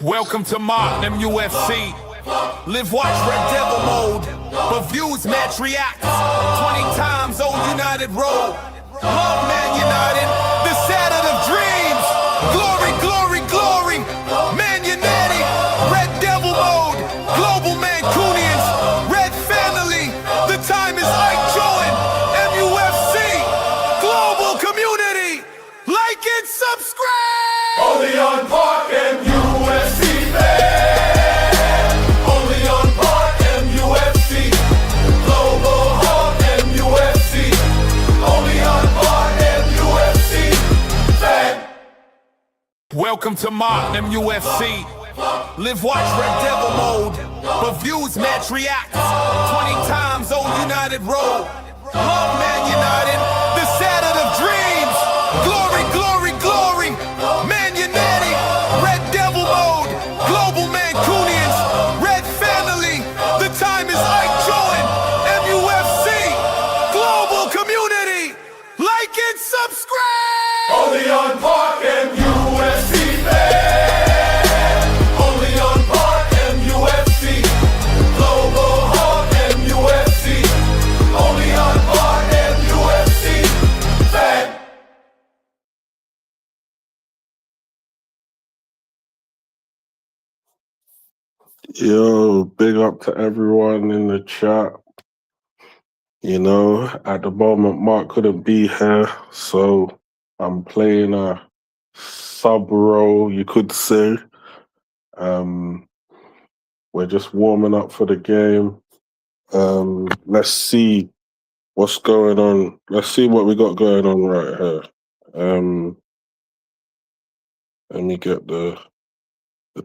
Welcome to Martin UFC. LiveWatch Red Devil mode. But views match react. 20 times old United Road. Love Man United. The Saturn of dreams. Glory, glory, glory. Man United. Red Devil mode. Global Mancunians. Red family. The time is Ike Join. MUFC. Global community. Like and subscribe. Only on Park MUFC, man. Only on Park MUFC. Global Hub MUFC. Only on Park MUFC, man. Welcome to Martin MUFC. LiveWatch Red Devil mode. But views match react. 20 times old United Road. Love Man United. The Saturn of dreams. Glory, glory, glory. Man United. Red Devil mode. Global Mancunians. Red family. The time is Ike Join. MUFC. Global community. Like and subscribe. Only on Park MUFC, man. Only on Park MUFC. Global Hub MUFC. Only on Park MUFC, man. Yo, big up to everyone in the chat. You know, at the moment, Mark couldn't be here, so I'm playing a sub role, you could say. We're just warming up for the game. Let's see what's going on. Let's see what we got going on right here. Let me get the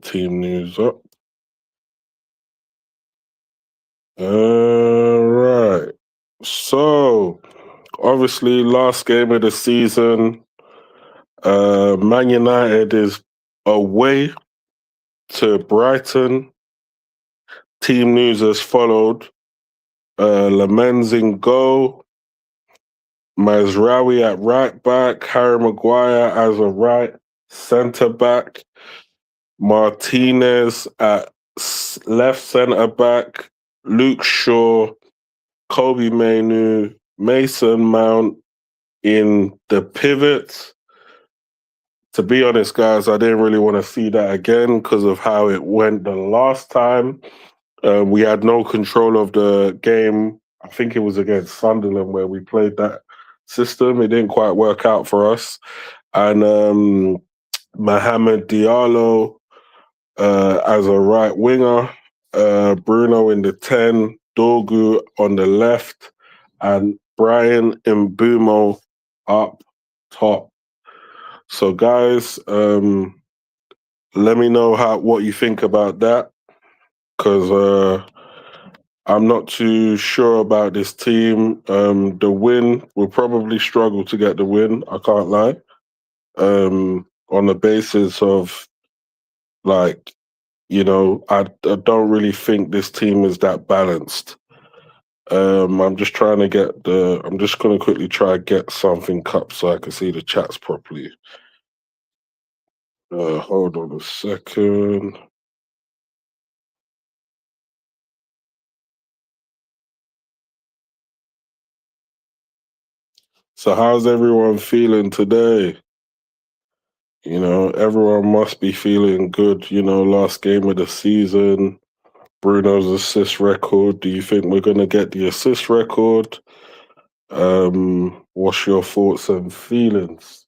team news up. Right. So, obviously, last game of the season, Man United is away to Brighton. Team news has followed. Lamens in goal. Mazraoui at right back. Harry Maguire as a right centre back. Martinez at left centre back. Luke Shaw, Kobe Mainu, Mason Mount in the pivot. To be honest, guys, I didn't really want to see that again because of how it went the last time. We had no control of the game. I think it was against Sunderland where we played that system. It didn't quite work out for us. And Mohamed Diallo as a right winger, Bruno in the 10, Dorgu on the left, and Brian Mbumo up top. So, guys, let me know what you think about that, because I'm not too sure about this team. The win, we'll probably struggle to get the win, I can't lie, on the basis of, like, you know, I don't really think this team is that balanced. I'm just trying to get I'm just going to quickly try to get something up so I can see the chats properly. Hold on a second. So how's everyone feeling today? You know, everyone must be feeling good. You know, last game of the season, Bruno's assist record. Do you think we're going to get the assist record? What's your thoughts and feelings?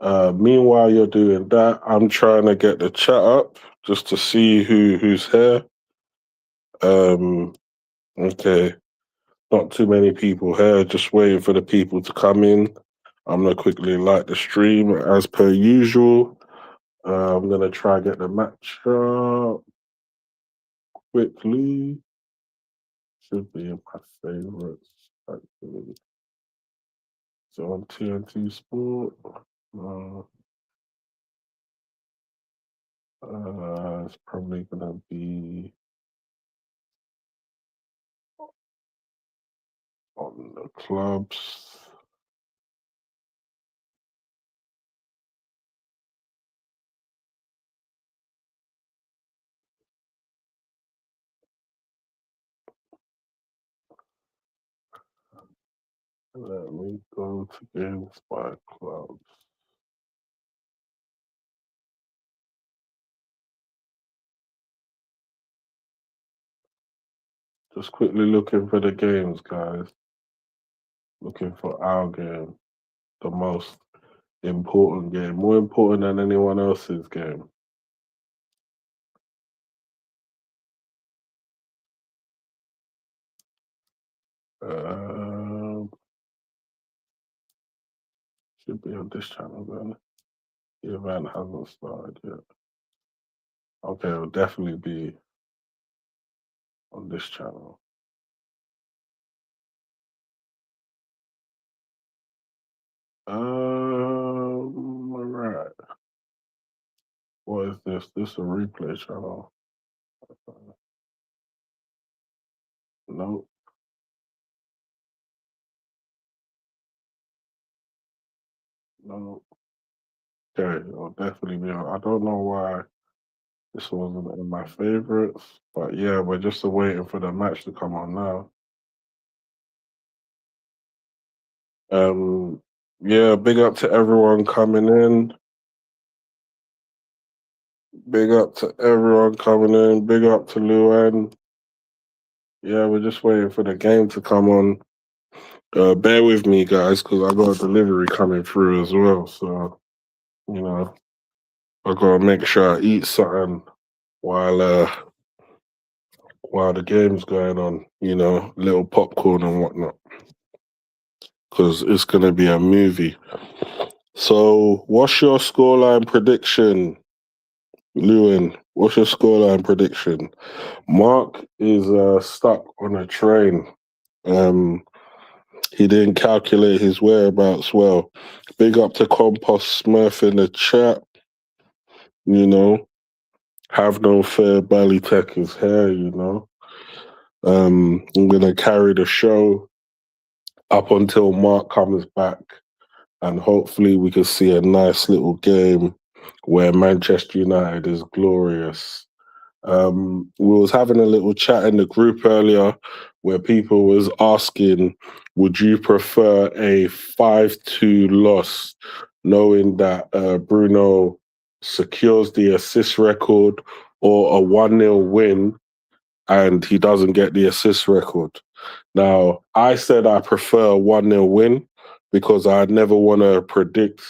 Meanwhile, you're doing that, I'm trying to get the chat up just to see who's here. Okay, not too many people here, just waiting for the people to come in. I'm going to quickly like the stream as per usual. I'm going to try and get the match up quickly. Should be in my favorites, actually. So on TNT Sport. It's probably going to be on the clubs. Let me go to games by clubs. Just quickly looking for the games, guys. Looking for our game, the most important game, more important than anyone else's game. Should be on this channel then. The event hasn't started yet. Okay, it'll definitely be on this channel. Alright. What is this? This is a replay channel. Nope. Nope. Okay, it'll definitely be on. I don't know why this wasn't in my favorites, but yeah, we're just waiting for the match to come on now. Yeah, big up to everyone coming in. Big up to everyone coming in. Big up to Luan. Yeah, we're just waiting for the game to come on. Bear with me, guys, because I got a delivery coming through as well. So, you know, I gotta make sure I eat something while the game's going on. You know, little popcorn and whatnot, because it's gonna be a movie. So, what's your scoreline prediction, Lewin? What's your scoreline prediction? Mark is stuck on a train. He didn't calculate his whereabouts well. Big up to Compost Smurf in the chat. You know, have no fear, Ballytech is here, you know. I'm going to carry the show up until Mark comes back, and hopefully we can see a nice little game where Manchester United is glorious. We was having a little chat in the group earlier where people was asking, would you prefer a 5-2 loss, knowing that Bruno secures the assist record, or a 1-0 win and he doesn't get the assist record? Now, I said I prefer a 1-0 win because I never want to predict.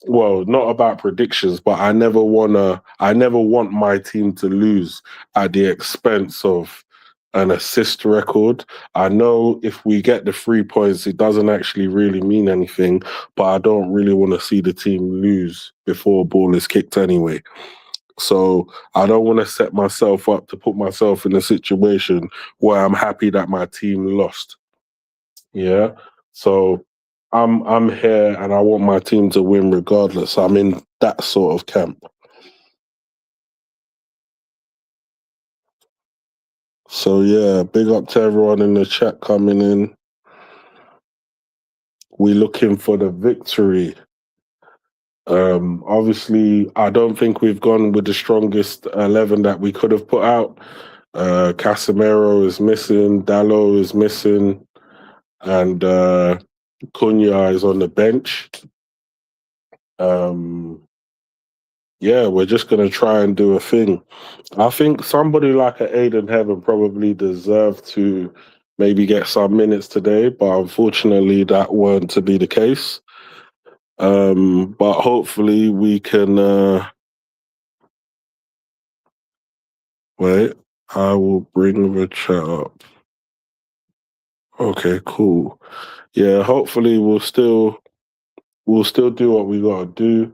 Well, not about predictions, but I never want my team to lose at the expense of an assist record. I know if we get the 3 points, it doesn't actually really mean anything, but I don't really want to see the team lose before a ball is kicked anyway. So I don't want to set myself up to put myself in a situation where I'm happy that my team lost. Yeah. So I'm here and I want my team to win regardless. I'm in that sort of camp. So yeah, big up to everyone in the chat coming in. We're looking for the victory. Obviously, I don't think we've gone with the strongest 11 that we could have put out. Casemiro is missing, Dallo is missing, and Cunha is on the bench. Yeah, we're just going to try and do a thing. I think somebody like an Aiden Heaven probably deserved to maybe get some minutes today, but unfortunately that weren't to be the case. But hopefully we can... Wait, I will bring the chat up. Okay, cool. Yeah, hopefully we'll still do what we got to do.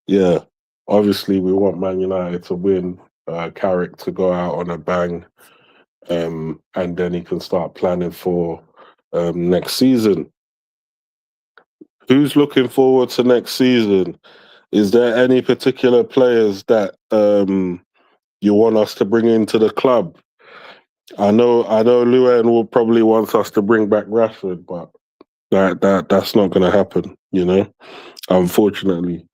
Yeah, obviously we want Man United to win, Carrick to go out on a bang, and then he can start planning for next season. Who's looking forward to next season? Is there any particular players that you want us to bring into the club? I know Luan will probably want us to bring back Rashford, but that's not going to happen, you know, unfortunately.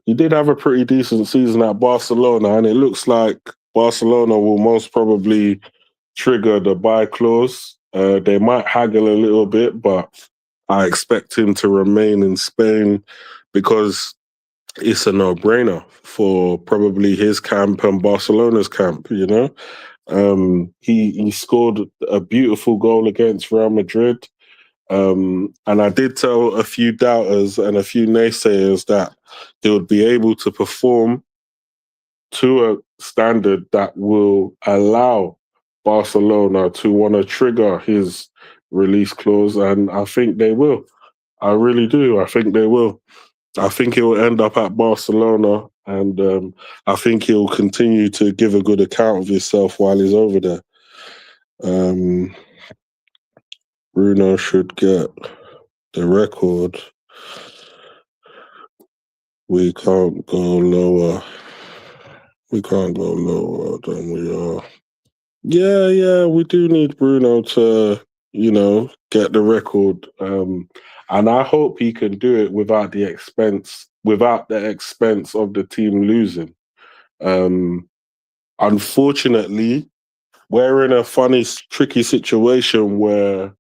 He did have a pretty decent season at Barcelona, and it looks like Barcelona will most probably trigger the buy clause They might haggle a little bit, but I expect him to remain in Spain because it's a no-brainer for probably his camp and Barcelona's camp, you know? He scored a beautiful goal against Real Madrid. And I did tell a few doubters and a few naysayers that he would be able to perform to a standard that will allow Barcelona to want to trigger his release clause. And I think they will. I really do. I think they will. I think he'll end up at Barcelona, and I think he'll continue to give a good account of himself while he's over there. Bruno should get the record. We can't go lower. We can't go lower than we are. Yeah, we do need Bruno to, get the record. And I hope he can do it without the expense of the team losing. Unfortunately, we're in a funny, tricky situation where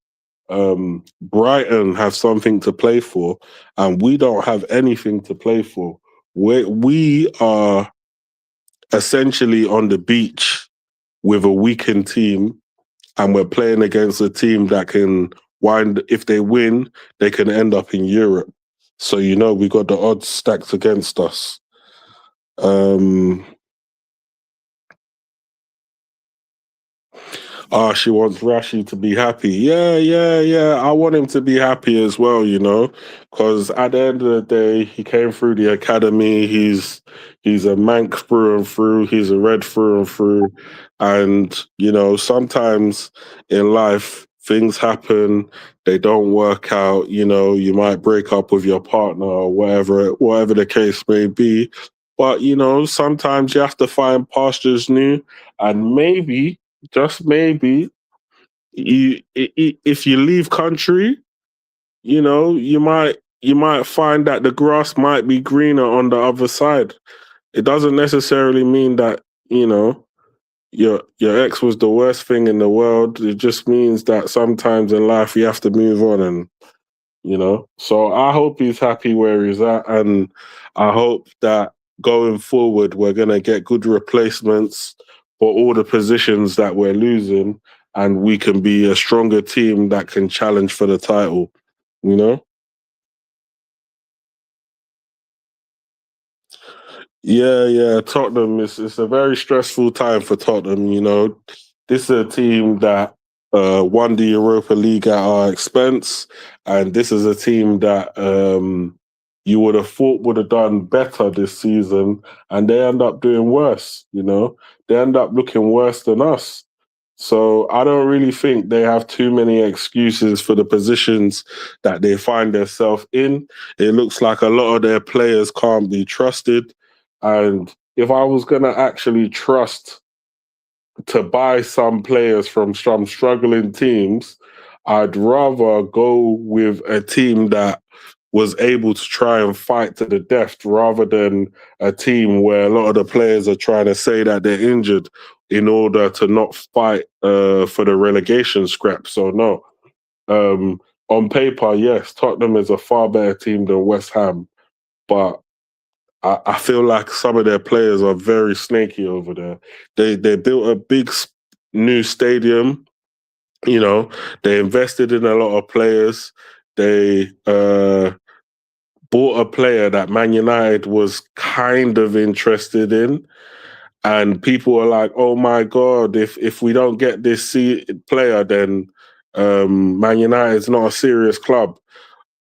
Brighton have something to play for, and we don't have anything to play for. We are essentially on the beach with a weakened team, and we're playing against a team that can if they win, they can end up in Europe. So, we got the odds stacked against us. She wants Rashi to be happy. Yeah. I want him to be happy as well, because at the end of the day, he came through the academy. He's a Manc through and through. He's a Red through and through. And, sometimes in life, things happen. They don't work out. You might break up with your partner or whatever the case may be. But, sometimes you have to find pastures new, and maybe, just maybe, if you leave country, you might find that the grass might be greener on the other side. It doesn't necessarily mean that your ex was the worst thing in the world. It just means that sometimes in life you have to move on, and So I hope he's happy where he's at, and I hope that going forward we're gonna get good replacements for all the positions that we're losing, and we can be a stronger team that can challenge for the title, Yeah. Tottenham, it's a very stressful time for Tottenham, This is a team that won the Europa League at our expense, and this is a team that you would have thought would have done better this season, and they end up doing worse, They end up looking worse than us. So I don't really think they have too many excuses for the positions that they find themselves in. It looks like a lot of their players can't be trusted. And if I was going to actually trust to buy some players from some struggling teams, I'd rather go with a team that was able to try and fight to the death rather than a team where a lot of the players are trying to say that they're injured in order to not fight for the relegation scrap. So no, on paper, yes, Tottenham is a far better team than West Ham, but I feel like some of their players are very snaky over there. They built a big new stadium. They invested in a lot of players. They bought a player that Man United was kind of interested in, and people were like, "Oh my God, if we don't get this player, then Man United's not a serious club."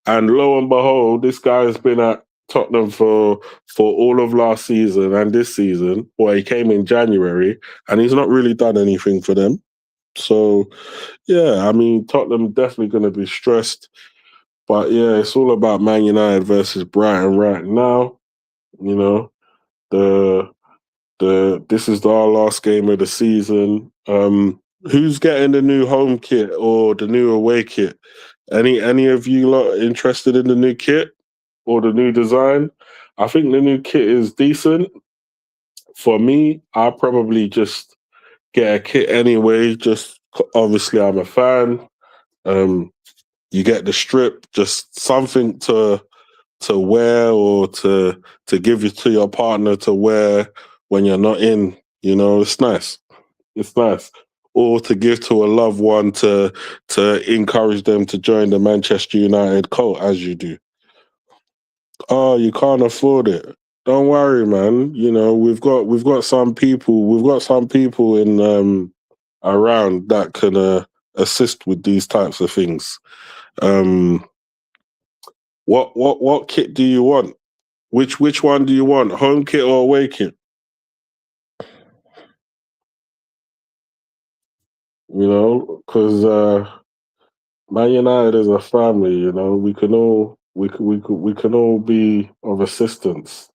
And lo and behold, this guy has been at Tottenham for all of last season and this season. Well, he came in January, and he's not really done anything for them. So, yeah, I mean, Tottenham definitely going to be stressed. But yeah, it's all about Man United versus Brighton right now. The this is our last game of the season. Who's getting the new home kit or the new away kit? Any of you lot interested in the new kit or the new design? I think the new kit is decent. For me, I'll probably just get a kit anyway, just Obviously, I'm a fan. You get the strip, just something to wear or to give you to your partner to wear when you're not in. You know, it's nice. It's nice. Or to give to a loved one to encourage them to join the Manchester United cult as you do. Oh, you can't afford it. Don't worry, man. You know, we've got some people in around that can assist with these types of things. Um, what kit do you want? Which one do you want? Home kit or away kit? You know, because Man United is a family. You know, we can all be of assistance.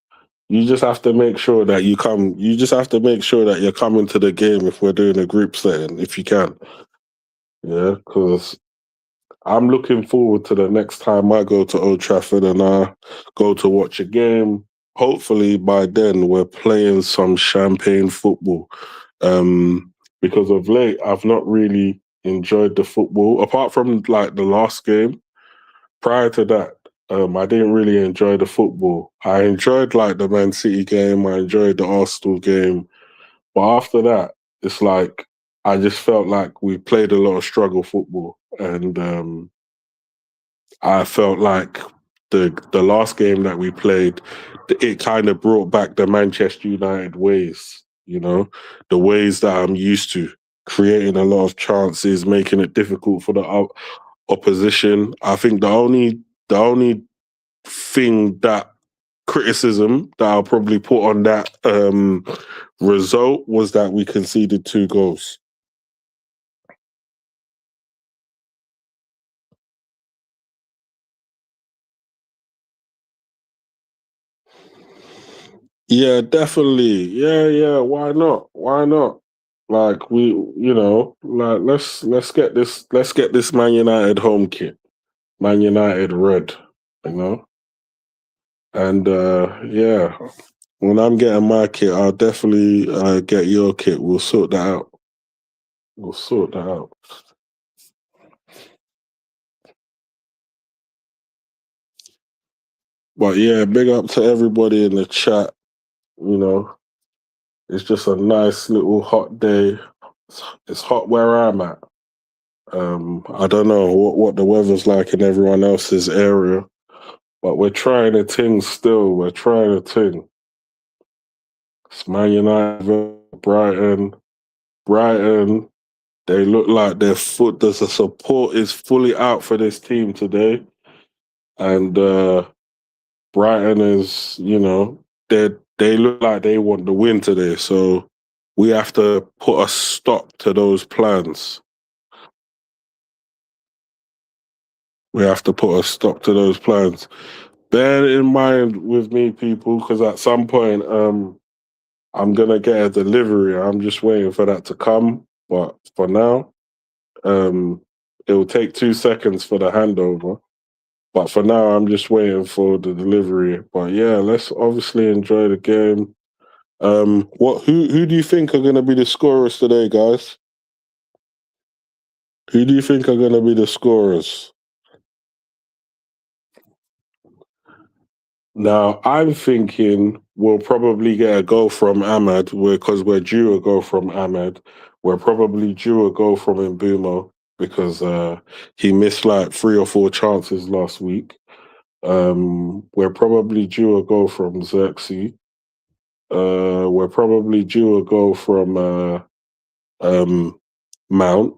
You just have to make sure that you come. You just have to make sure that you're coming to the game if we're doing a group setting, if you can. Yeah, because I'm looking forward to the next time I go to Old Trafford and I go to watch a game. Hopefully by then we're playing some champagne football. Because of late I've not really enjoyed the football apart from like the last game. Prior to that, I didn't really enjoy the football. I enjoyed like the Man City game. I enjoyed the Arsenal game, but after that, it's like I just felt like we played a lot of struggle football, and I felt like the last game that we played, it kind of brought back the Manchester United ways, you know, the ways that I'm used to, creating a lot of chances, making it difficult for the opposition. I think the only thing that criticism that I'll probably put on that result was that we conceded 2 goals. Yeah, definitely. Yeah, yeah. Why not? Why not? Like like let's get this Man United home kit, Man United red, you know. And yeah, when I'm getting my kit, I'll definitely get your kit. We'll sort that out. We'll sort that out. But yeah, big up to everybody in the chat. You know, it's just a nice little hot day. It's hot where I'm at. I don't know what the weather's like in everyone else's area, but we're trying a thing still. We're trying a thing. It's Man United, versus Brighton. Brighton, they look like their foot. The support is fully out for this team today, and Brighton is, they look like they want the win today. So we have to put a stop to those plans. We have to put a stop to those plans. Bear in mind with me, people, because at some point, I'm gonna get a delivery. I'm just waiting for that to come. But for now, it will take 2 seconds for the handover. But for now, I'm just waiting for the delivery. But yeah, let's obviously enjoy the game. Who do you think are gonna be the scorers today, guys? Who do you think are gonna be the scorers? Now, I'm thinking we'll probably get a goal from Ahmad because we're due a goal from Ahmad. We're probably due a goal from Mbumo because he missed like 3 or 4 chances last week. We're probably due a goal from Xerxes. We're probably due a goal from um, Mount.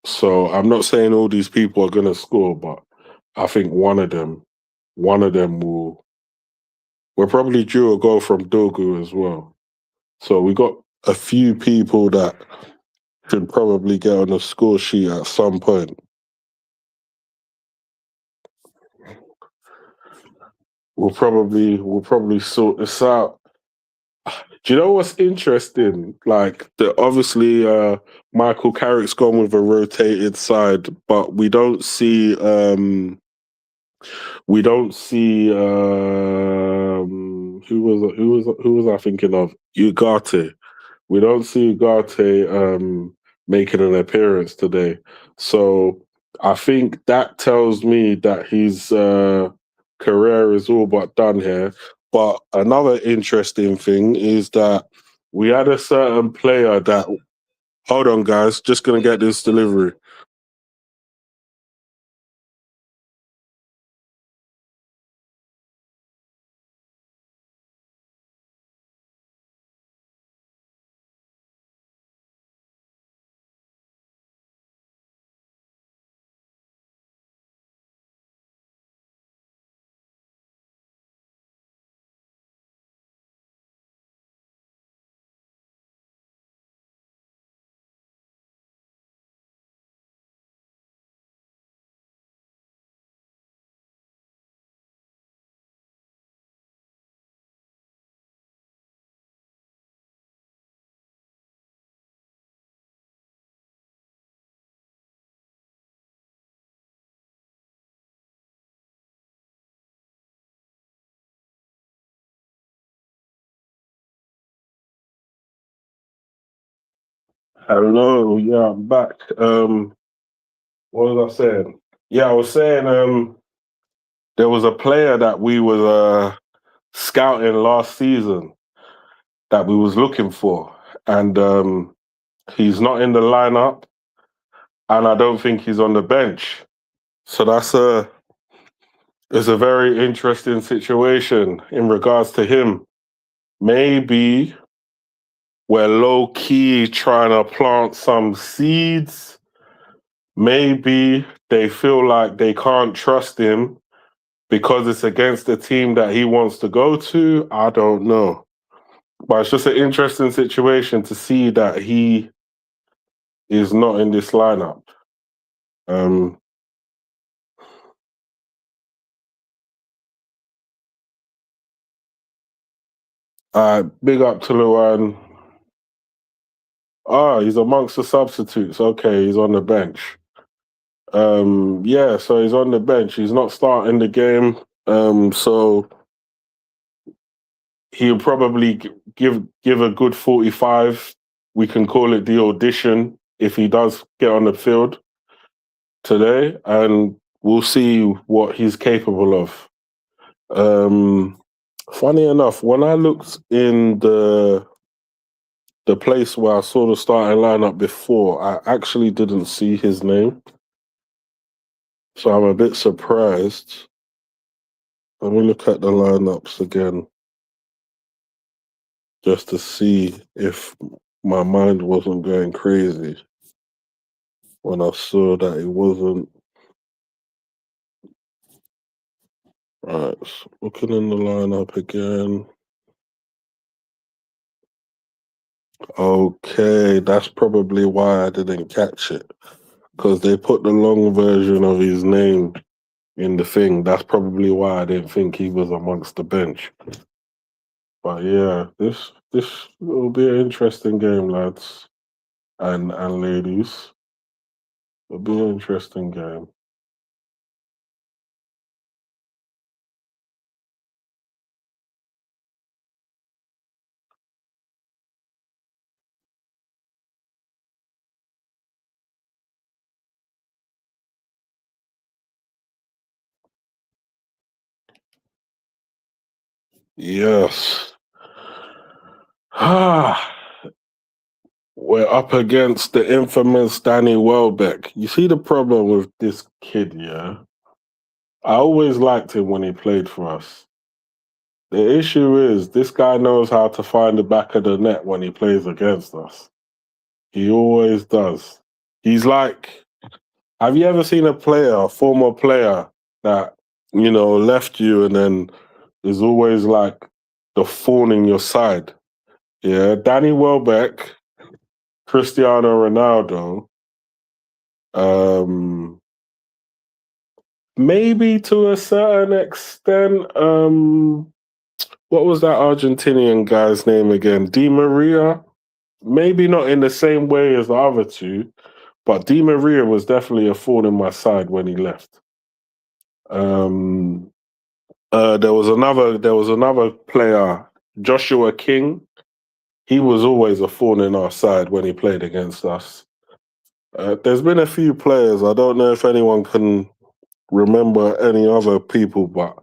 So I'm not saying all these people are going to score, but I think one of them will. We're probably due a goal from Dogu as well. So we got a few people that should probably get on the score sheet at some point. We'll probably sort this out. Do you know what's interesting? Like the obviously Michael Carrick's gone with a rotated side, but we don't see who was I thinking of? Ugarte. We don't see Ugarte making an appearance today. So I think that tells me that his career is all but done here. But another interesting thing is that we had a certain player that, hold on, guys, just going to get this delivery. Hello, yeah, I'm back. What was I saying? Yeah, I was saying there was a player that we were scouting last season that we was looking for, and he's not in the lineup, and I don't think he's on the bench. So it's a very interesting situation in regards to him. Maybe we're low key trying to plant some seeds. Maybe they feel like they can't trust him because it's against the team that he wants to go to. I don't know. But it's just an interesting situation to see that he is not in this lineup. Big up to Luan. He's amongst the substitutes. Okay, he's on the bench. Yeah, so he's on the bench. He's not starting the game. So he'll probably give a good 45. We can call it the audition if he does get on the field today, and we'll see what he's capable of. Funny enough, when I looked in the place where I saw the starting lineup before, I actually didn't see his name. So I'm a bit surprised. Let me look at the lineups again, just to see if my mind wasn't going crazy when I saw that it wasn't. Right, so looking in the lineup again. Okay, that's probably why I didn't catch it, because they put the long version of his name in the thing. That's probably why I didn't think he was amongst the bench. But yeah, this will be an interesting game, lads and ladies. It'll be an interesting game. Yes. We're up against the infamous Danny Welbeck. You see the problem with this kid, yeah? I always liked him when he played for us. The issue is this guy knows how to find the back of the net when he plays against us. He always does. He's like, have you ever seen a former player that, left you and then is always like the thorn in your side? Yeah, Danny Welbeck, Cristiano Ronaldo, maybe to a certain extent, what was that Argentinian guy's name again? Di Maria? Maybe not in the same way as the other two, but Di Maria was definitely a thorn in my side when he left. There was another player, Joshua King. He was always a thorn in our side when he played against us. There's been a few players. I don't know if anyone can remember any other people, but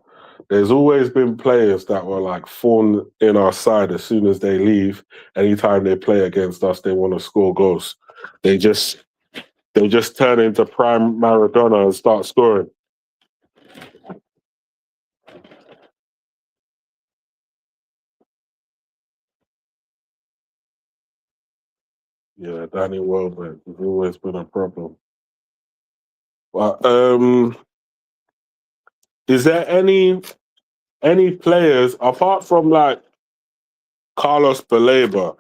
there's always been players that were like thorn in our side as soon as they leave. Anytime they play against us, they want to score goals. They just turn into prime Maradona and start scoring. Yeah, Danny Welbeck has always been a problem. But is there any players apart from like Carlos Baleba?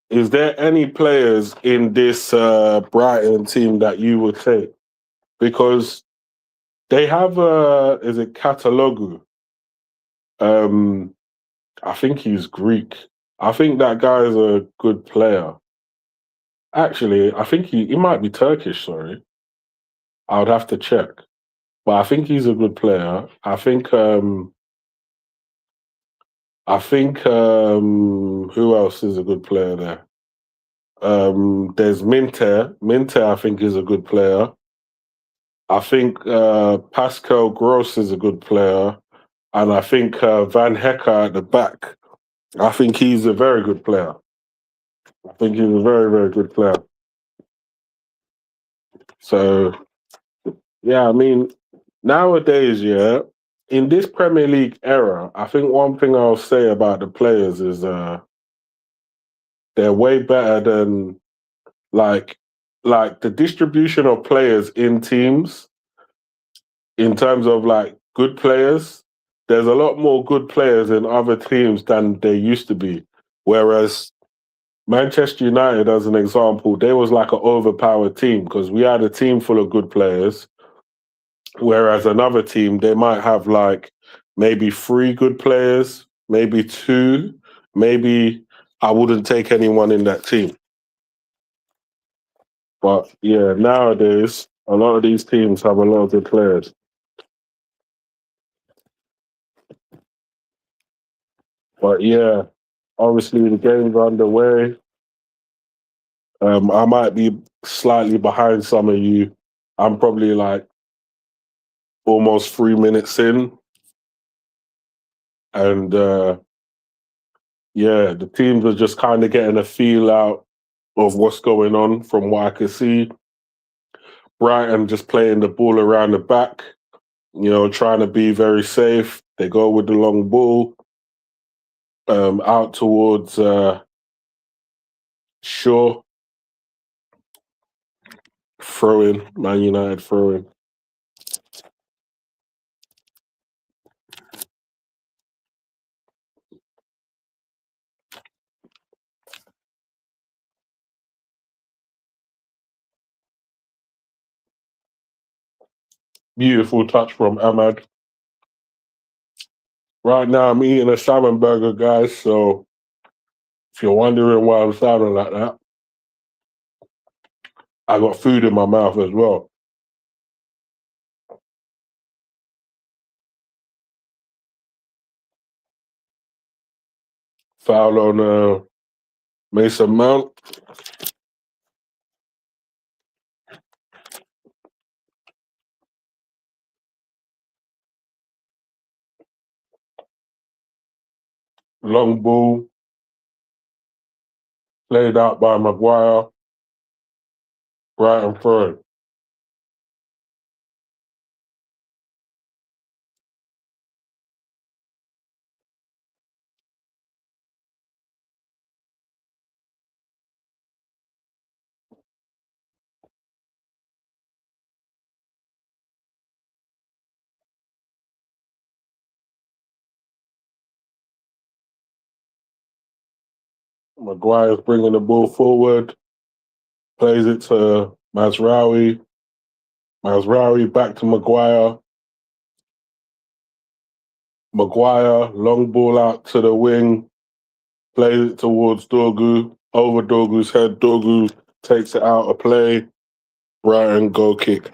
Is there any players in this Brighton team that you would take? Because they have is it Catalogu? Um, I think he's Greek. I think that guy is a good player. Actually, I think he might be Turkish. Sorry, I would have to check. But I think he's a good player. I think who else is a good player there? There's Minter. Minter, I think, is a good player. I think Pascal Gross is a good player, and I think Van Hecker at the back. I think he's a very good player. I think he's a very, very good player. So yeah, I mean, nowadays, yeah, in this Premier League era, I think one thing I'll say about the players is they're way better than like the distribution of players in teams in terms of like good players. There's a lot more good players in other teams than there used to be. Whereas Manchester United, as an example, they was like an overpowered team because we had a team full of good players. Whereas another team, they might have like maybe three good players, maybe two, maybe I wouldn't take anyone in that team. But yeah, nowadays, a lot of these teams have a lot of good players. But yeah, obviously the game's underway. I might be slightly behind some of you. I'm probably like almost 3 minutes in. And yeah, the teams are just kind of getting a feel out of what's going on from what I can see. Brighton just playing the ball around the back, trying to be very safe. They go with the long ball out towards Shaw, throwing, Man United throwing. Beautiful touch from Ahmad. Right now, I'm eating a salmon burger, guys. So if you're wondering why I'm sounding like that, I got food in my mouth as well. Foul on Mason Mount. Long ball played out by Maguire. Brighton throw. Maguire's bringing the ball forward. Plays it to Mazraoui. Mazraoui back to Maguire. Maguire, long ball out to the wing. Plays it towards Dorgu. Over Dorgu's head. Dorgu takes it out of play. Brighton goal kick.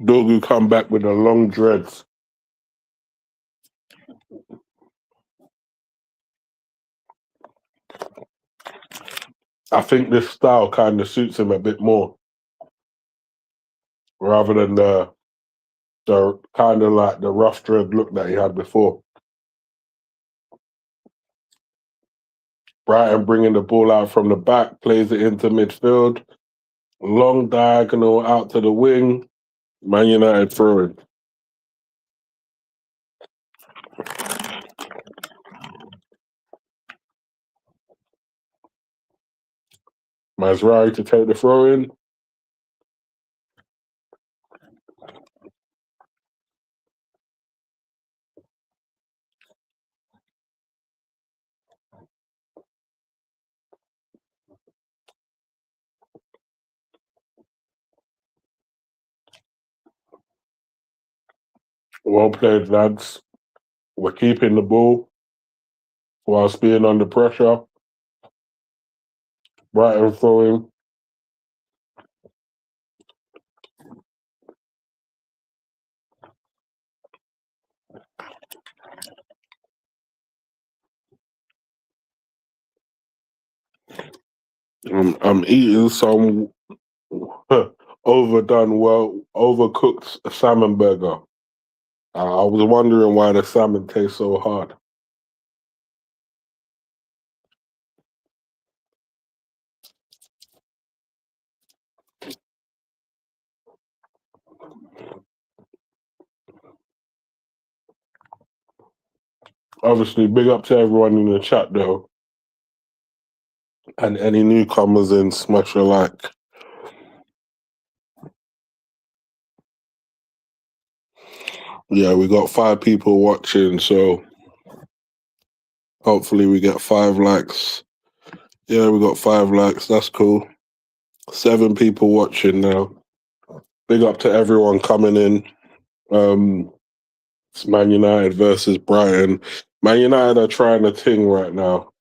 Dogu come back with the long dreads. I think this style kind of suits him a bit more, rather than the kind of like the rough dread look that he had before. Brighton bringing the ball out from the back, plays it into midfield, long diagonal out to the wing. Man United throwing. Mazraoui to take the throw in. Well played, lads. We're keeping the ball whilst being under pressure. Brighton throwing. I'm eating some overcooked salmon burger. I was wondering why the salmon tastes so hard. Obviously, big up to everyone in the chat though, and any newcomers in, smash a like. Yeah, we got 5 people watching, so hopefully we get 5 likes. Yeah, we got 5 likes. That's cool. 7 people watching now. Big up to everyone coming in. It's Man United versus Brighton. Man United are trying a thing right now.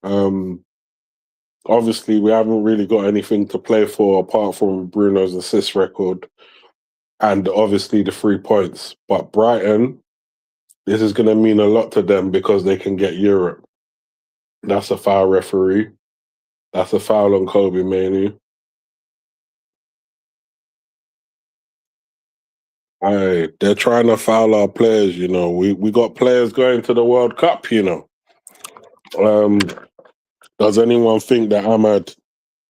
Obviously, we haven't really got anything to play for apart from Bruno's assist record and obviously the 3 points. But Brighton, this is going to mean a lot to them because they can get Europe. That's a foul, referee. That's a foul on Kobe Mainoo. They're trying to foul our players, you know. We got players going to the World Cup, you know. Does anyone think that Ahmad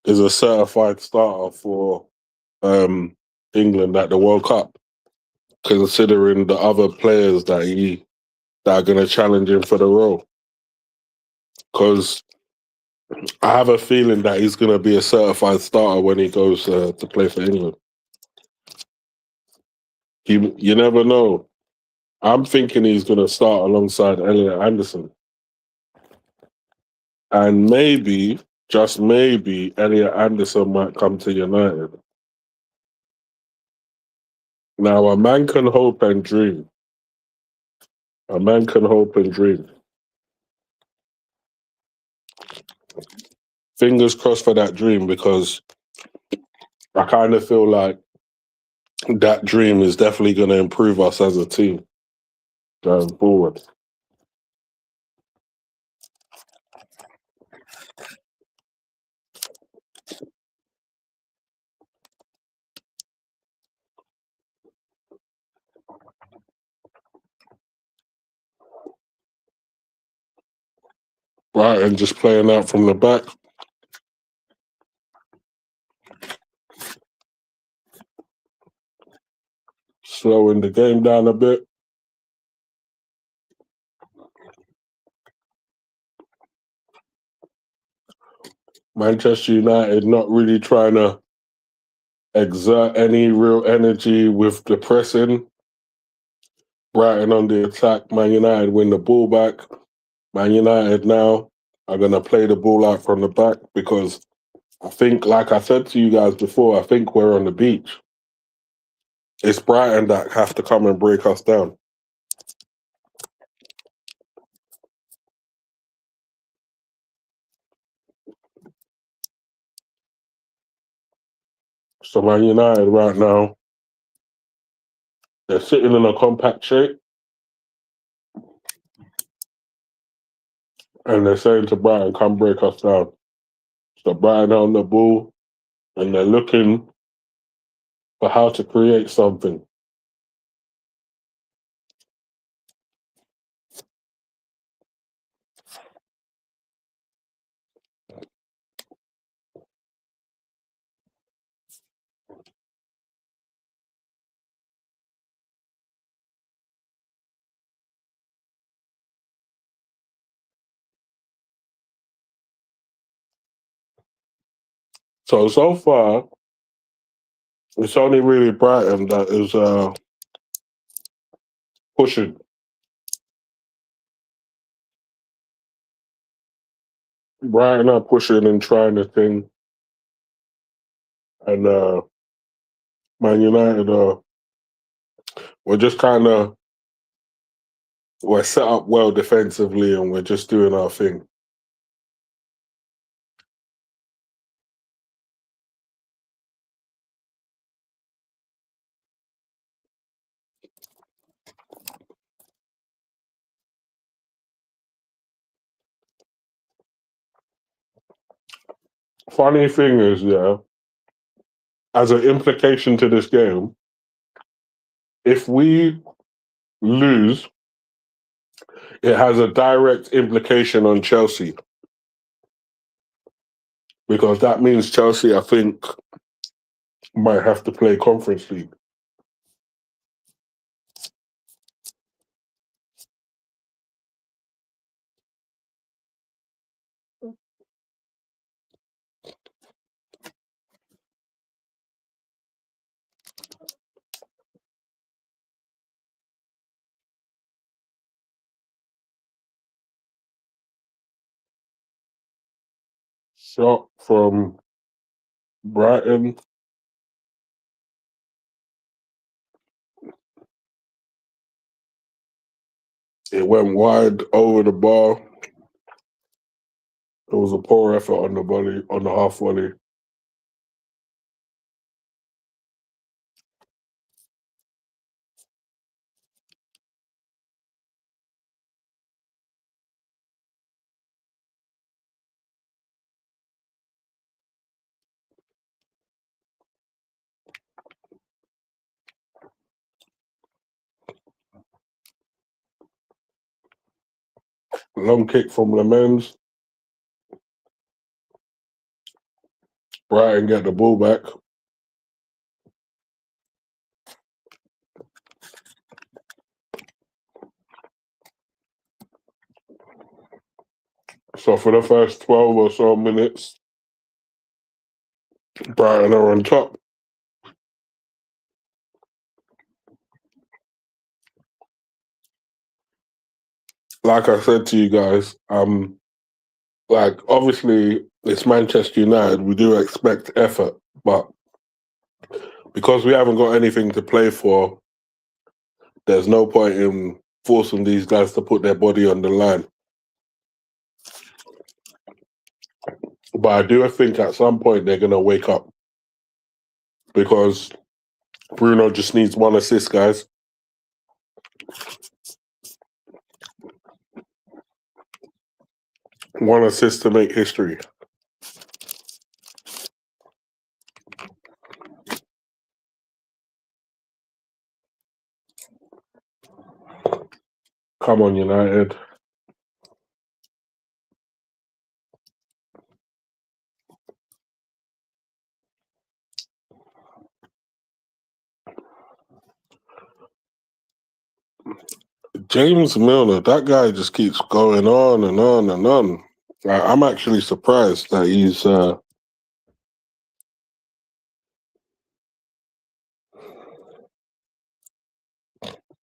is a certified starter for England at the World Cup, considering the other players that are going to challenge him for the role? Because I have a feeling that he's going to be a certified starter when he goes to play for England. You never know. I'm thinking he's going to start alongside Elliot Anderson. And maybe, just maybe, Elliot Anderson might come to United. Now, a man can hope and dream. A man can hope and dream. Fingers crossed for that dream, because I kind of feel like that dream is definitely going to improve us as a team going forward. Right, and just playing out from the back. Slowing the game down a bit. Manchester United not really trying to exert any real energy with the pressing. Brighton on the attack. Man United win the ball back. Man United now are going to play the ball out from the back, because I think, like I said to you guys before, I think we're on the beach. It's Brighton that have to come and break us down. So Man United right now They're sitting in a compact shape, and they're saying to Brighton, "Come break us down." So Brighton are on the ball, and they're looking for how to create something. So far, it's only really Brighton that is pushing. Brighton are pushing and trying to thing, and Man United we're just kind of we're set up well defensively, and we're just doing our thing. Funny thing is, yeah, as an implication to this game, if we lose, it has a direct implication on Chelsea because that means Chelsea, I think, might have to play Conference League. Shot from Brighton. It went wide over the bar. It was a poor effort on the volley, on the half volley. Long kick from Lemens. Brighton get the ball back. So for the first 12 or so minutes, Brighton are on top. Like I said to you guys, like obviously it's Manchester United. We do expect effort, but because we haven't got anything to play for, there's no point in forcing these guys to put their body on the line. But I do think at some point they're going to wake up because Bruno just needs one assist, guys. One assist to make history. Come on, United. James Milner, that guy just keeps going on and on and on. I'm actually surprised that he's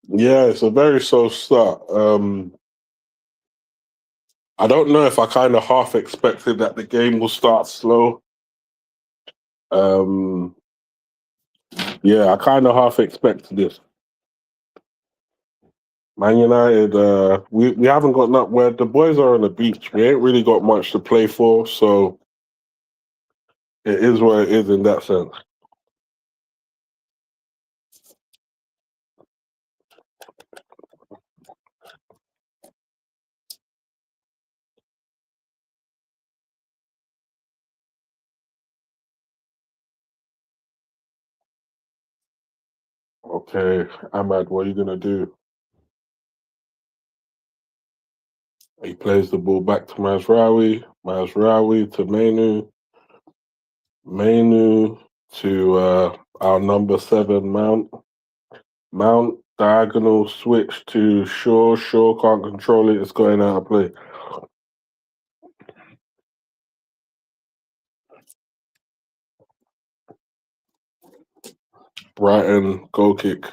yeah, it's a very slow start. I don't know if I kind of half expected that the game will start slow. Yeah, I kind of half expected this. Man United, we haven't got that where the boys are on the beach. We ain't really got much to play for, so it is what it is in that sense. Okay, Ahmad, what are you gonna do? He plays the ball back to Mazraoui. Mazraoui to Mainu. Mainu to our number 7, Mount. Mount diagonal switch to Shaw. Shaw can't control it. It's going out of play. Brighton goal kick.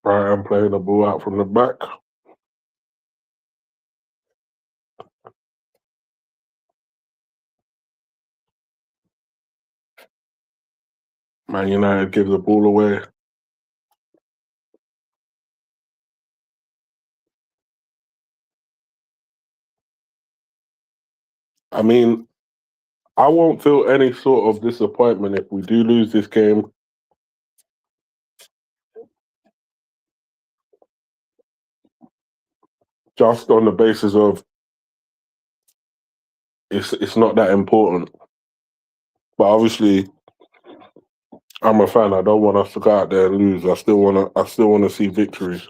Brighton playing the ball out from the back. Man United give the ball away. I mean, I won't feel any sort of disappointment if we do lose this game. Just on the basis of it's not that important. But obviously, I'm a fan. I don't want us to go out there and lose. I still wanna see victories.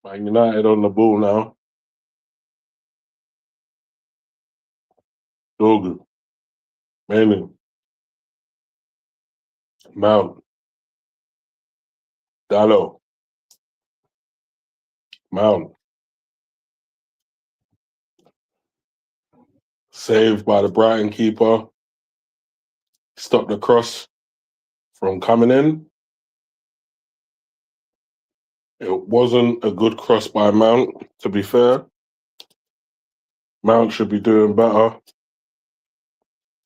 Man United on the ball now. Dogu. Manu. Mount. Dallo. Mount. Saved by the Brighton keeper. Stopped the cross from coming in. It wasn't a good cross by Mount, to be fair. Mount should be doing better.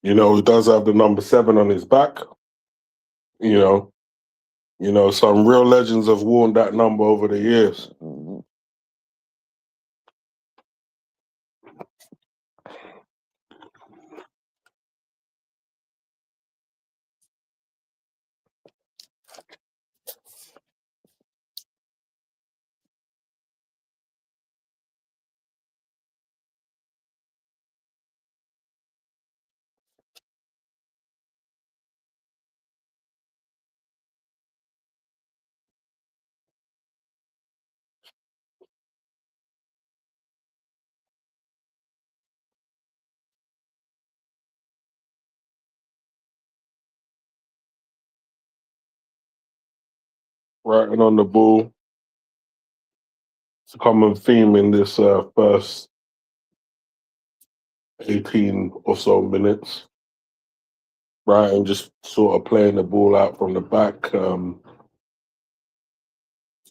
You know, he does have the number 7 on his back. You know, some real legends have worn that number over the years. Brighton on the ball. It's a common theme in this first 18 or so minutes. Brighton just sort of playing the ball out from the back,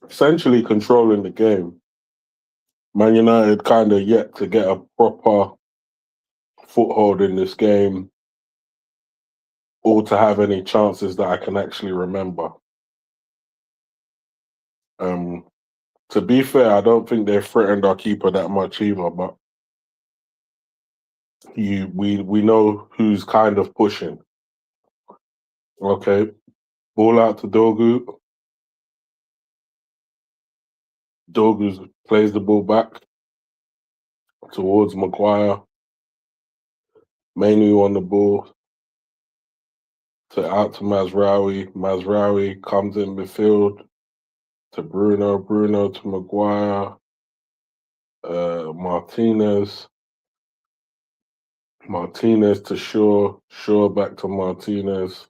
essentially controlling the game. Man United kind of yet to get a proper foothold in this game or to have any chances that I can actually remember. To be fair, I don't think they've threatened our keeper that much either, but we know who's kind of pushing. Okay, ball out to Dogu. Dogu plays the ball back towards Maguire. Mainu on the ball out to Mazraoui. Mazraoui comes in midfield to Bruno. Bruno to Maguire. Martinez. Martinez to Shaw. Shaw back to Martinez.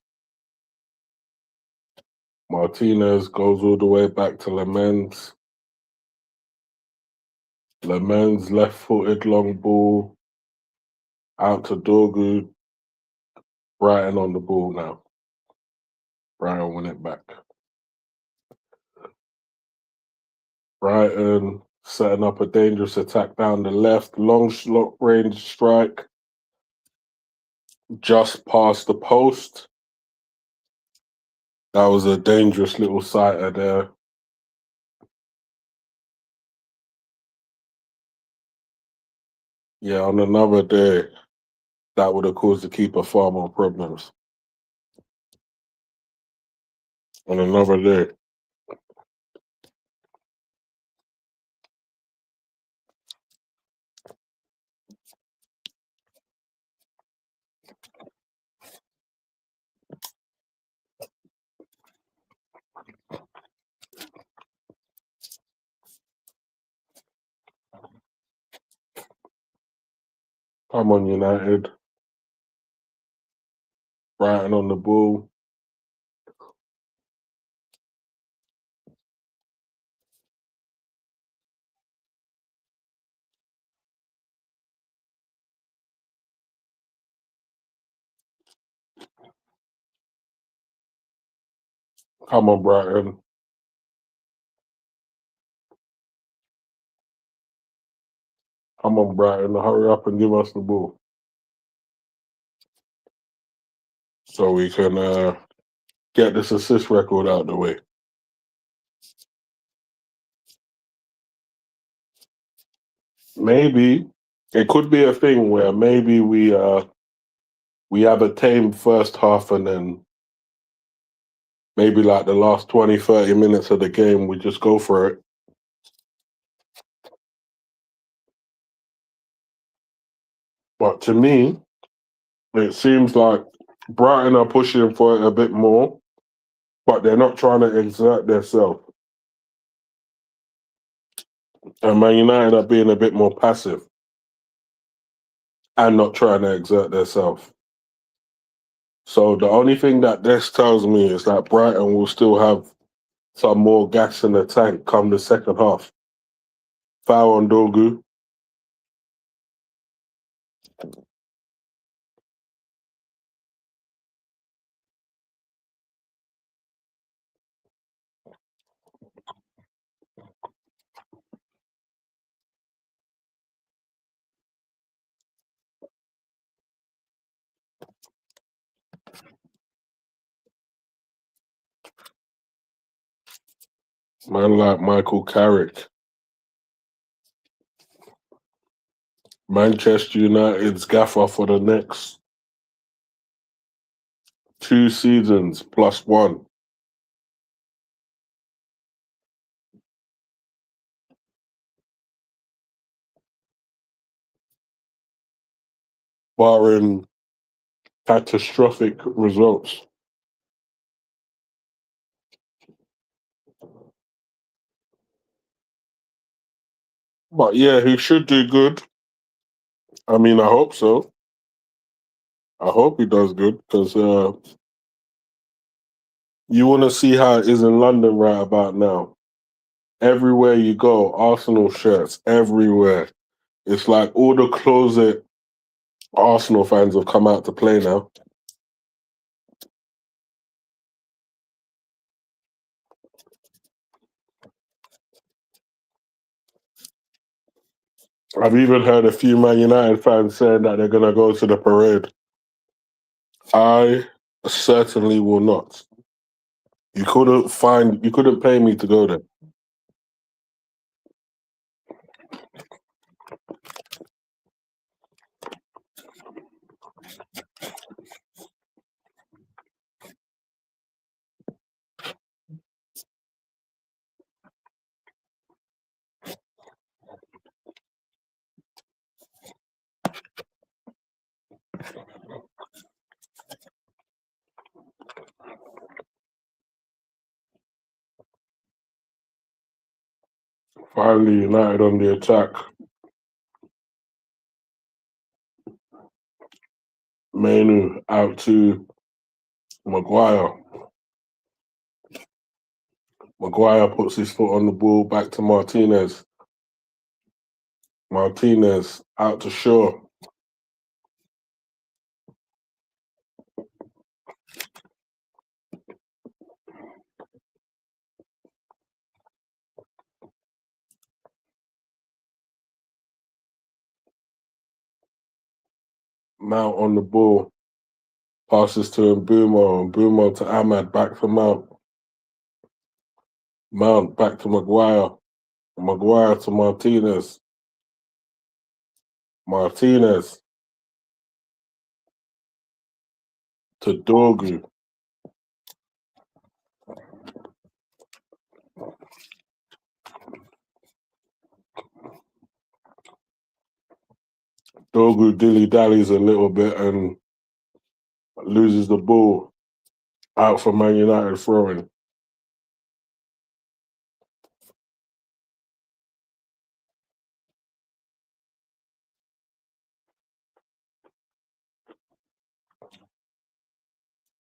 Martinez goes all the way back to Lemens. Lemens left-footed long ball out to Dorgu. Brighton on the ball now. Brighton win it back. Brighton setting up a dangerous attack down the left. Long range strike. Just past the post. That was a dangerous little sighter there. Yeah, on another day, that would have caused the keeper far more problems. On another day. Come on, United. Brighton on the ball. Come on, Brighton. Come on, Brighton. Hurry up and give us the ball. So we can get this assist record out of the way. Maybe it could be a thing where maybe we have a tame first half and then maybe like the last 20, 30 minutes of the game, we just go for it. But to me, it seems like Brighton are pushing for it a bit more, but they're not trying to exert themselves. And Man United are being a bit more passive and not trying to exert themselves. So the only thing that this tells me is that Brighton will still have some more gas in the tank come the second half. Foul on Dorgu. Man like Michael Carrick. Manchester United's gaffer for the next 2 seasons plus 1. Barring catastrophic results. But yeah, he should do good. I mean, I hope so. I hope he does good because you want to see how it is in London right about now. Everywhere you go, Arsenal shirts everywhere. It's like all the closet Arsenal fans have come out to play now. I've even heard a few Man United fans saying that they're going to go to the parade. I certainly will not. You couldn't pay me to go there. Finally, United on the attack. Mainu out to Maguire. Maguire puts his foot on the ball, back to Martinez. Martinez out to Shaw. Mount on the ball. Passes to Mbumo. Mbumo to Ahmad. Back to Mount. Mount back to Maguire. Maguire to Martinez. Martinez to Dorgu. Dorgu dilly-dallies a little bit and loses the ball out for Man United throwing.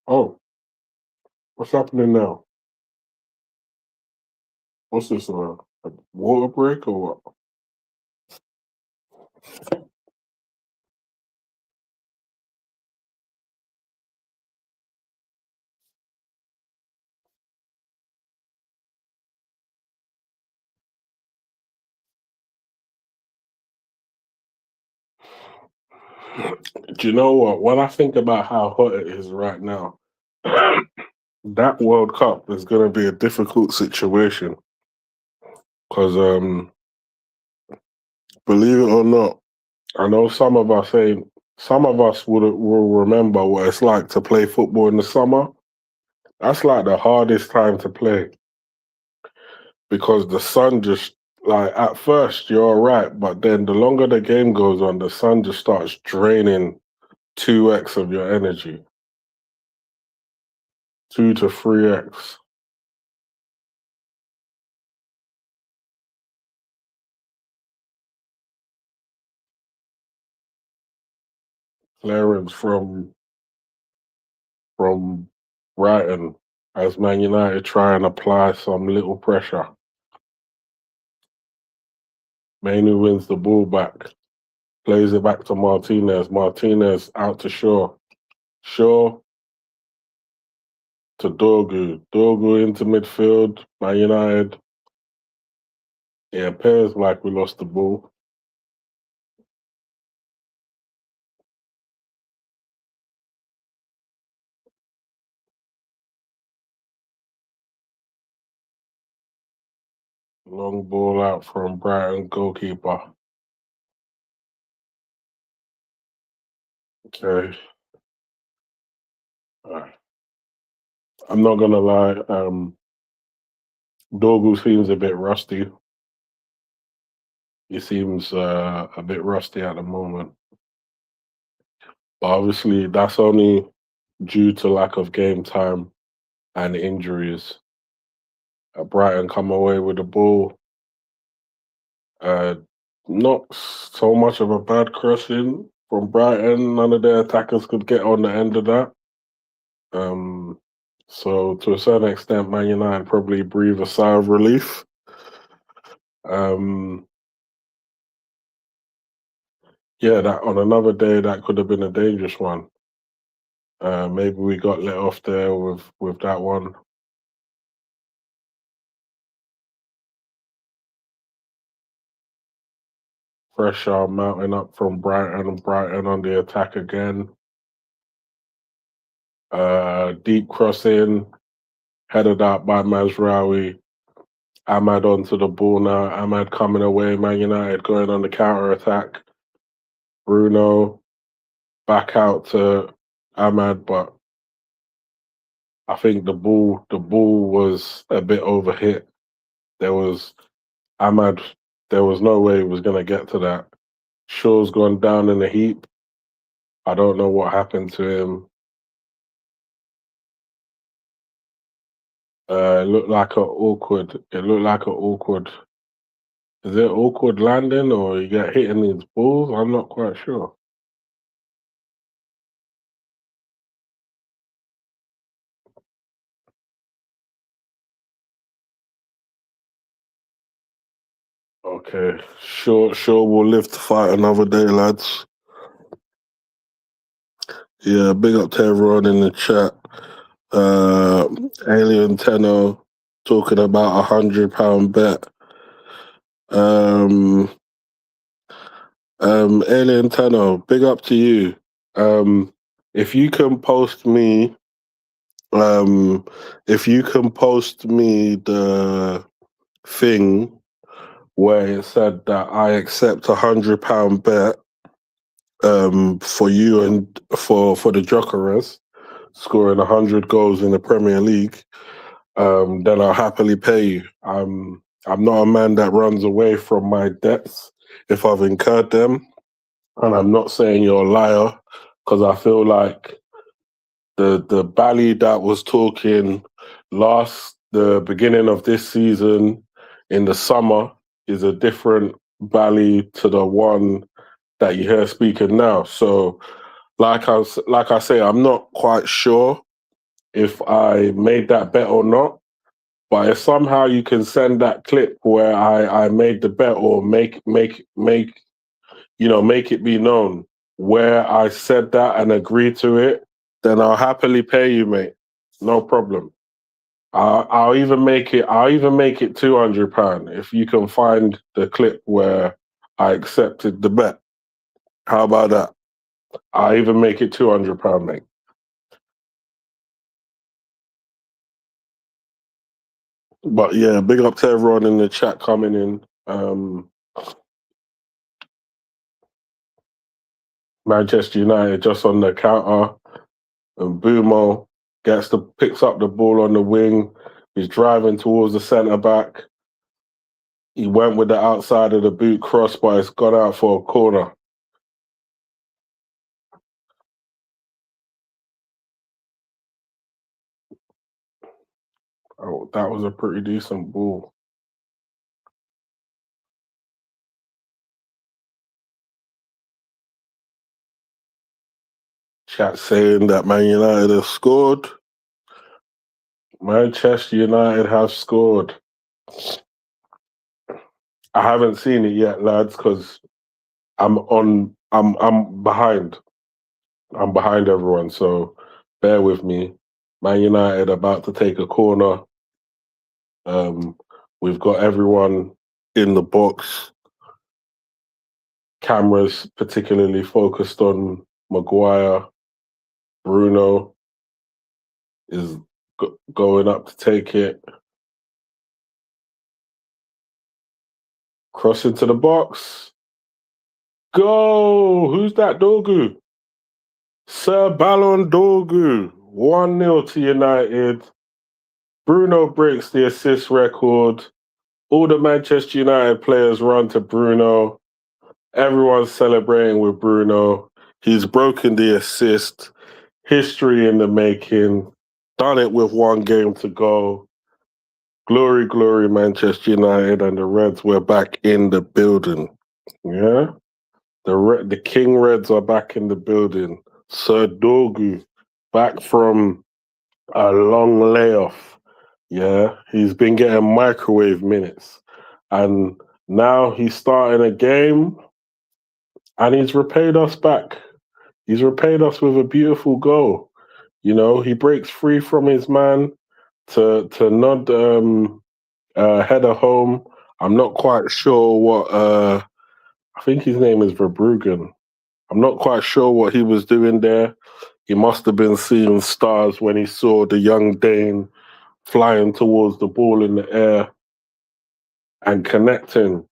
Oh, what's happening now? What's this, a water break or what? Do you know what? When I think about how hot it is right now, that World Cup is going to be a difficult situation because, believe it or not, I know some of us will remember what it's like to play football in the summer. That's like the hardest time to play because the sun just, like, at first you're all right, but then the longer the game goes on, the sun just starts draining 2x of your energy. 2 to 3x. Clearance from Brighton as Man United try and apply some little pressure. Mainu wins the ball back. Plays it back to Martinez. Martinez out to Shaw. Shaw to Dorgu. Dorgu into midfield. Man United. Yeah, appears like we lost the ball. Long ball out from Brighton goalkeeper. Okay. I'm not gonna lie. Dorgu seems a bit rusty. He seems a bit rusty at the moment. But obviously, that's only due to lack of game time and injuries. Brighton come away with the ball. Not so much of a bad crossing from Brighton. None of their attackers could get on the end of that. So to a certain extent, Man United probably breathe a sigh of relief. Yeah, that on another day that could have been a dangerous one. Maybe we got let off there with that one. Pressure mounting up from Brighton on the attack again. Deep crossing, headed out by Mazraoui. Ahmad onto the ball now. Ahmad coming away. Man United going on the counter attack. Bruno back out to Ahmad, but I think the ball was a bit overhit. Ahmad, there was no way he was going to get to that. Shaw's gone down in a heap. I don't know what happened to him. It looked like an awkward. Is it awkward landing or you get hit in his balls? I'm not quite sure. Okay, sure. We'll live to fight another day, lads. Yeah, big up to everyone in the chat. Alien Tenno talking about £100 bet. Alien Tenno, big up to you. If you can post me, the thing where it said that I accept £100 bet for you and for the Jokeres scoring 100 goals in the Premier League, then I'll happily pay you. I'm not a man that runs away from my debts if I've incurred them, and I'm not saying you're a liar because I feel like the Bally that was talking the beginning of this season in the summer is a different Bally to the one that you hear speaking now. So, like I say, I'm not quite sure if I made that bet or not. But if somehow you can send that clip where I made the bet or make it be known where I said that and agreed to it, then I'll happily pay you, mate. No problem. I'll even make it £200 if you can find the clip where I accepted the bet. How about that? I'll even make it £200, mate. But yeah, big up to everyone in the chat coming in. Manchester United just on the counter, and Bumo picks up the ball on the wing. He's driving towards the centre back. He went with the outside of the boot cross, but it's gone out for a corner. Oh, that was a pretty decent ball. Chat saying that Man United have scored. Manchester United have scored. I haven't seen it yet, lads, because I'm behind. I'm behind everyone, so bear with me. Man United about to take a corner. We've got everyone in the box. Cameras particularly focused on Maguire. Bruno is going up to take it. Cross into the box. Go! Who's that, Dogu? Sir Ballon Dogu. 1-0 to United. Bruno breaks the assist record. All the Manchester United players run to Bruno. Everyone's celebrating with Bruno. He's broken the assist. History in the making. Done it with 1 game to go. Glory, glory, Manchester United, and the Reds were back in the building. Yeah? The King Reds are back in the building. Sir Dogu, back from a long layoff. Yeah? He's been getting microwave minutes. And now he's starting a game, and he's repaid us back. He's repaid us with a beautiful goal. You know, he breaks free from his man to nod header home. I'm not quite sure what I think his name is Verbruggen. I'm not quite sure what he was doing there. He must have been seeing stars when he saw the young Dane flying towards the ball in the air and connecting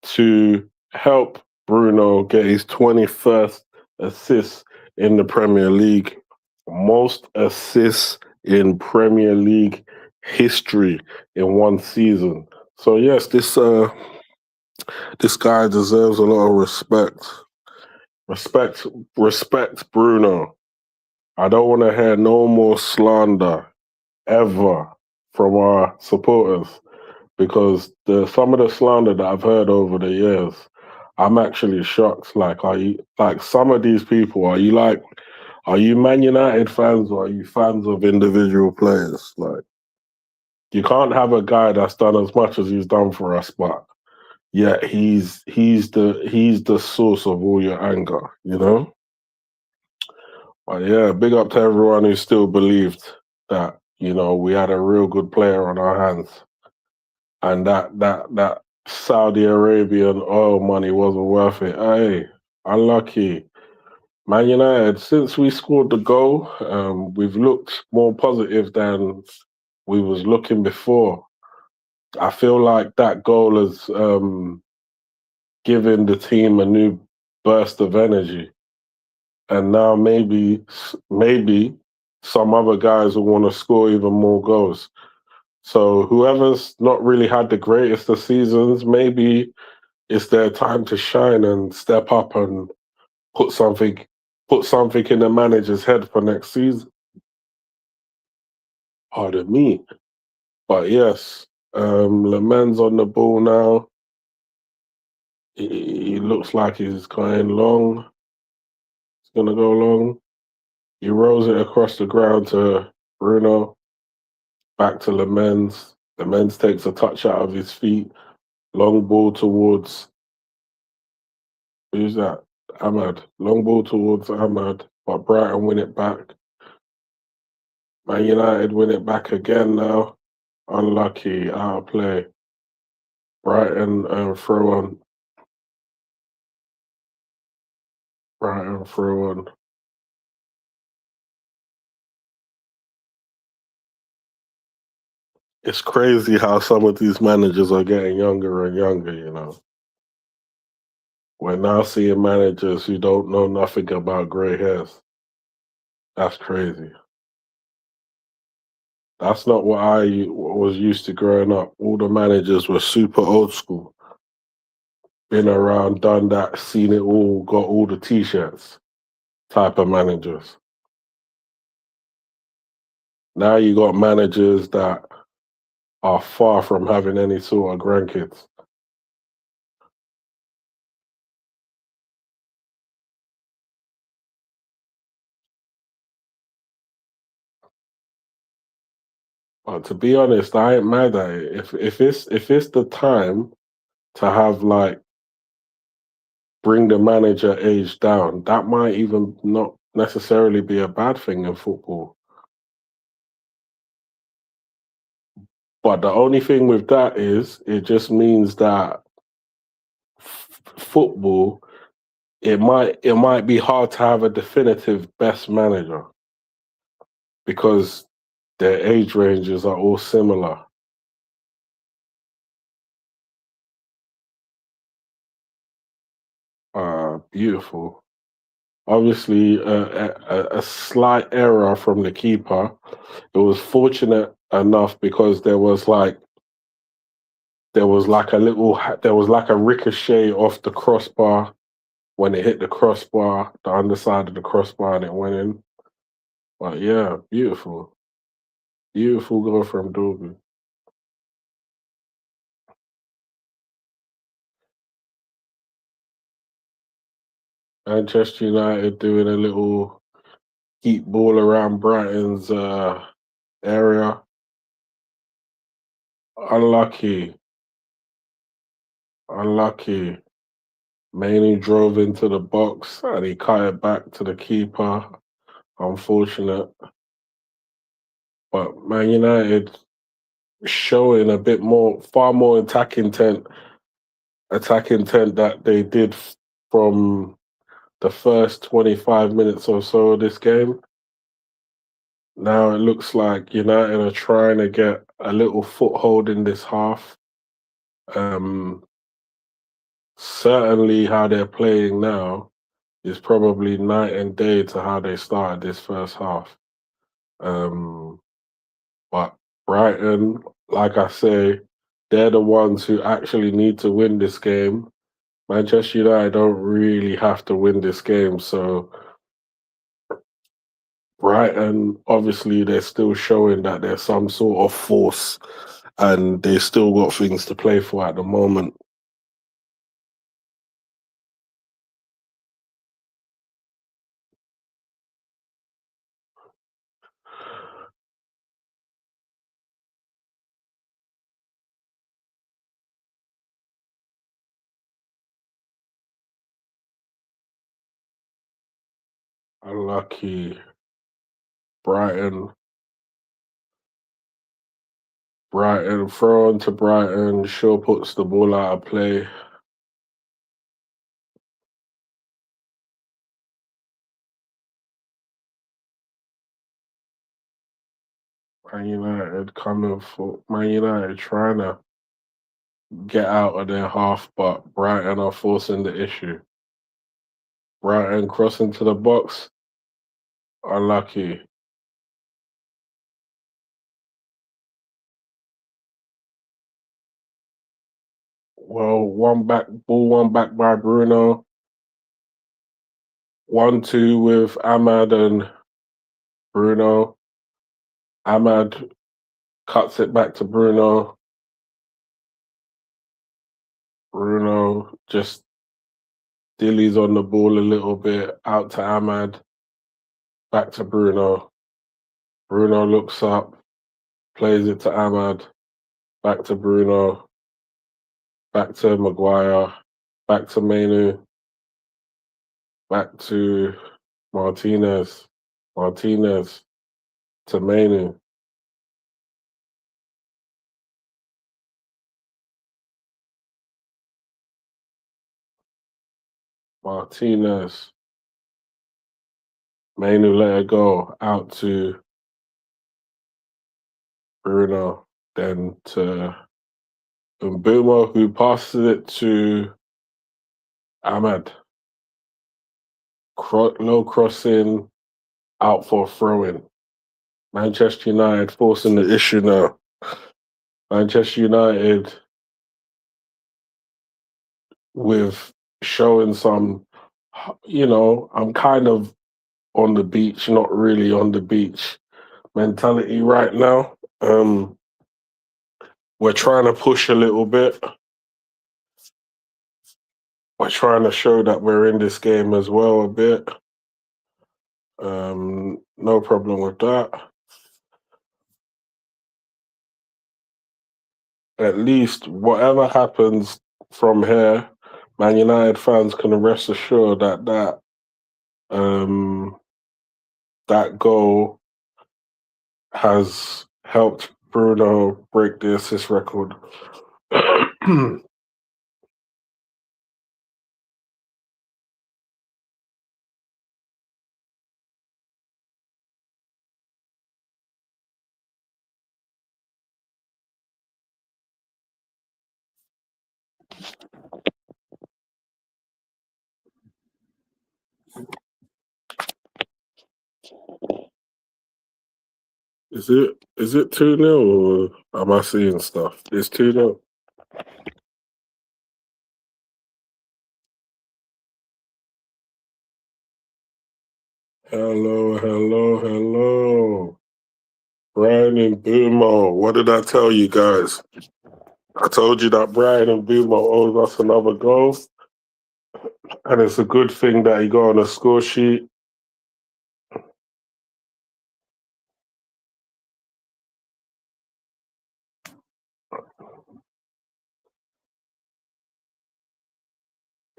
to help Bruno get his 21st assist in the Premier League. Most assists in Premier League history in 1 season. So yes, this guy deserves a lot of respect. Respect Bruno. I don't want to hear no more slander ever from our supporters, because some of the slander that I've heard over the years, I'm actually shocked. Like, some of these people, are you Man United fans or are you fans of individual players? Like, you can't have a guy that's done as much as he's done for us, but yet he's the source of all your anger, you know? But yeah, big up to everyone who still believed that, we had a real good player on our hands and that Saudi Arabian oil money wasn't worth it. Hey, unlucky. Man United, since we scored the goal, we've looked more positive than we was looking before. I feel like that goal has given the team a new burst of energy, and now maybe some other guys will want to score even more goals. So whoever's not really had the greatest of seasons, maybe it's their time to shine and step up and put something put something in the manager's head for next season. Pardon me. But yes, Le Mans on the ball now. He looks like he's going long. He's gonna go long. He rolls it across the ground to Bruno. Back to Le Mans. Le Mans takes a touch out of his feet. Long ball towards who's that? Ahmad. Long ball towards Ahmad. But Brighton win it back. Man United win it back again now. Unlucky, out of play. Brighton throw on. Brighton throw on. It's crazy how some of these managers are getting younger and younger. We're now seeing managers who don't know nothing about grey hairs. That's crazy. That's not what I was used to growing up. All the managers were super old school. Been around, done that, seen it all, got all the t-shirts type of managers. Now you got managers that are far from having any sort of grandkids. But to be honest, I ain't mad at it. If it's the time to have like bring the manager age down, that might even not necessarily be a bad thing in football. But the only thing with that is it just means that football, it might be hard to have a definitive best manager because their age ranges are all similar. Beautiful. Obviously, a slight error from the keeper. It was fortunate enough because there was like a ricochet off the crossbar when it hit the crossbar, the underside of the crossbar, and it went in. But yeah, beautiful, beautiful goal from Dorgu. Manchester United doing a little heat ball around Brighton's area. Unlucky, unlucky. Mainly drove into the box and he cut it back to the keeper. Unfortunate. But Man United showing a bit more, far more attack intent that they did from the first 25 minutes or so of this game. Now it looks like United are trying to get a little foothold in this half. Um, Certainly, how they're playing now is probably night and day to how they started this first half. Um, but Brighton, like I say, they're the ones who actually need to win this game. Manchester United don't really have to win this game, so Brighton, obviously, they're still showing that there's some sort of force and they still got things to play for at the moment. Unlucky. Brighton. Throw on to Brighton. Shaw puts the ball out of play. Man United trying to get out of their half, but Brighton are forcing the issue. Brighton crossing to the box. Unlucky. Well, one back by Bruno. 1-2 with Ahmad and Bruno. Ahmad cuts it back to Bruno. Bruno just dillies on the ball a little bit. Out to Ahmad. Back to Bruno. Bruno looks up. Plays it to Ahmad. Back to Bruno. Back to Maguire. Back to Mainu. Back to Martinez. Martinez to Mainu. Martinez. Mainu let it go. Out to Bruno. Then to Mbeumo, who passes it to Ahmad. Low crossing, out for a throw-in. Manchester United forcing the issue now. Manchester United with showing some, I'm kind of on the beach, not really on the beach mentality right now. We're trying to push a little bit. We're trying to show that we're in this game as well a bit. No problem with that. At least whatever happens from here, Man United fans can rest assured that goal has helped Bruno break the assist record. Is it 2-0 or am I seeing stuff? It's 2-0. Hello. Brian and Bumo. What did I tell you guys? I told you that Brian and Bumo owes us another goal. And it's a good thing that he got on a score sheet.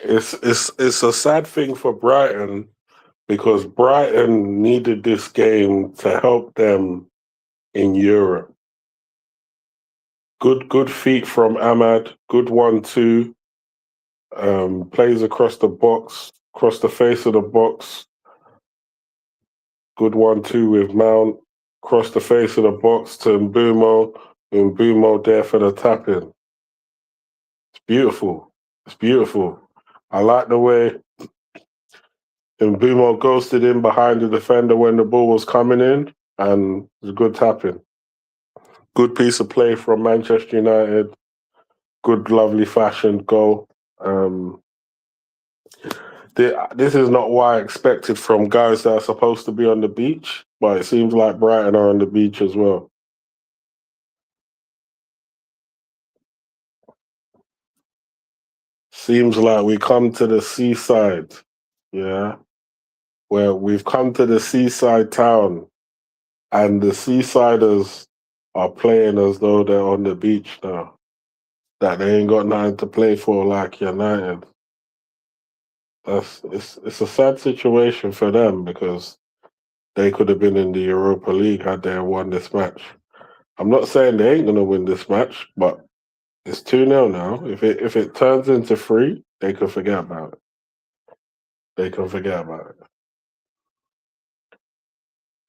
It's a sad thing for Brighton because Brighton needed this game to help them in Europe. Good feet from Ahmad. Good 1-2. Plays across the box, across the face of the box. Good 1-2 with Mount. Across the face of the box to Mbeumo. Mbeumo there for the tap-in. It's beautiful. I like the way Mbeumo ghosted in behind the defender when the ball was coming in, and it was a good tap-in. Good piece of play from Manchester United. Good, lovely fashioned goal. This is not what I expected from guys that are supposed to be on the beach, but it seems like Brighton are on the beach as well. Seems like we come to the seaside, yeah, where we've come to the seaside town, and the seasiders are playing as though they're on the beach now. That they ain't got nothing to play for like United. It's a sad situation for them because they could have been in the Europa League had they won this match. I'm not saying they ain't gonna win this match, but it's 2-0 now. If it turns into 3, they can forget about it. They can forget about it.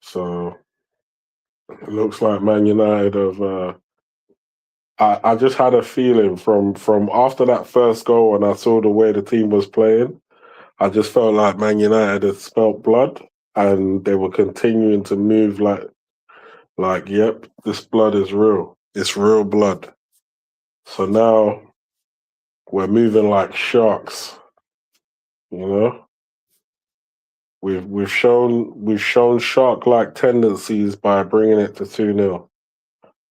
So it looks like Man United have. I just had a feeling from after that first goal, and I saw the way the team was playing. I just felt like Man United had smelt blood, and they were continuing to move like, yep, this blood is real. It's real blood. So now we're moving like sharks. You know, we've shown shark-like tendencies by bringing it to 2-0,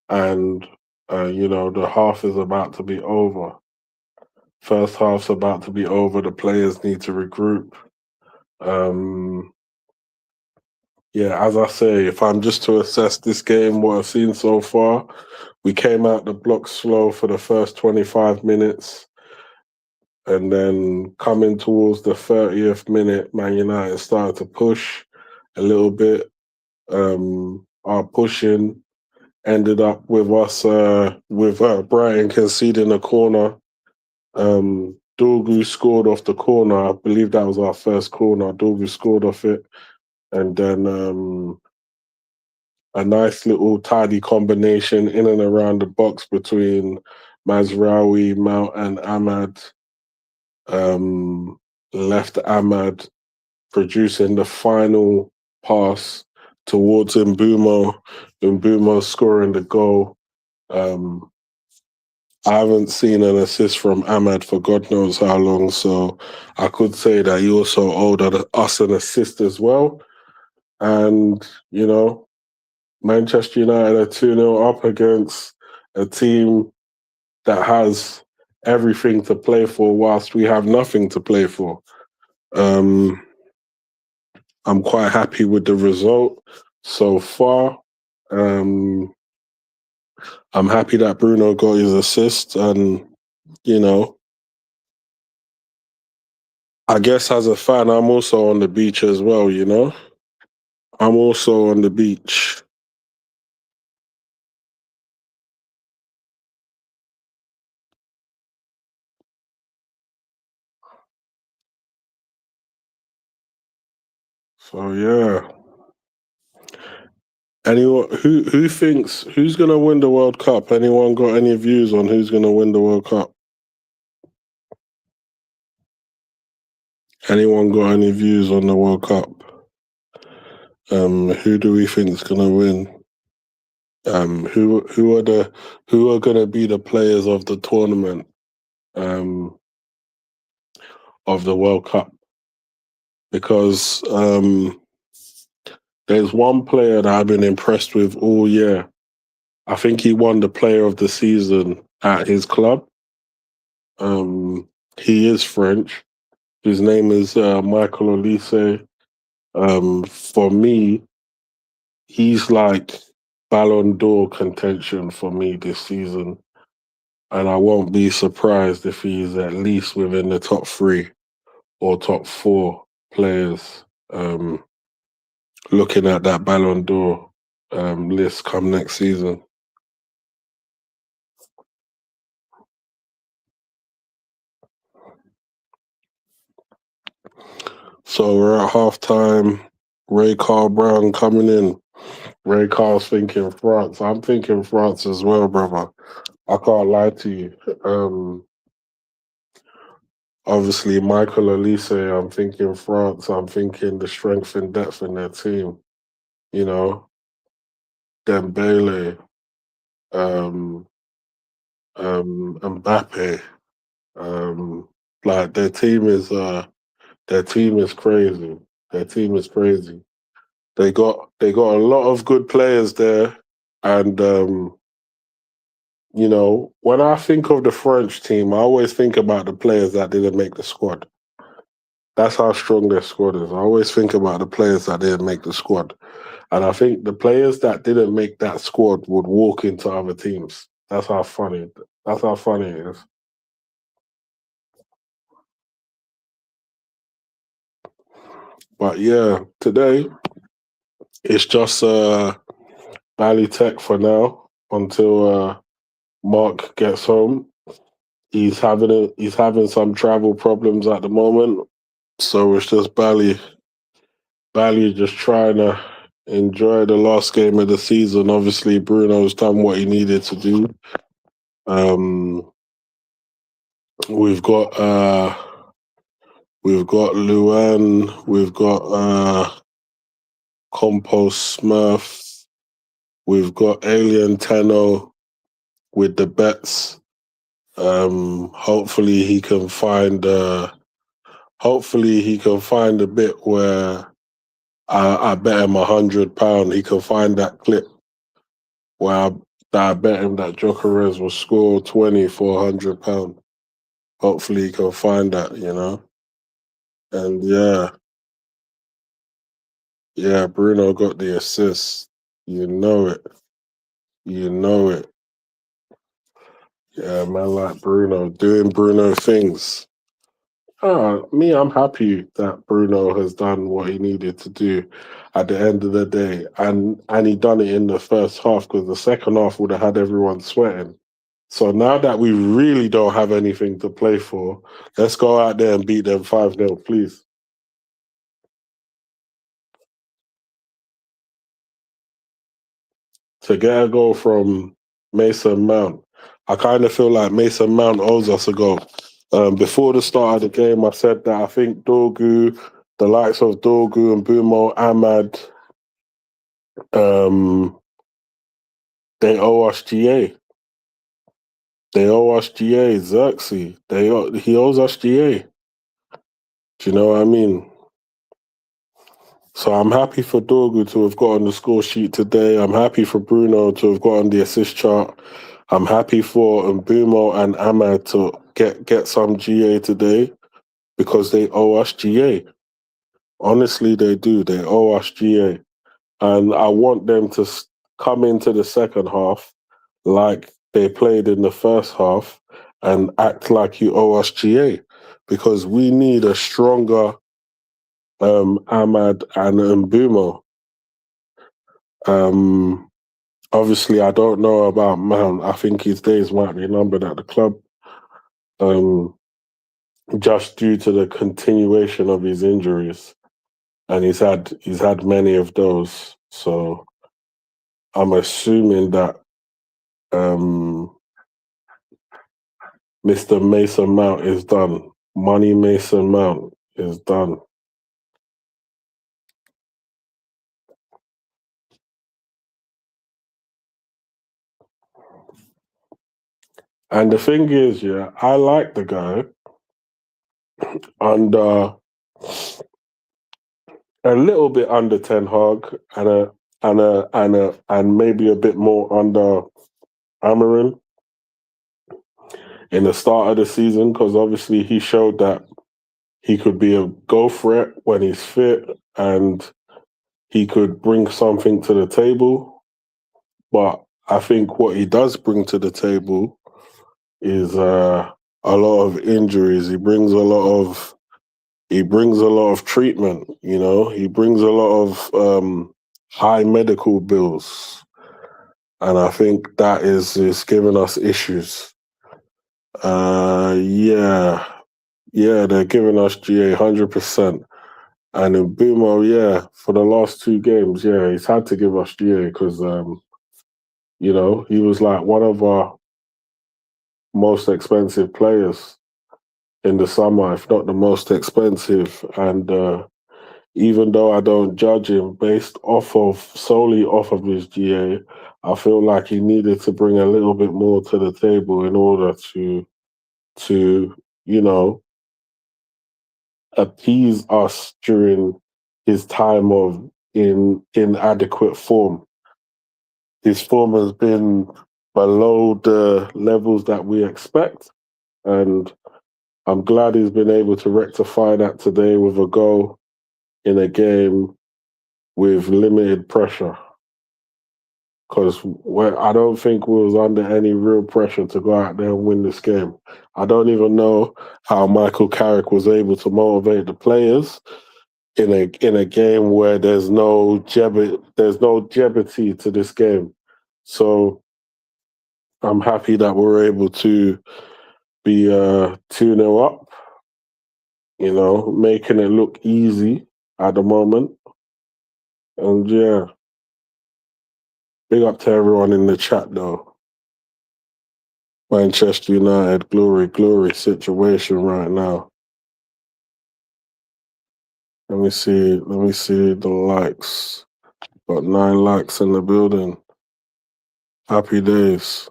and the half is about to be over. First half's about to be over. The players need to regroup. Yeah, as I say, if I'm just to assess this game, what I've seen so far, we came out the block slow for the first 25 minutes. And then coming towards the 30th minute, Man United started to push a little bit. Our pushing ended up with us, with Brighton conceding a corner. Dorgu scored off the corner. I believe that was our first corner. Dorgu scored off it. And then a nice little tidy combination in and around the box between Mazraoui, Mount, and Ahmad. Left Ahmad producing the final pass towards Mbumo. Mbumo scoring the goal. I haven't seen an assist from Ahmad for God knows how long, so I could say that he also owed us an assist as well. And, Manchester United are 2-0 up against a team that has everything to play for whilst we have nothing to play for. I'm quite happy with the result so far. I'm happy that Bruno got his assist, and I guess as a fan, I'm also on the beach as well. I'm also on the beach. So yeah. Anyone who thinks who's gonna win the World Cup? Anyone got any views on who's gonna win the World Cup? Anyone got any views on the World Cup? Who do we think is gonna win? Who are gonna be the players of the tournament? Of the World Cup? Because there's one player that I've been impressed with all year. I think he won the Player of the Season at his club. He is French. His name is Michael Olise. For me, he's like Ballon d'Or contention for me this season. And I won't be surprised if he's at least within the top 3 or top 4 players looking at that Ballon d'Or list come next season. So we're at halftime. Ray Carl Brown coming in. Ray Carl's thinking France. I'm thinking France as well, brother. I can't lie to you. Obviously, Michael Olise, I'm thinking France. I'm thinking the strength and depth in their team. Dembele, Mbappe. Like their team is crazy. Their team is crazy. They got a lot of good players there, and when I think of the French team, I always think about the players that didn't make the squad. That's how strong their squad is. I always think about the players that didn't make the squad, and I think the players that didn't make that squad would walk into other teams. That's how funny. That's how funny it is. But yeah, today it's just Bally Tech for now until Mark gets home. He's having some travel problems at the moment, so it's just Bally just trying to enjoy the last game of the season. Obviously, Bruno's done what he needed to do. Um, we've got Luan, we've got Compost Smurf, we've got Alien Tenno with the bets. Hopefully he can find a bit where I bet him £100. He can find that clip where I bet him that Jokeres will score 20 for £100. Hopefully he can find that, And yeah, Bruno got the assist. You know it. You know it. Yeah, man, like Bruno, doing Bruno things. I'm happy that Bruno has done what he needed to do at the end of the day. And he done it in the first half, because the second half would have had everyone sweating. So now that we really don't have anything to play for, let's go out there and beat them 5-0, please. To get a goal from Mason Mount, I kind of feel like Mason Mount owes us a goal. Before the start of the game, I said that I think the likes of Dorgu and Bumo, Ahmad, they owe us GA. They owe us GA, Xerxes. He owes us GA. Do you know what I mean? So I'm happy for Dorgu to have got on the score sheet today. I'm happy for Bruno to have got on the assist chart. I'm happy for Mbumo and Ahmad to get some GA today, because they owe us GA. Honestly, they do. They owe us GA. And I want them to come into the second half like they played in the first half and act like you owe us GA, because we need a stronger Ahmad and Mbumo. Obviously, I don't know about Mount. I think his days might be numbered at the club, just due to the continuation of his injuries, and he's had many of those. So I'm assuming that Mr. Mason Mount is done. Money Mason Mount is done. And the thing is, yeah, I like the guy under a little bit under Ten Hag and maybe a bit more under Amarin in the start of the season, because obviously he showed that he could be a goal threat when he's fit and he could bring something to the table. But I think what he does bring to the table is a lot of injuries. He brings a lot of treatment. He brings a lot of high medical bills, and I think that is giving us issues. Yeah, they're giving us GA 100%. And in Bumo, yeah, for the last 2 games, yeah, he's had to give us GA because he was like one of our most expensive players in the summer, if not the most expensive. And even though I don't judge him solely off of his GA, I feel like he needed to bring a little bit more to the table in order to appease us during his time of inadequate form. His form has been below the levels that we expect, and I'm glad he's been able to rectify that today with a goal in a game with limited pressure. Because I don't think we was under any real pressure to go out there and win this game. I don't even know how Michael Carrick was able to motivate the players in a game where there's no jeopardy to this game. So I'm happy that we're able to be 2-0 up, making it look easy at the moment. And yeah, big up to everyone in the chat though. Manchester United, glory situation right now. Let me see the likes. Got 9 likes in the building. Happy days.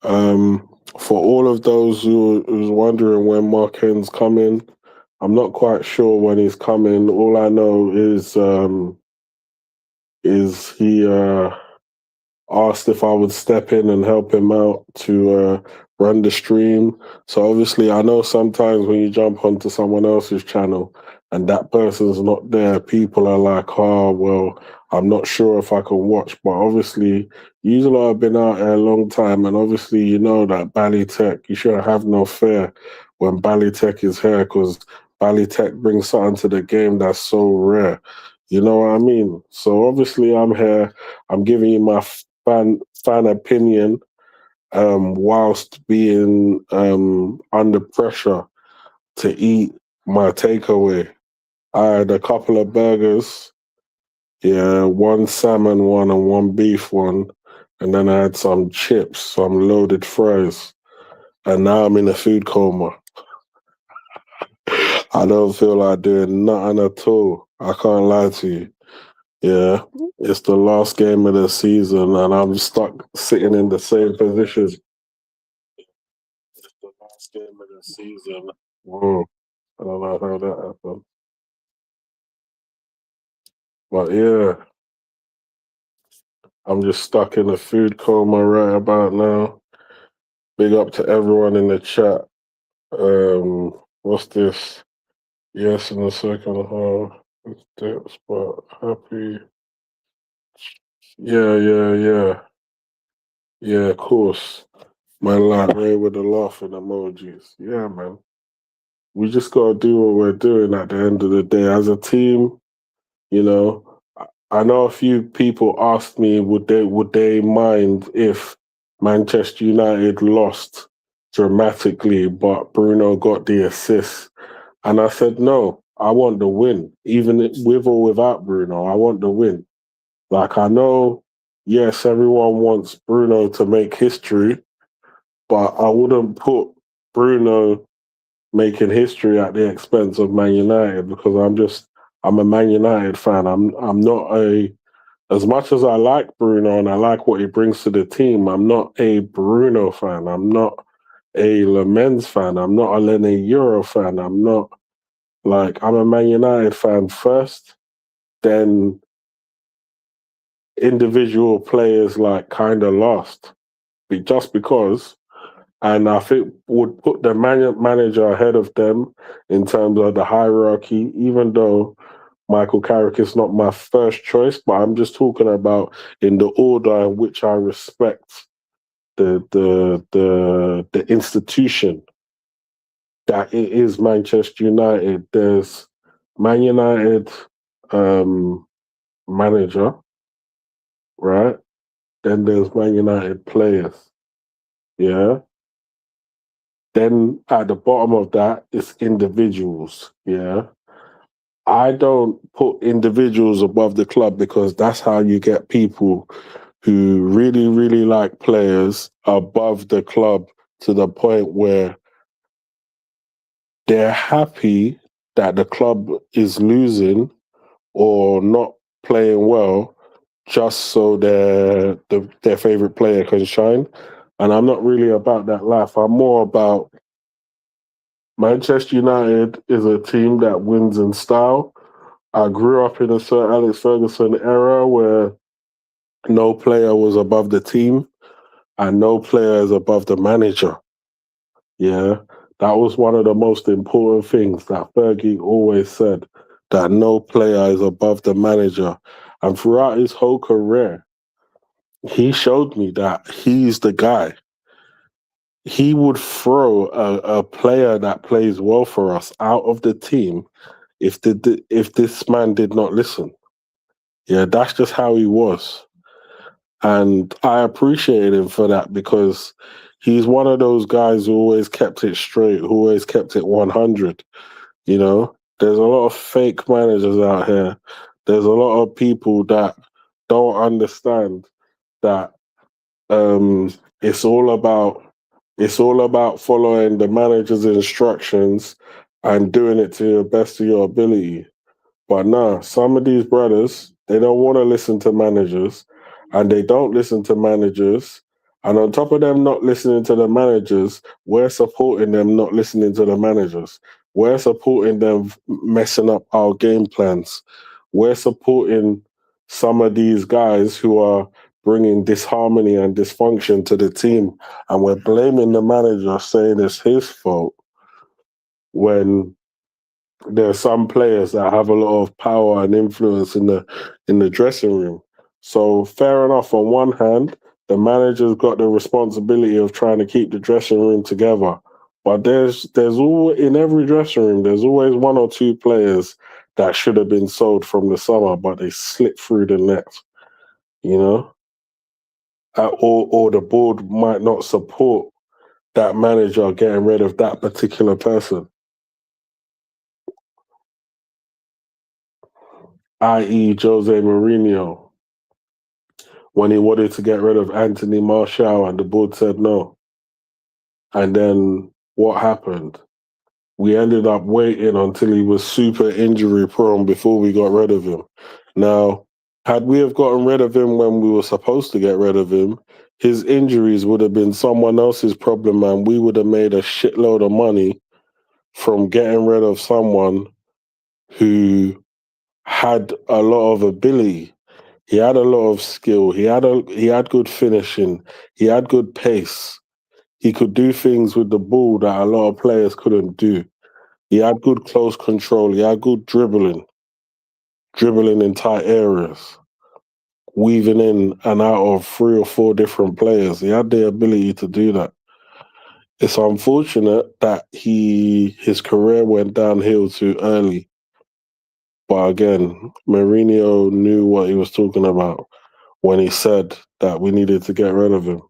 For all of those who's wondering when Mark Hen's coming, I'm not quite sure when he's coming. All I know is he asked if I would step in and help him out to run the stream. So obviously, I know sometimes when you jump onto someone else's channel and that person's not there, people are like, "Oh, well, I'm not sure if I can watch." But obviously, you lot have been out here a long time, and obviously, you know that Ballytech, you should have no fear when Ballytech is here, because Ballytech brings something to the game that's so rare. You know what I mean? So obviously, I'm here. I'm giving you my fan opinion, whilst being under pressure to eat my takeaway. I had a couple of burgers, yeah, 1 salmon one and 1 beef one, and then I had some chips, some loaded fries, and now I'm in a food coma. I don't feel like doing nothing at all. I can't lie to you. Yeah, it's the last game of the season, and I'm stuck sitting in the same position. It's the last game of the season. Whoa, I don't know how that happened. But yeah, I'm just stuck in a food coma right about now. Big up to everyone in the chat. What's this? Yes, in the second half. It's dips, but happy. Yeah. Yeah, of course. Man, like Ray with the laughing emojis. Yeah, man. We just gotta do what we're doing at the end of the day. As a team, you know, I know a few people asked me would they mind if Manchester United lost dramatically, but Bruno got the assist. And I said, no, I want the win. Even with or without Bruno, I want the win. Like, I know, yes, everyone wants Bruno to make history, but I wouldn't put Bruno making history at the expense of Man United, because I'm a Man United fan. I'm not as much as I like Bruno and I like what he brings to the team, I'm not a Bruno fan. I'm not a Lamens fan. I'm not a Lenny Euro fan. I'm a Man United fan first, then individual players kind of lost, just because. And I think would put the manager ahead of them in terms of the hierarchy, even though Michael Carrick is not my first choice, but I'm just talking about in the order in which I respect the institution that it is Manchester United. There's Man United manager, right? Then there's Man United players, yeah. Then at the bottom of that is individuals, yeah. I don't put individuals above the club, because that's how you get people who really, really like players above the club to the point where they're happy that the club is losing or not playing well just so their favorite player can shine. And I'm not really about that life. I'm more about Manchester United is a team that wins in style. I grew up in a Sir Alex Ferguson era where no player was above the team and no player is above the manager. Yeah, that was one of the most important things that Fergie always said, that no player is above the manager. And throughout his whole career, he showed me that he's the guy. He would throw a player that plays well for us out of the team if this man did not listen. Yeah, that's just how he was. And I appreciated him for that because he's one of those guys who always kept it straight, who always kept it 100. You know, there's a lot of fake managers out here. There's a lot of people that don't understand that um, it's all about it's all about following the manager's instructions and doing it to the best of your ability. But nah, some of these brothers, they don't want to listen to managers and they don't listen to managers. And on top of them not listening to the managers, we're supporting them not listening to the managers. We're supporting them messing up our game plans. We're supporting some of these guys who are bringing disharmony and dysfunction to the team. And we're blaming the manager, saying it's his fault when there are some players that have a lot of power and influence in the dressing room. So fair enough. On one hand, the manager's got the responsibility of trying to keep the dressing room together. But there's all in every dressing room, there's always one or two players that should have been sold from the summer, but they slipped through the net. You know, or the board might not support that manager getting rid of that particular person, i.e., Jose Mourinho, when he wanted to get rid of Anthony Martial and the board said no. And then what happened? We ended up waiting until he was super injury prone before we got rid of him. Now, had we have gotten rid of him when we were supposed to get rid of him, his injuries would have been someone else's problem and we would have made a shitload of money from getting rid of someone who had a lot of ability. He had a lot of skill. He had good finishing. He had good pace. He could do things with the ball that a lot of players couldn't do. He had good close control. He had good dribbling in tight areas, weaving in and out of 3 or 4 different players. He had the ability to do that. It's unfortunate that his career went downhill too early. But again, Mourinho knew what he was talking about when he said that we needed to get rid of him.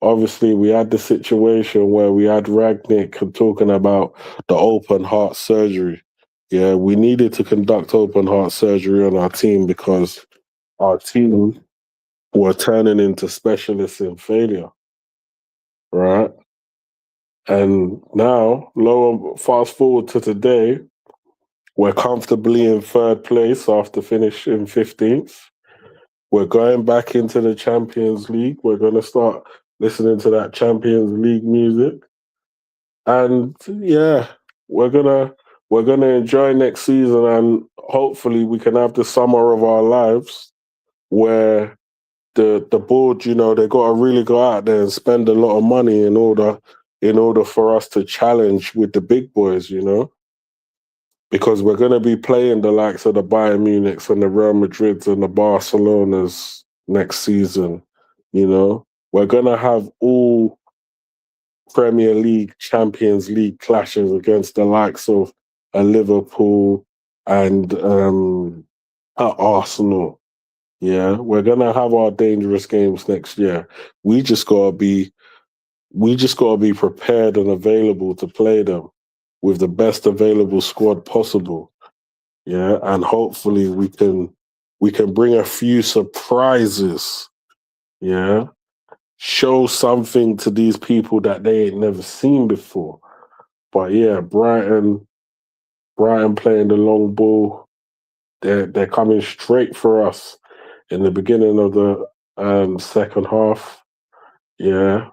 Obviously, we had the situation where we had Ragnick talking about the open heart surgery. Yeah, we needed to conduct open heart surgery on our team because our team were turning into specialists in failure, right? And now, fast forward to today, we're comfortably in 3rd place after finishing 15th. We're going back into the Champions League. We're going to start listening to that Champions League music. And yeah, we're gonna enjoy next season and hopefully we can have the summer of our lives where the board, you know, they gotta really go out there and spend a lot of money in order for us to challenge with the big boys, you know? Because we're gonna be playing the likes of the Bayern Munichs and the Real Madrids and the Barcelonas next season, you know? We're gonna have all Premier League, Champions League clashes against the likes of a Liverpool and Arsenal. Yeah, we're gonna have our dangerous games next year. We just gotta be prepared and available to play them with the best available squad possible. Yeah, and hopefully we can bring a few surprises. Yeah, show something to these people that they ain't never seen before. But yeah, Brighton playing the long ball. They're coming straight for us in the beginning of the second half. Yeah,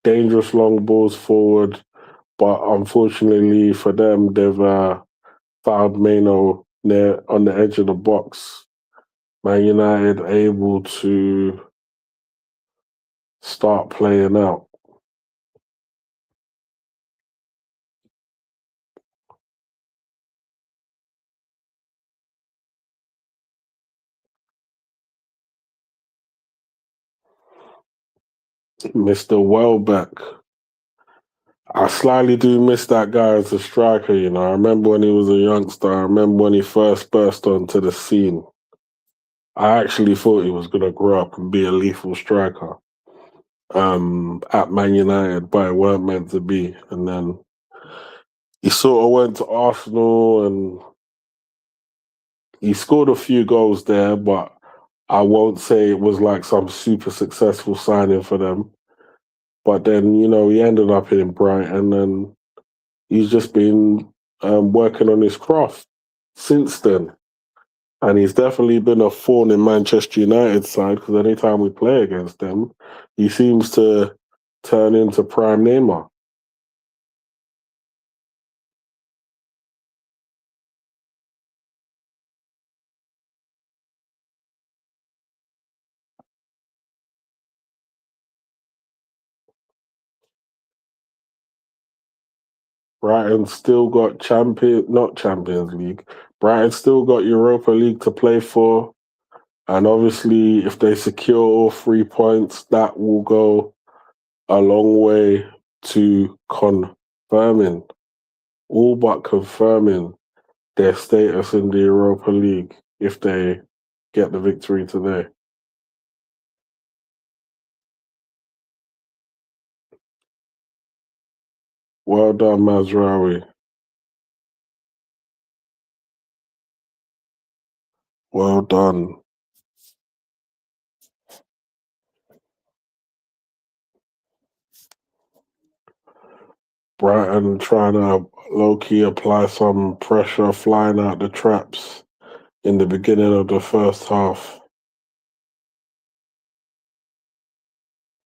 dangerous long balls forward, but unfortunately for them, they've fouled Mano near on the edge of the box. Man United able to start playing out. Mr. Welbeck. I slightly do miss that guy as a striker, you know. I remember when he was a youngster. I remember when he first burst onto the scene. I actually thought he was going to grow up and be a lethal striker at Man United, but it weren't meant to be. And then he sort of went to Arsenal and he scored a few goals there, but I won't say it was like some super successful signing for them. But then, you know, he ended up in Brighton and he's just been working on his craft since then. And he's definitely been a thorn in Manchester United's side because anytime we play against them, he seems to turn into prime Neymar. Brighton still got not Champions League. Brighton still got Europa League to play for. And obviously, if they secure all 3 points, that will go a long way to confirming, all but confirming their status in the Europa League if they get the victory today. Well done, Mazraoui. Well done. Brighton trying to low-key apply some pressure, flying out the traps in the beginning of the first half.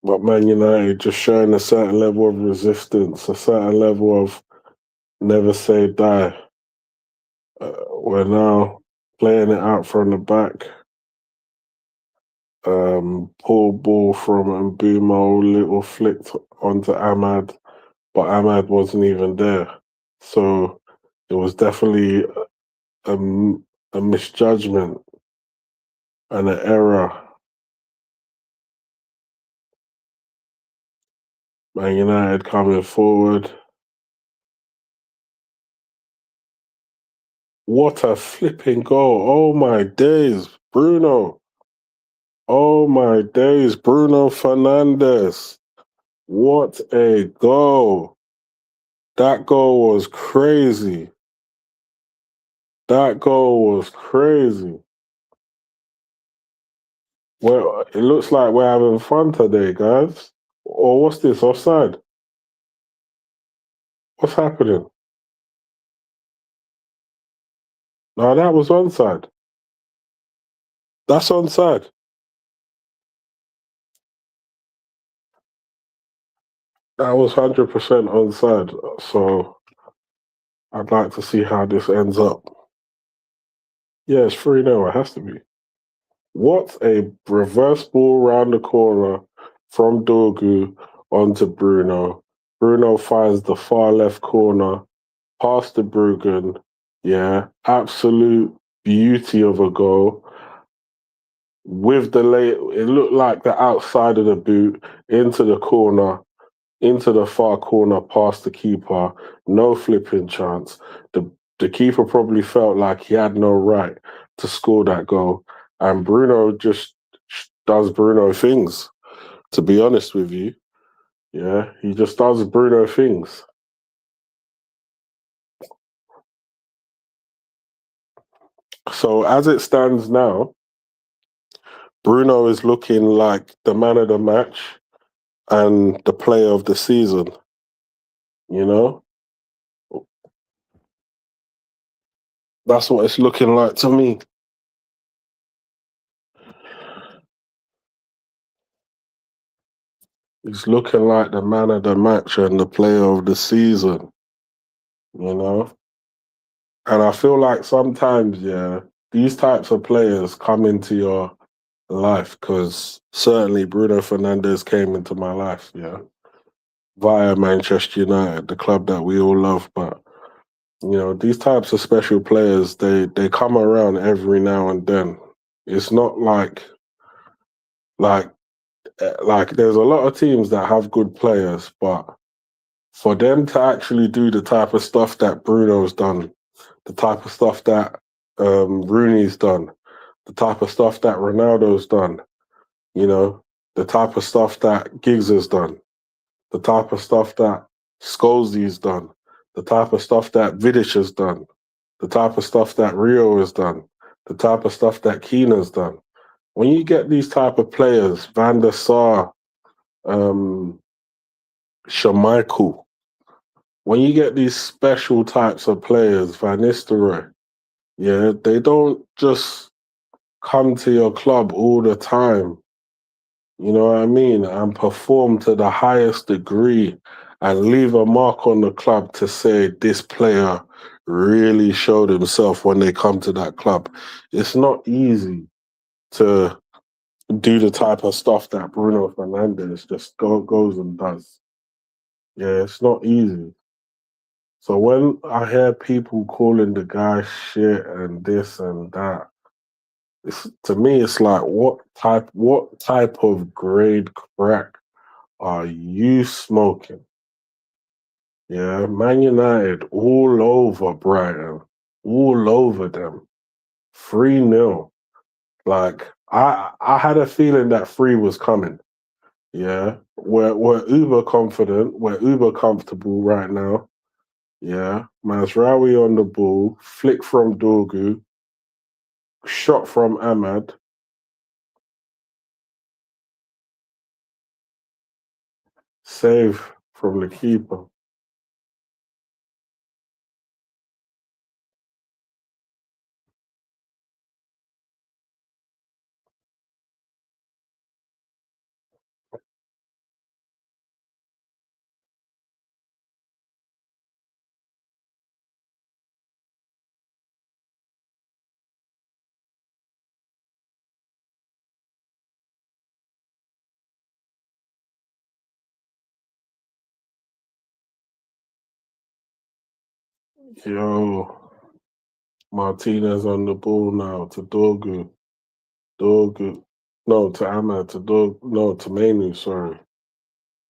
But Man United just showing a certain level of resistance, a certain level of never say die. We're now playing it out from the back. Poor ball from Mbumo, little flicked onto Ahmad, but Ahmad wasn't even there. So it was definitely a misjudgment and an error. Man United coming forward. What a flipping goal. Oh my days, Bruno. Oh my days, Bruno Fernandes. What a goal. That goal was crazy. That goal was crazy. Well, it looks like we're having fun today, guys. Or what's this, offside? What's happening? No, that was onside. That's onside. That was 100% onside. So I'd like to see how this ends up. Yeah, it's 3-0. It has to be. What a reverse ball round the corner from Dorgu onto Bruno. Bruno finds the far left corner, past the Bruggen. Yeah, absolute beauty of a goal. With the late, it looked like the outside of the boot into the corner, into the far corner, past the keeper. No flipping chance. The keeper probably felt like he had no right to score that goal. And Bruno just does Bruno things, to be honest with you. Yeah, he just does Bruno things. So as it stands now, Bruno is looking like the man of the match and the player of the season. You know? That's what it's looking like to me. He's looking like the man of the match and the player of the season. You know? And I feel like sometimes, yeah, these types of players come into your life because certainly Bruno Fernandes came into my life, yeah, via Manchester United, the club that we all love. But you know, these types of special players, they come around every now and then. It's not like there's a lot of teams that have good players, but For them to actually do the type of stuff that Bruno's done, the type of stuff that Rooney's done, the type of stuff that Ronaldo's done, you know, the type of stuff that Giggs has done, the type of stuff that Scholes's done, the type of stuff that Vidic has done, the type of stuff that Rio has done, the type of stuff that Keane has done. When you get these type of players, Van der Sar, Schmeichel, when you get these special types of players, Van Nistelrooy, yeah, they don't just come to your club all the time, you know what I mean, and perform to the highest degree and leave a mark on the club to say this player really showed himself when they come to that club. It's not easy to do the type of stuff that Bruno Fernandes just goes and does. Yeah, it's not easy. So when I hear people calling the guy shit and this and that, to me it's like what type of grade crack are you smoking? Yeah, Man United all over Brighton, all over them. 3-0. Like I had a feeling that 3 was coming. Yeah. We're uber confident, we're uber comfortable right now. Yeah. Mazraoui on the ball, flick from Dorgu, shot from Ahmad, save from the keeper. Yo, Martinez on the ball now to Dorgu. Dorgu. No, to Ahmad, to Manu, sorry.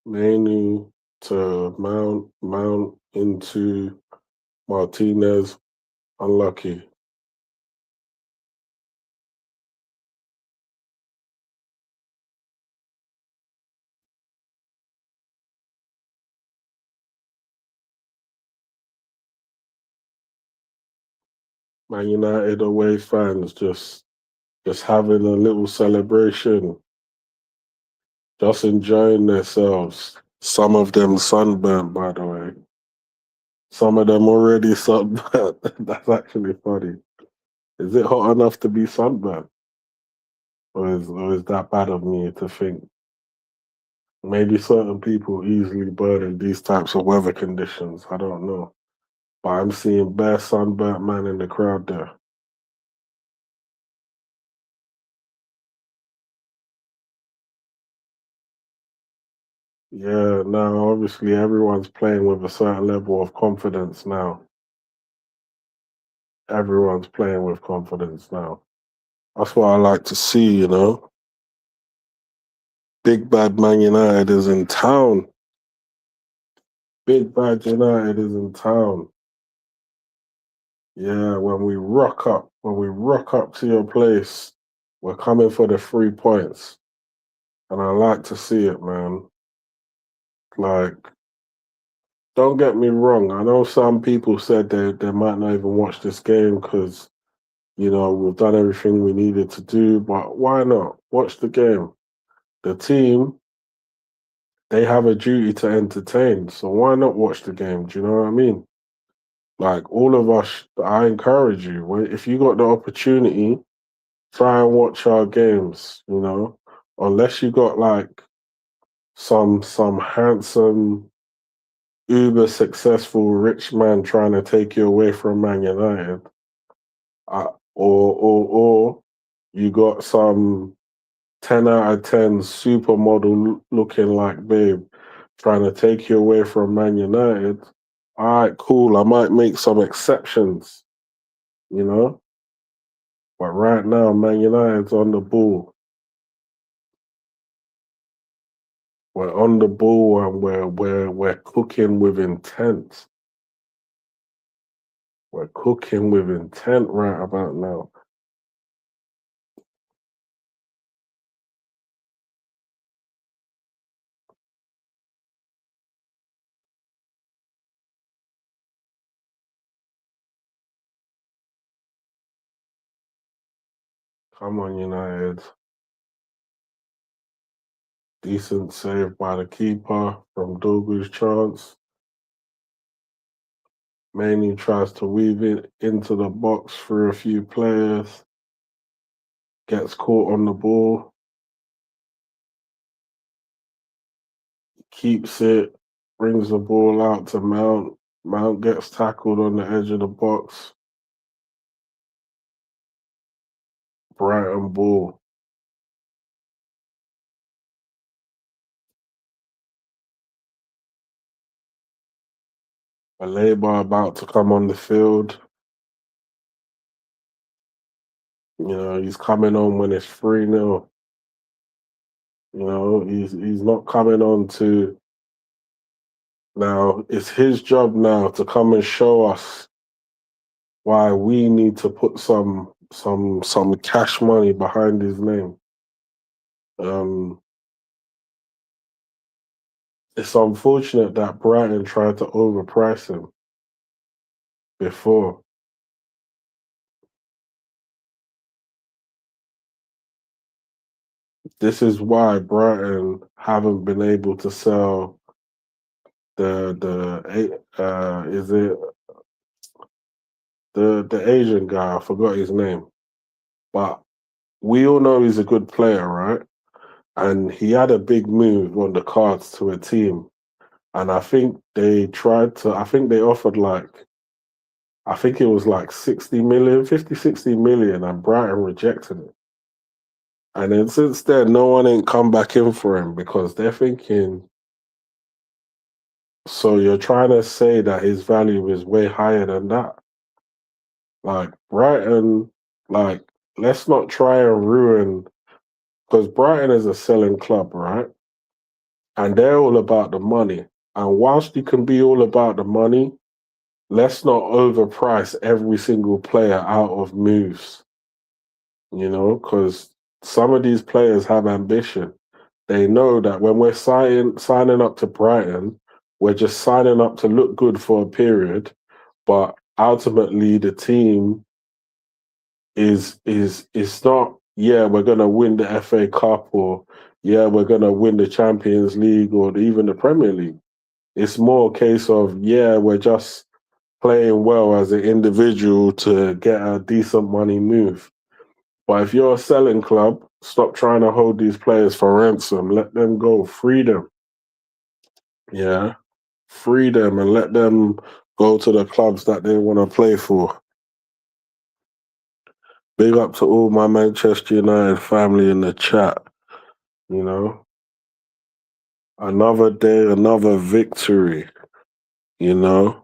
Manu to Mount into Martinez. Unlucky. Man United away fans just having a little celebration, just enjoying themselves. Some of them sunburnt, by the way. Some of them already sunburnt. That's actually funny. Is it hot enough to be sunburnt? Or is that bad of me to think? Maybe certain people easily burn in these types of weather conditions. I don't know. But I'm seeing bare sunburnt man in the crowd there. Yeah, now obviously everyone's playing with a certain level of confidence now. Everyone's playing with confidence now. That's what I like to see, you know. Big Bad Man United is in town. Big Bad United is in town. Yeah, when we rock up to your place, we're coming for the 3 points. And I like to see it, man. Like, don't get me wrong. I know some people said they might not even watch this game because, you know, we've done everything we needed to do, but why not? Watch the game. The team, they have a duty to entertain. So why not watch the game? Do you know what I mean? Like all of us, I encourage you. If you got the opportunity, try and watch our games. You know, unless you got like some handsome, uber successful rich man trying to take you away from Man United, or you got some 10 out of 10 supermodel looking like babe trying to take you away from Man United. All right, cool. I might make some exceptions, you know. But right now, Man United's on the ball. We're on the ball and we're cooking with intent. We're cooking with intent right about now. Come on, United. Decent save by the keeper from Dogu's chance. Mainly tries to weave it into the box through a few players. Gets caught on the ball. Keeps it. Brings the ball out to Mount. Mount gets tackled on the edge of the box. Brighton ball. Alaba about to come on the field. You know, he's coming on when it's 3-0. You know, he's not coming on to now. It's his job now to come and show us why we need to put some cash money behind his name. It's unfortunate that Brighton tried to overprice him before. This is why Brighton haven't been able to sell is it the Asian guy? I forgot his name, but we all know he's a good player, right? And he had a big move on the cards to a team, and I think they tried to. I think they offered I think it was like 60 million, 50, 60 million, and Brighton rejected it. And then since then, no one ain't come back in for him because they're thinking, so you're trying to say that his value is way higher than that? Like, Brighton, like, let's not try and ruin, because Brighton is a selling club, right? And they're all about the money. And whilst you can be all about the money, let's not overprice every single player out of moves, you know, because some of these players have ambition. They know that when we're signing up to Brighton, we're just signing up to look good for a period, but ultimately the team is not, yeah, we're gonna win the FA Cup, or yeah, we're gonna win the Champions League or even the Premier League. It's more a case of, yeah, we're just playing well as an individual to get a decent money move. But if you're a selling club, stop trying to hold these players for ransom. Let them go. Free them. Yeah. Free them and let them go to the clubs that they want to play for. Big up to all my Manchester United family in the chat. You know, another day, another victory. You know,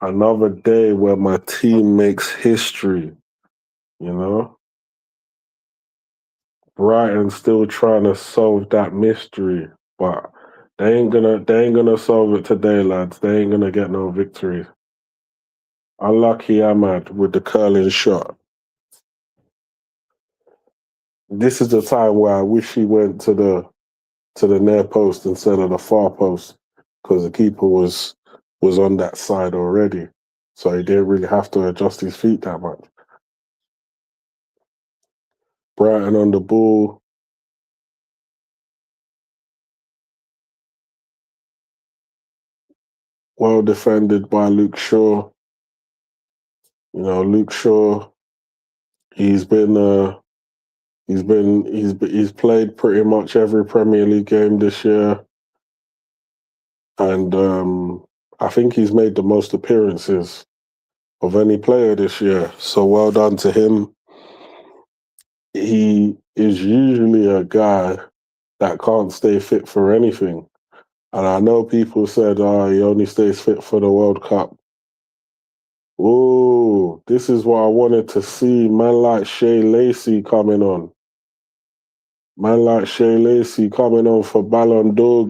another day where my team makes history. You know, Brighton still trying to solve that mystery, but they ain't gonna solve it today, lads. They ain't gonna get no victory. Unlucky Ahmad with the curling shot. This is the time where I wish he went to the near post instead of the far post, because the keeper was on that side already, so he didn't really have to adjust his feet that much. Brighton on the ball. Well defended by Luke Shaw. You know, Luke Shaw, he's been he's played pretty much every Premier League game this year, and I think he's made the most appearances of any player this year. So well done to him. He is usually a guy that can't stay fit for anything. And I know people said, oh, he only stays fit for the World Cup. Oh, this is what I wanted to see. Man like Shea Lacey coming on. Man like Shea Lacey coming on for Ballon d'Or.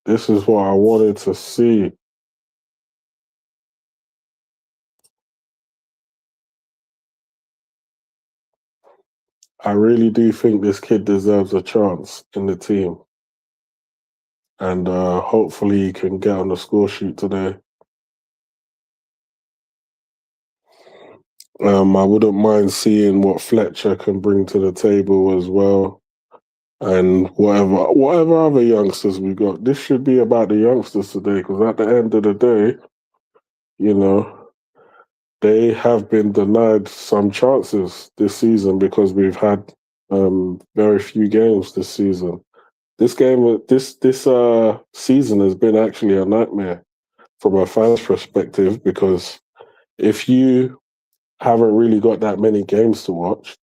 This is what I wanted to see. I really do think this kid deserves a chance in the team. And hopefully he can get on the score sheet today. I wouldn't mind seeing what Fletcher can bring to the table as well. And whatever other youngsters we got. This should be about the youngsters today, because at the end of the day, you know, they have been denied some chances this season because we've had very few games this season. This season has been actually a nightmare from a fan's perspective, because if you haven't really got that many games to watch,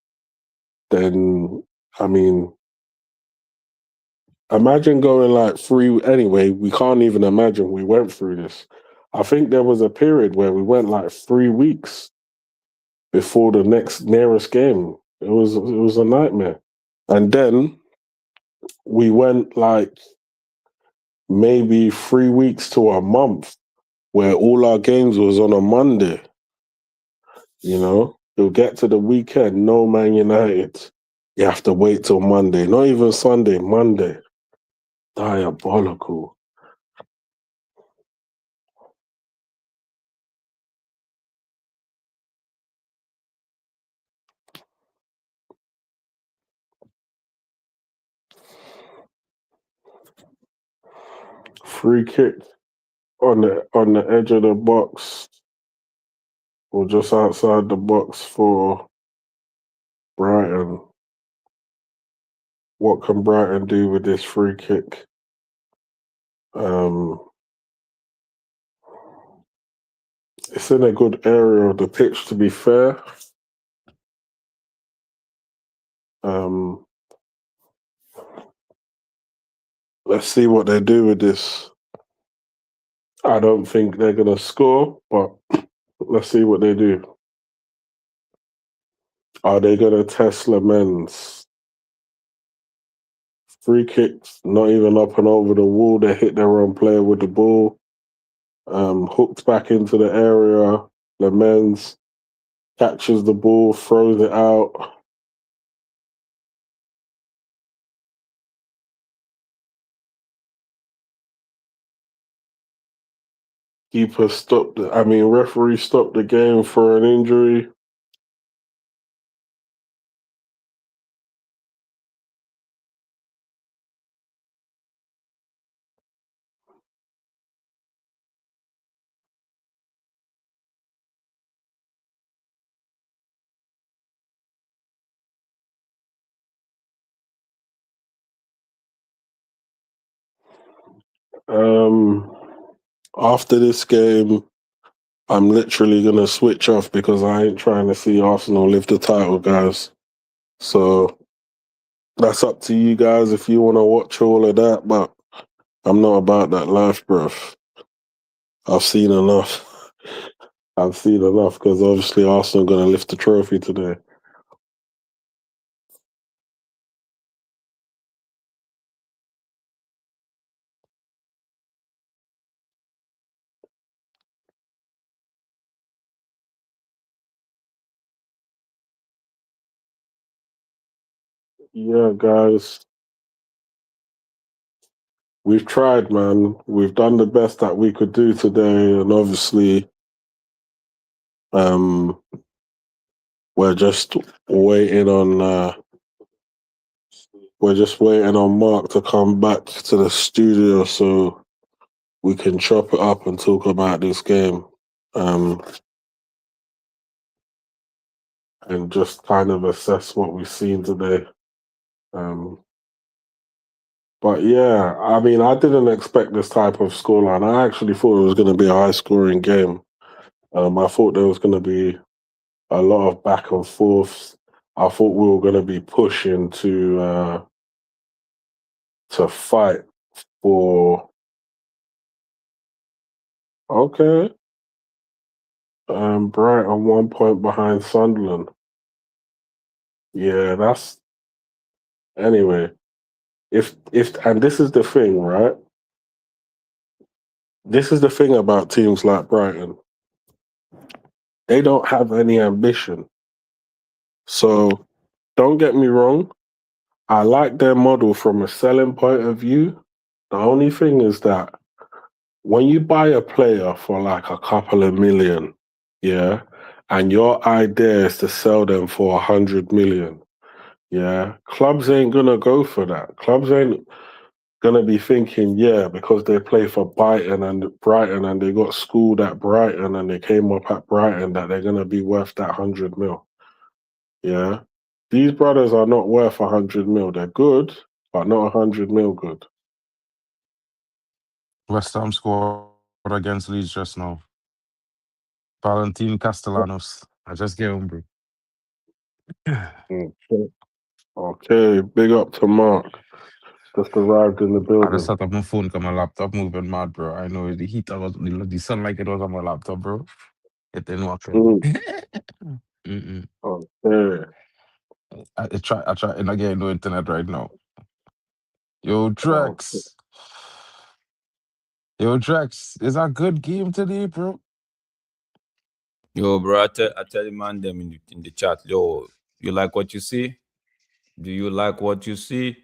then I mean, imagine going like three. Anyway, we can't even imagine we went through this. I think there was a period where we went like 3 weeks before the next nearest game. It was a nightmare. And then we went like maybe 3 weeks to a month where all our games was on a Monday. You know, you'll get to the weekend, no Man United. You have to wait till Monday, not even Sunday, Monday. Diabolical. Free kick on the edge of the box, or just outside the box for Brighton. What can Brighton do with this free kick? It's in a good area of the pitch, to be fair. Let's see what they do with this. I don't think they're going to score, but let's see what they do. Are they going to test Lamens? Free kicks, not even up and over the wall. They hit their own player with the ball. Hooked back into the area. Lamens catches the ball, throws it out. Referee stopped the game for an injury. After this game, I'm literally gonna switch off because I ain't trying to see Arsenal lift the title, guys. So that's up to you guys if you want to watch all of that, but I'm not about that life, bruv. I've seen enough. I've seen enough, because obviously Arsenal gonna lift the trophy today. Yeah, guys. We've tried, man. We've done the best that we could do today, and obviously, um, we're just waiting on Mark to come back to the studio so we can chop it up and talk about this game, and just kind of assess what we've seen today. But yeah, I mean, I didn't expect this type of scoreline. I actually thought it was going to be a high-scoring game. I thought there was going to be a lot of back and forths. I thought we were going to be pushing to fight for. Okay, Brighton 1 point behind Sunderland. Yeah, that's anyway. If and this is the thing, right? This is the thing about teams like Brighton. They don't have any ambition. So don't get me wrong. I like their model from a selling point of view. The only thing is that when you buy a player for like a couple of million, yeah, and your idea is to sell them for 100 million, yeah, clubs ain't gonna go for that. Clubs ain't gonna be thinking, yeah, because they play for Brighton and they got schooled at Brighton and they came up at Brighton that they're gonna be worth that 100 mil. Yeah. These brothers are not worth 100 mil. They're good, but not 100 mil good. West Ham scored against Leeds just now. Valentin Castellanos. I just gave him, bro. Okay. Okay, big up to Mark. Just arrived in the I just building. set up my phone because my laptop moving mad, bro. I know the heat was the sunlight it was on my laptop, bro. It didn't work. Mm. Okay. I try, and I get no internet right now. Yo, Okay. Drex. Yo, Drex, is a good game today, bro? Yo, bro, I tell you, man, them in the chat. Yo, you like what you see? Do you like what you see?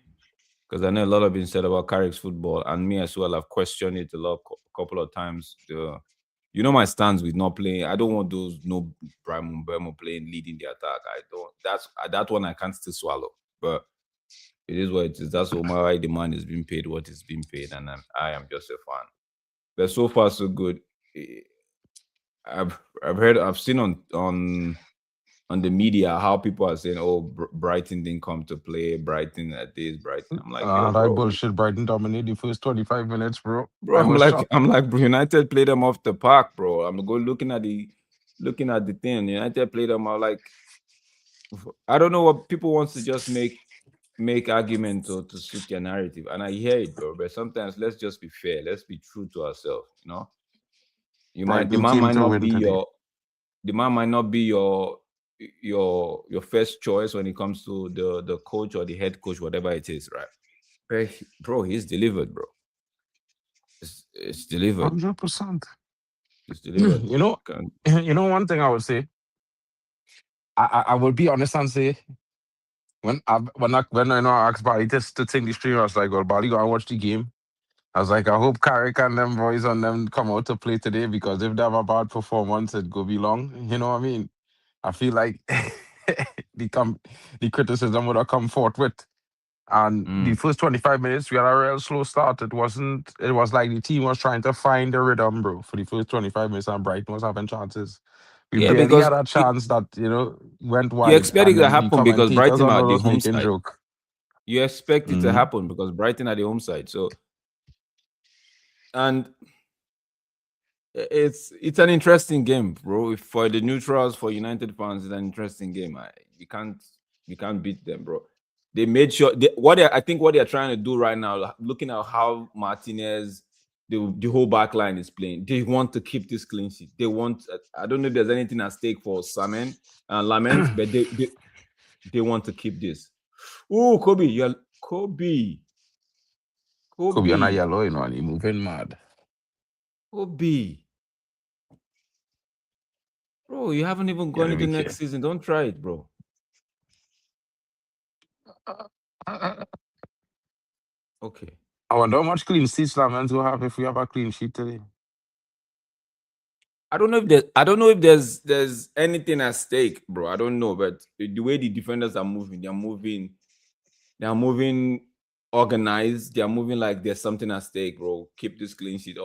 Because I know a lot have been said about Carrick's football, and me as well. I've questioned it a couple of times. You know my stance with not playing. I don't want those no Brighton Mbeumo playing leading the attack. I don't. That's that one I can't still swallow. But it is what it is. That's why the man is being paid what is being paid, and I am just a fan. But so far so good. I've seen on the media how people are saying, "Oh, Brighton didn't come to play. Brighton at this, Brighton." I'm like, yo, That bro. bullshit. Brighton dominated the first 25 minutes, bro. Bro, I'm like, bro, United played them off the park, bro. I'm looking at the thing. United played them. I'm like, I don't know what people wants to just make arguments or to suit their narrative, and I hear it, bro. But sometimes let's just be fair. Let's be true to ourselves. You know, the man might not be your first choice when it comes to the coach or the head coach, whatever it is, right? But bro, he's delivered, bro. It's delivered. 100%. It's delivered. You know, one thing I would say, I would be honest and say, when I asked Bali to take the stream, I was like, well, Bali, go and watch the game. I was like, I hope Carrick and them boys on them come out to play today, because if they have a bad performance, it go be long. You know what I mean? I feel like the criticism would have come forth with. And the first 25 minutes, we had a real slow start. It was like the team was trying to find the rhythm, bro, for the first 25 minutes, and Brighton was having chances. We barely had a chance that, went wide. You expect it and to then the happen because commentators Brighton and are all the was home making side. joke. You expect it to happen because Brighton are the home side. So, and it's an interesting game, bro. For the neutrals, for United fans, it's an interesting game. You can't beat them, bro. They made sure I think what they're trying to do right now, looking at how Martinez, the whole back line is playing, they want to keep this clean sheet. They want. I don't know if there's anything at stake for Salmon and Lament, but they want to keep this. Oh, Kobe, Kobe on a yellow, and he moving mad. Kobe. Bro, you haven't even gone into next season. Don't try it, bro. Okay. I wonder how much clean sheets Lamans will have if we have a clean sheet today. I don't know if there's anything at stake, bro. I don't know, but the way the defenders are moving, they're moving organized. They're moving like there's something at stake, bro. Keep this clean sheet.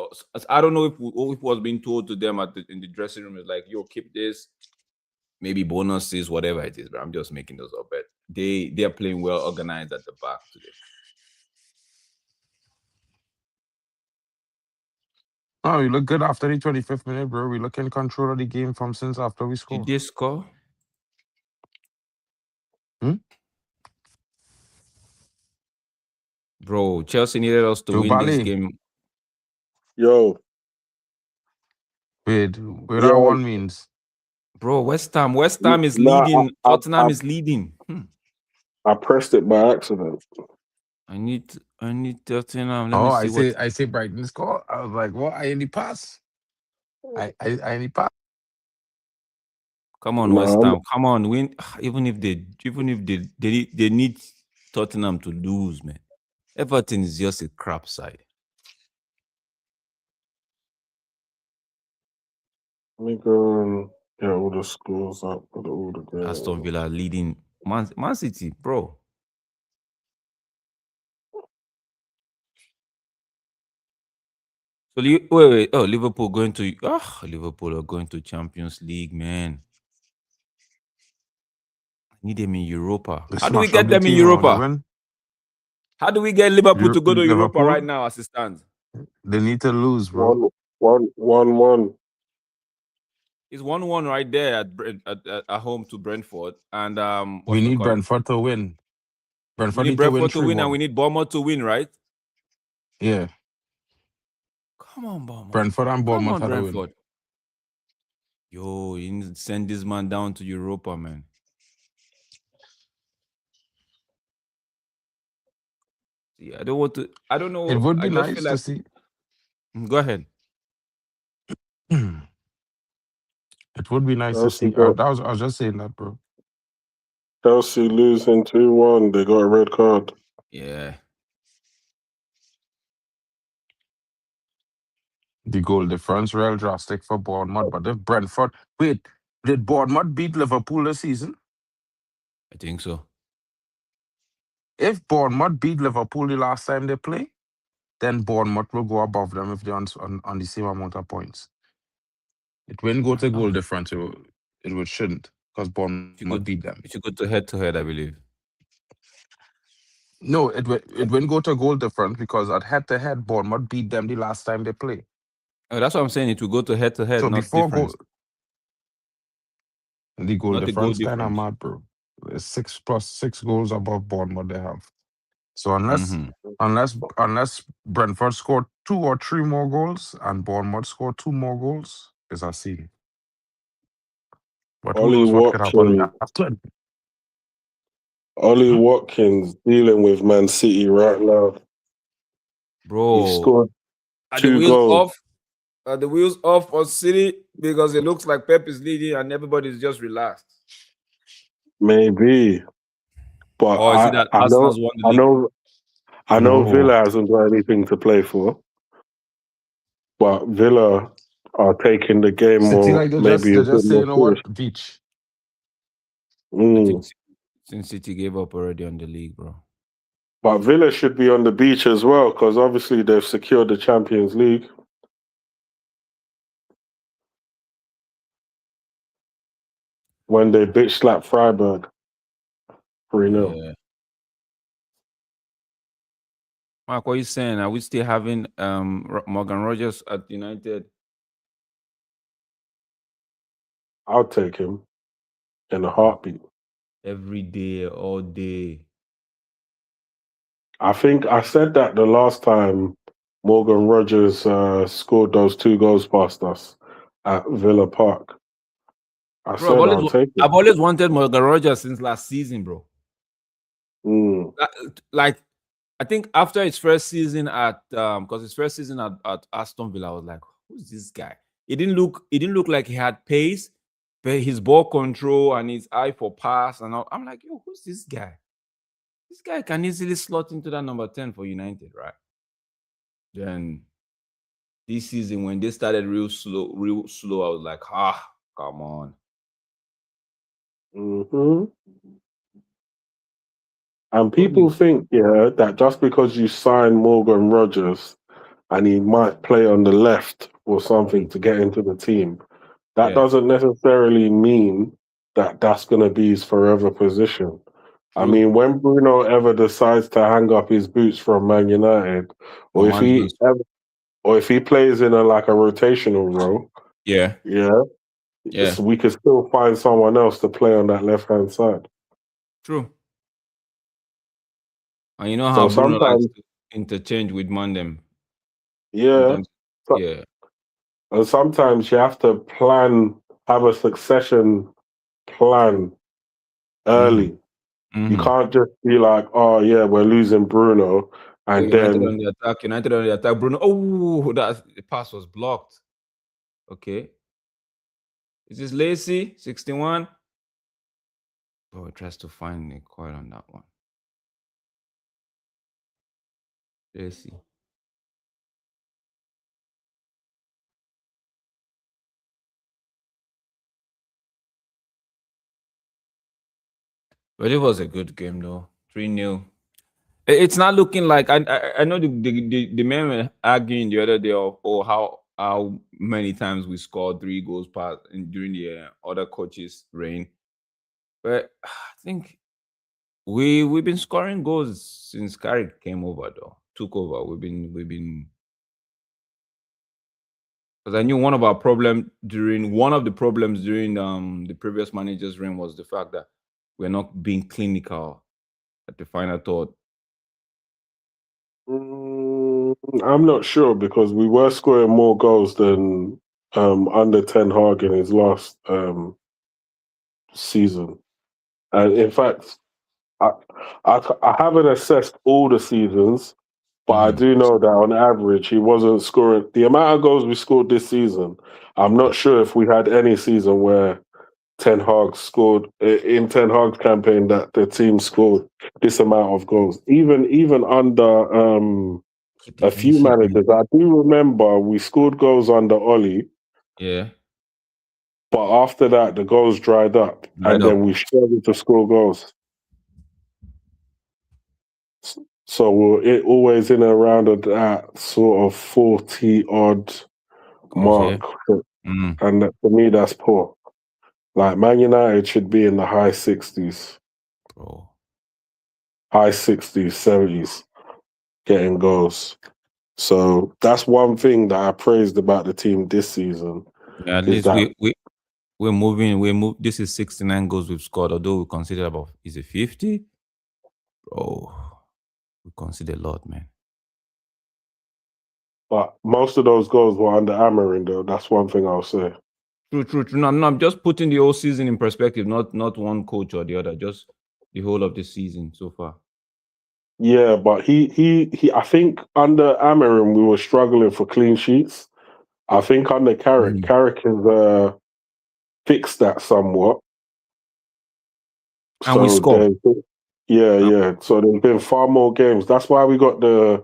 I don't know if was being told to them in the dressing room is like, yo, keep this. Maybe bonuses, whatever it is, but I'm just making those up. But they're playing well organized at the back today. Oh, we look good after the 25th minute, bro. We look in control of the game from since after we scored. Did they score? Bro, Chelsea needed us to win this game. Yo. Wait, that one means? Bro, West Ham is leading. Tottenham is leading. I pressed it by accident. I need Tottenham. Let me Oh, see what. I say Brighton score. I was like, what? I any pass? I any pass? Come on, West No, Ham. Come on, win. Even if they need Tottenham to lose, man. Everton is just a crap side. let me go and get all the scores up for all the games. Aston Villa leading Man City, bro. So wait. Oh, Liverpool Liverpool are going to Champions League, man. I need them in Europa. They How do we smash up get the them in team. Oh, they Europa? win. How do we get Liverpool to go to Europa Liverpool. right now as it stands? They need to lose, bro. 1-1. It's 1-1 right there at home to Brentford. And We what's it need called? Brentford to win. We Brentford need need to win Brentford to win, and 3-1. we need Bournemouth to win, right? Yeah, Come on, Bournemouth. Brentford and Come Bournemouth on, had to win. Brentford. Yo, you need to send this man down to Europa, man. See, I don't know. It would I be just feel nice to like. see. Go ahead. It would be nice to Chelsea see. got I was just saying that, bro. Chelsea losing 2-1. They got a red card. Yeah. The goal difference real drastic for Bournemouth. But if Brentford, wait, did Bournemouth beat Liverpool this season? I think so. If Bournemouth beat Liverpool the last time they play, then Bournemouth will go above them if they're on the same amount of points. It wouldn't go to goal difference. It shouldn't, because Bournemouth beat them. It should go to head, I believe. No, it wouldn't go to goal difference because at head-to-head, Bournemouth beat them the last time they play. Oh, that's what I'm saying. It will go to head, So not before difference. the goal Not the goal difference kind of difference. mad, bro. It's 6 goals above Bournemouth they have. So unless Brentford score 2 or 3 more goals and Bournemouth score 2 more goals, it's a seal. But who Ollie knows what could happen Watkins, after? Ollie Watkins dealing with Man City right now. Bro. He scored Are the 2 wheels goals. off? Are the wheels off for City? Because it looks like Pep is leading and everybody's just relaxed. Maybe, but Or is it that Arsenal's won the league? I know No. Villa hasn't got anything to play for, but Villa are taking the game City, more, like they're maybe a bit just saying, more you know serious. what, beach. I think Mm. since City gave up already on the league, bro. But Villa should be on the beach as well because obviously they've secured the Champions League. When they bitch slapped Freiburg 3-0. Yeah. Mark, what are you saying? Are we still having Morgan Rogers at United? I'll take him in a heartbeat. Every day, all day. I think I said that the last time Morgan Rogers scored those 2 goals past us at Villa Park. I Bro, said I'll take it. I've always wanted Morgan Rogers since last season, bro. Mm. Like, I think after his first season at because his first season at Aston Villa, I was like, who's this guy? It didn't look like he had pace, but his ball control and his eye for pass and all. I'm like, yo, who's this guy? This guy can easily slot into that number 10 for United, right? Then this season, when they started real slow, I was like, come on. Mm-hmm. And people think, that just because you sign Morgan Rogers and he might play on the left or something to get into the team, that doesn't necessarily mean that that's going to be his forever position. I True. mean, when Bruno ever decides to hang up his boots from Man United, or if he plays in a rotational role, we could still find someone else to play on that left-hand side. True. And you know So how Bruno likes sometimes, to interchange with Mandem. yeah, Sometimes, yeah. and sometimes you have to have a succession plan early. You can't just be like, oh yeah, we're losing Bruno, and United then on the attack. United on the attack. Bruno. Oh, that the pass was blocked. Okay. Is this Lacey? 61. Oh, it tries to find a coil on that one. Lacey. But it was a good game though. 3-0. It's not looking like I know the men were arguing the other day of how many times we scored 3 goals past during the other coaches' reign. But I think we've been scoring goals since Carrick came over though. Took over. We've been because I knew one of the problems during the previous manager's reign was the fact that we're not being clinical at the final third. I'm not sure because we were scoring more goals than under Ten Hag in his last season. And in fact, I haven't assessed all the seasons, but I do know that on average he wasn't scoring the amount of goals we scored this season. I'm not sure if we had any season where Ten Hag scored in Ten Hag's campaign that the team scored this amount of goals. Even under a few managers, I do remember we scored goals under Ollie. Yeah. But after that, the goals dried up, then we struggled to score goals. So we're always in and around that sort of 40-odd mark. And for me, that's poor. Like, Man United should be in the high 60s. Bro. High 60s, 70s, getting goals. So that's one thing that I praised about the team this season. Yeah, at least we're moving. This is 69 goals we've scored, although we consider about, is it 50? Bro, we consider a lot, man. But most of those goals were under Amarin, though. That's one thing I'll say. True. No, I'm just putting the whole season in perspective, not one coach or the other, just the whole of the season so far. Yeah, but he I think under Amarin we were struggling for clean sheets. I think under Carrick has fixed that somewhat. And we scored. Yeah. So there's been far more games. That's why the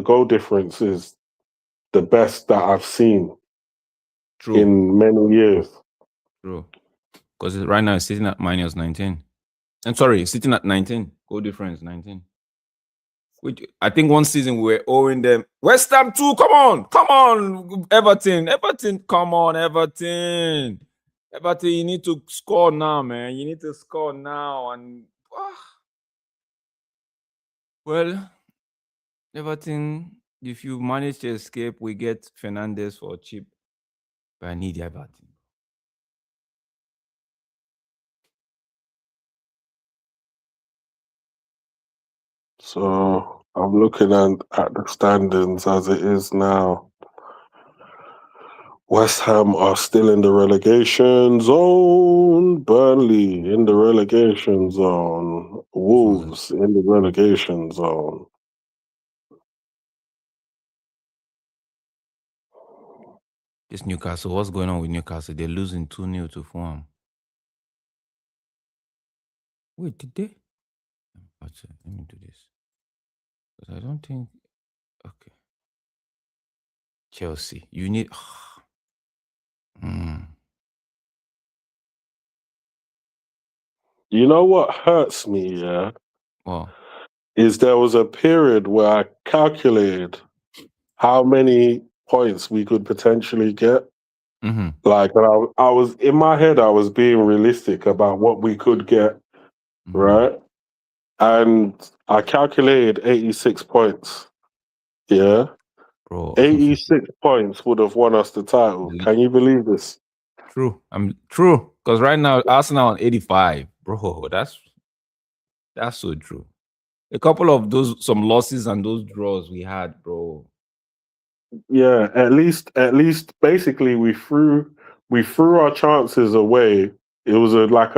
goal difference is the best that I've seen in many years. True. Because right now it's sitting at minus 19. I'm sorry, sitting at 19. Goal difference 19. Which I think one season we were owing them. West Ham 2, come on. Everton, come on, Everton, you need to score now, man. You need to score now. And well, Everton, if you manage to escape, we get Fernandes for cheap. But I need Everton. So I'm looking at the standings as it is now. West Ham are still in the relegation zone. Burnley in the relegation zone. Wolves in the relegation zone. This Newcastle, what's going on with Newcastle? They're losing 2-0 to Fulham. Wait, did they? Let me do this. Because I don't think... Okay. Chelsea, you need... You know what hurts me, yeah? Wow. Is there was a period where I calculated how many points we could potentially get. Like, I was in my head, I was being realistic about what we could get, right? And I calculated 86 points. Yeah. Bro. 86 points would have won us the title. Can you believe this? True. True. Because right now, Arsenal on 85. Bro, that's so true. A couple of some losses and those draws we had, bro. Yeah, at least basically we threw our chances away. It was like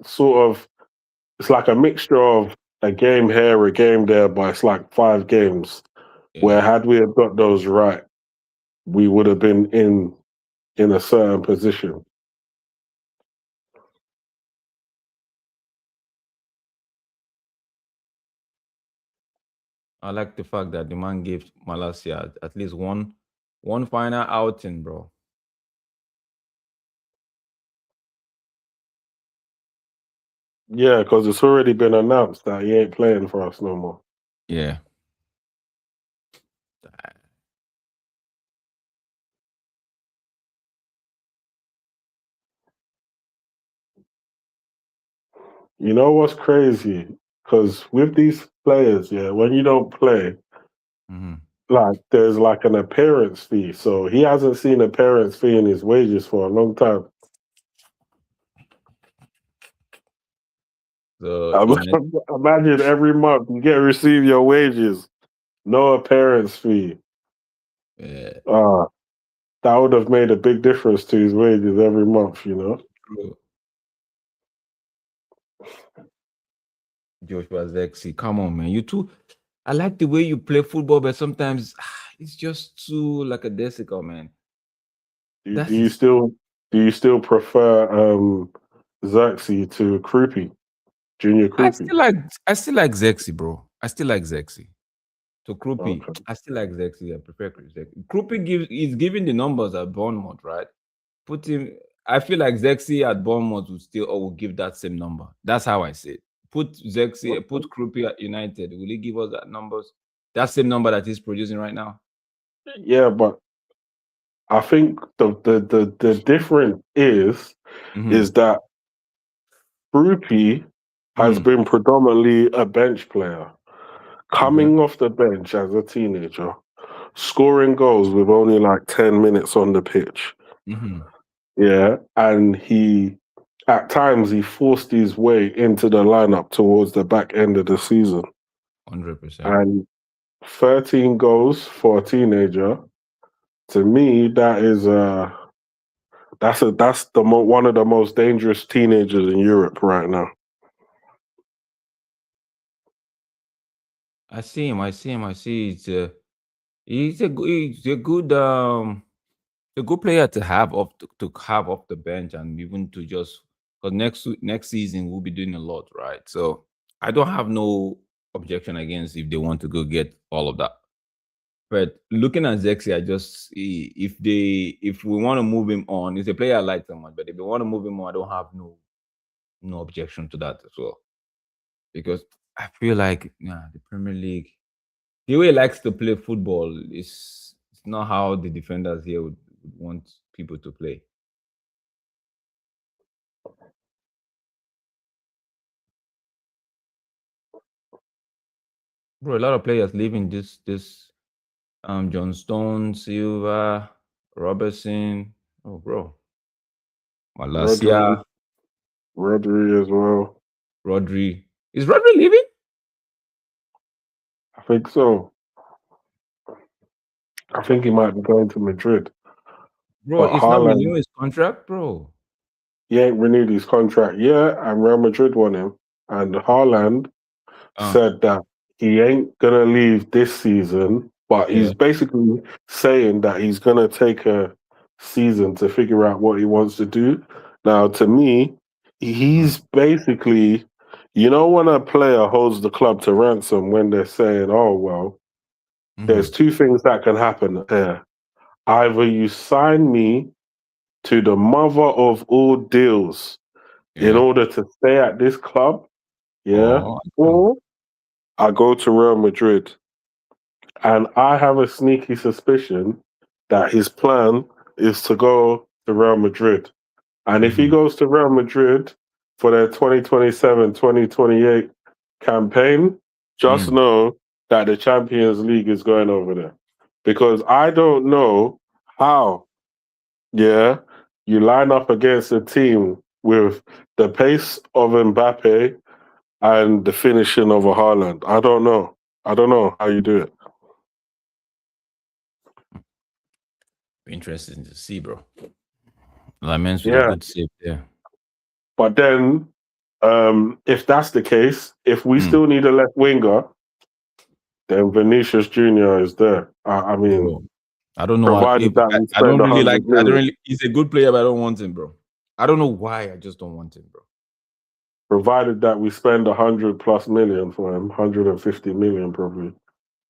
sort of it's like a mixture of a game here, a game there, but it's like 5 games. Where Yeah. had we have got those right, we would have been in a certain position. I like the fact that the man gave Malasia at least one final outing, bro. Yeah, because it's already been announced that he ain't playing for us no more. Yeah. You know what's crazy? Because with these players, yeah, when you don't play, Mm-hmm. like there's like an appearance fee. So he hasn't seen appearance fee in his wages for a long time. So in it, Imagine every month you get receive your wages, no appearance fee. yeah, Uh, that would have made a big difference to his wages every month, you know? true. Joshua Zexi, come on, man. You too. I like the way you play football, but sometimes it's just too like a desical, man. Do, That do you is. still do you still prefer Xerxes to Croupy, Junior Croupy? I still like Zexi, bro. I still like Zexi. So Krupi, Okay. I still like Zexi. I prefer Zexi. Krupi is giving the numbers at Bournemouth, right? Put him. I feel like Zexi at Bournemouth would still or will give that same number. That's how I see it. Put Zexi, put Krupi at United. Will he give us that numbers? That same number that he's producing right now? Yeah, but I think the difference Mm-hmm. is that Croupy has Mm-hmm. been predominantly a bench player, Okay. coming off the bench as a teenager, scoring goals with only like 10 minutes on the pitch. Mm-hmm. Yeah, and he at times he forced his way into the lineup towards the back end of the season. 100%. And 13 goals for a teenager, to me, that's one of the most dangerous teenagers in Europe right now. I see him. I see him. I see. He's a good player to have to have off the bench and even to just because next season we'll be doing a lot, right? So I don't have no objection against if they want to go get all of that. But looking at Zexi, I just see if we want to move him on, he's a player I like so much. But if they want to move him on, I don't have no objection to that as well because I feel like the Premier League the way he likes to play football is it's not how the defenders here would want people to play. Bro, a lot of players leaving this John Stone, Silva, Robertson. Oh bro. Rodri, Malasia, Rodri as well. Rodri. Is Rodri leaving? I think so. I think he might be going to Madrid. Bro, But it's not Haaland, renewing his contract, bro. he ain't renewed his contract yet, and Real Madrid want him. And Haaland Uh said that he ain't gonna leave this season, but he's yeah. basically saying that he's gonna take a season to figure out what he wants to do. Now, to me, Uh, he's basically, when a player holds the club to ransom when they're saying, "Oh well," there's mhm. two things that can happen here. Either you sign me to the mother of all deals in Yeah. order to stay at this club, yeah, Oh, no. or I go to Real Madrid. And I have a sneaky suspicion that his plan is to go to Real Madrid. And if he Mhm. goes to Real Madrid for their 2027-2028 campaign, just Mm. know that the Champions League is going over there. Because I don't know how, yeah, you line up against a team with the pace of Mbappe and the finishing of a Haaland. I don't know. I don't know how you do it. Interesting to see, bro. Laments with a Yeah. good save there. But then If that's the case, if we Hmm. still need a left winger, then Vinicius Junior is there. I mean, Bro, I don't know. provided that we I spend don't really 100 like. I don't million, really. He's a good player, but I don't want him, bro. I don't know why. I just don't want him, bro. provided that we spend 100+ million for him, 150 million probably,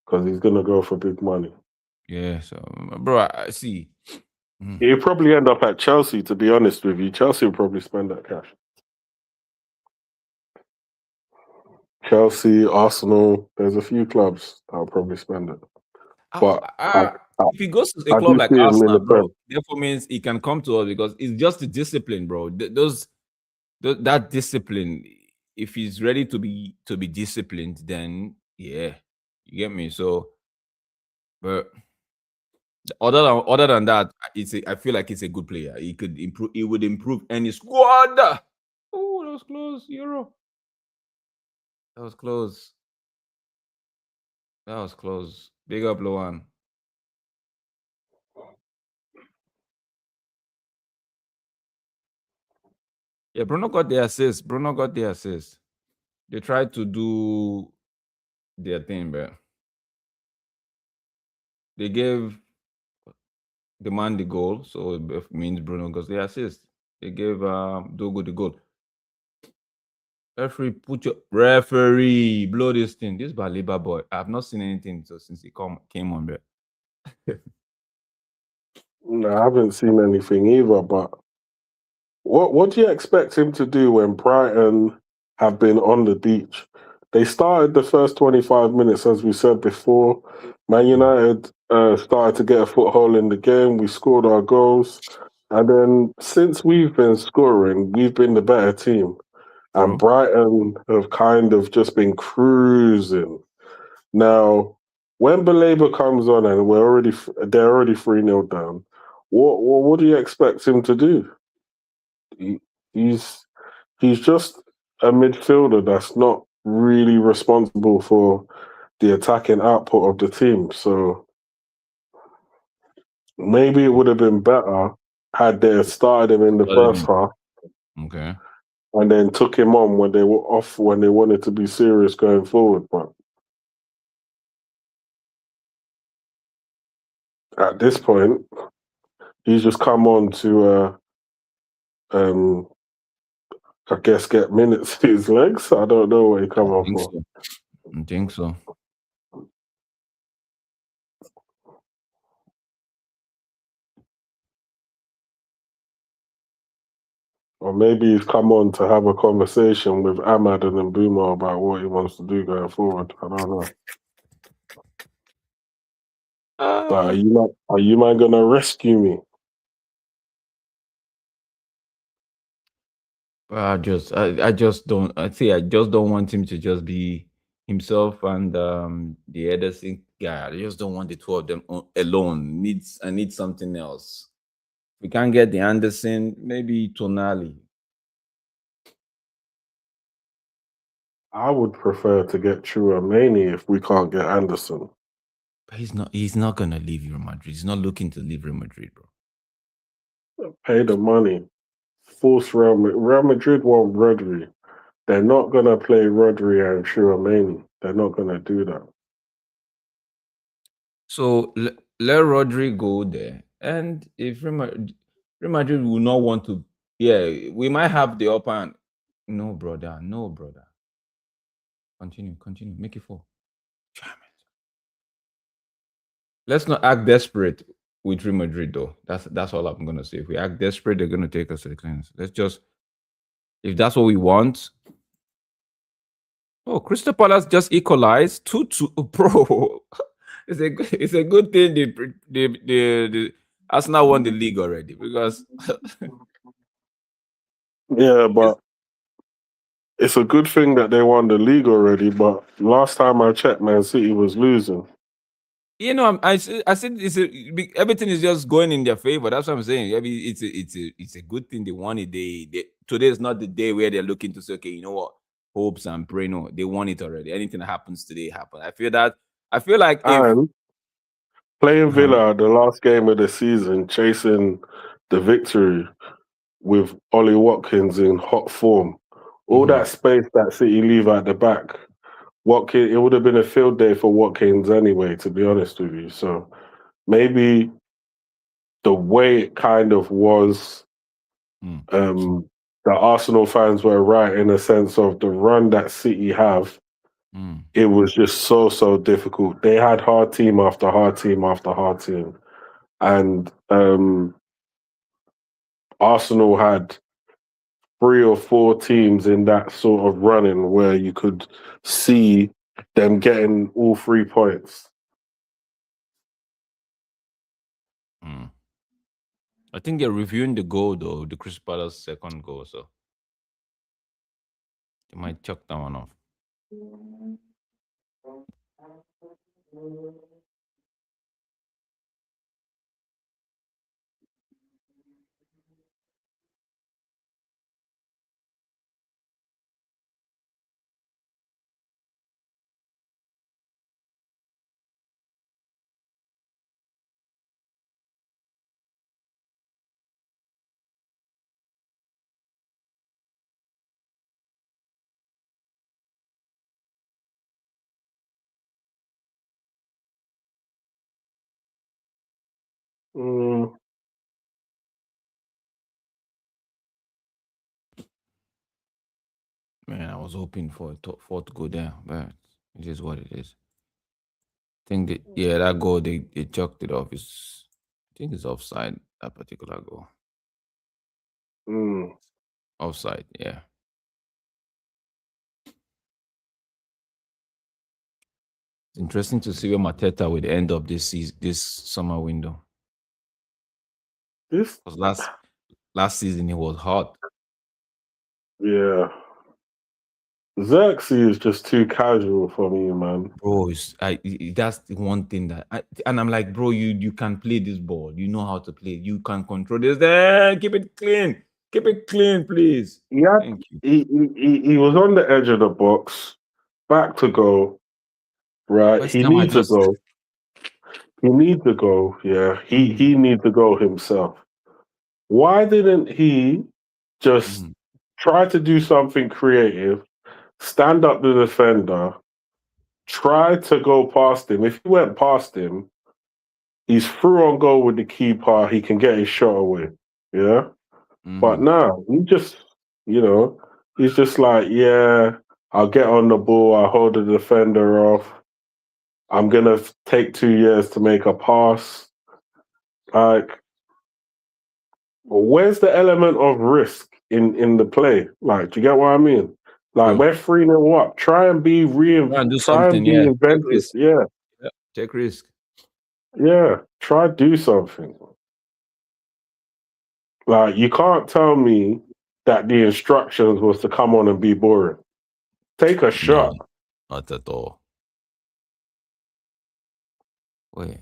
because he's gonna go for big money. Yeah. So, bro, I see. He'll probably end up at Chelsea. To be honest with you, Chelsea will probably spend that cash. Chelsea, Arsenal. There's a few clubs that'll probably spend it. But If he goes to a I club do like see him in Arsenal, the bro, Prem. therefore means he can come to us because it's just the discipline, bro. That discipline. If he's ready to be disciplined, then yeah, you get me. So, but other than that, I feel like he's a good player. He could improve. He would improve any squad. Oh, that was close, Euro. That was close. That was close. Big up, Luan. Yeah, Bruno got the assist. They tried to do their thing, but they gave the man the goal, so it means Bruno got the assist. They gave Dogo the goal. Referee, blow this thing. This Baliba boy, I've not seen anything since he came on, but No, I haven't seen anything either. But what do you expect him to do when Brighton have been on the beach? They started the first 25 minutes, as we said before. Man United started to get a foothold in the game. We scored our goals. And then since we've been scoring, we've been the better team. And Brighton have kind of just been cruising. Now, when Baleba comes on and they're already 3-0 down, what do you expect him to do? He's just a midfielder that's not really responsible for the attacking output of the team. So maybe it would have been better had they started him in the first half okay. and then took him on when they were off, when they wanted to be serious going forward. But at this point, he's just come on to I guess get minutes to his legs. I don't know what he come on for. I think so. Or maybe he's come on to have a conversation with Ahmad and Mbuma about what he wants to do going forward. I don't know. But are you man gonna rescue me? I just don't. I just don't want him to just be himself and the Ederson guy. I just don't want the two of them alone. I need something else. We can't get the Anderson, maybe Tonali. I would prefer to get Chouameni if we can't get Anderson. But he's not gonna leave Real Madrid. He's not looking to leave Real Madrid, bro. Pay the money. Force Real Madrid want Rodri. They're not gonna play Rodri and Chouameni. They're not gonna do that. So let Rodri go there. And if Real Madrid will not want to, yeah, we might have the upper hand. No, brother. Continue. Make it 4. Damn it. Let's not act desperate with Real Madrid, though. That's all I'm gonna say. If we act desperate, they're gonna take us to the cleanse. Let's just, if that's what we want. Oh, Crystal Palace just equalized 2-2, bro. It's a good thing the Arsenal won the league already because Yeah, but it's a good thing that they won the league already. But last time I checked, Man City was losing. you know I said everything is just going in their favor. That's what I'm saying. I mean, it's a good thing they won it. Today is not the day where they're looking to say, okay, you know what, hopes and pray. No, they won it already. Anything that happens today happens. I feel like if playing Villa the last game of the season, chasing the victory with Ollie Watkins in hot form, All that space that City leave at the back, Watkins, it would have been a field day for Watkins anyway, to be honest with you. So maybe the way it kind of was, the Arsenal fans were right in a sense of the run that City have. It was just so difficult. They had hard team after hard team after hard team. And Arsenal had 3 or 4 teams in that sort of running where you could see them getting all 3 points. I think they're reviewing the goal though, the Crystal Palace second goal, so they might chuck that one off. Mm. Man, I was hoping for a top 4 to go there, but it is what it is. I think that goal they chucked it off. I think it's offside, that particular goal. Offside, yeah. It's interesting to see where Mateta will end up this summer window. Because last season it was hot. Yeah. Xerxes is just too casual for me, man. Bro, that's the one thing that I'm like, bro, you can play this ball. You know how to play. You can control this. Keep it clean. Keep it clean, please. Yeah, Thank you. he was on the edge of the box, back to goal. Right, he needs a goal. He needs a goal. Yeah, he needs a goal himself. Why didn't he just try to do something creative, stand up the defender, try to go past him? If he went past him, he's through on goal with the keeper. He can get his shot away. Yeah, but now he just, he's just like, yeah, I'll get on the ball. I'll hold the defender off. I'm gonna take 2 years to make a pass. Like, where's the element of risk in the play? Like, do you get what I mean? Like, we're 3-0 up. Try and be inventive. Yeah. Take risk. Yeah. Try do something. Like, you can't tell me that the instructions was to come on and be boring. Take a shot. No, not at all. Wait,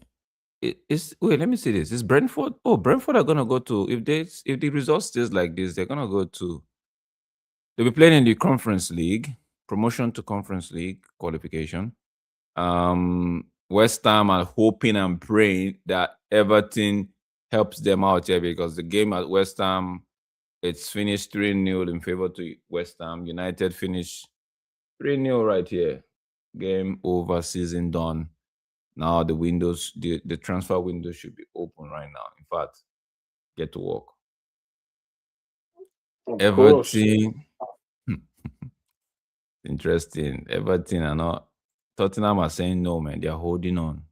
let me see this. Is Brentford? Oh, Brentford are gonna go to if the result stays like this, they're gonna go to. They'll be playing in the Conference League, promotion to Conference League qualification. West Ham are hoping and praying that Everton helps them out here because the game at West Ham, it's finished 3-0 in favor to West Ham. United finished 3-0 right here. Game over, season done. Now the transfer window should be open right now. In fact, get to work. Everton. Interesting. Everton are not. Tottenham are saying no, man. They are holding on.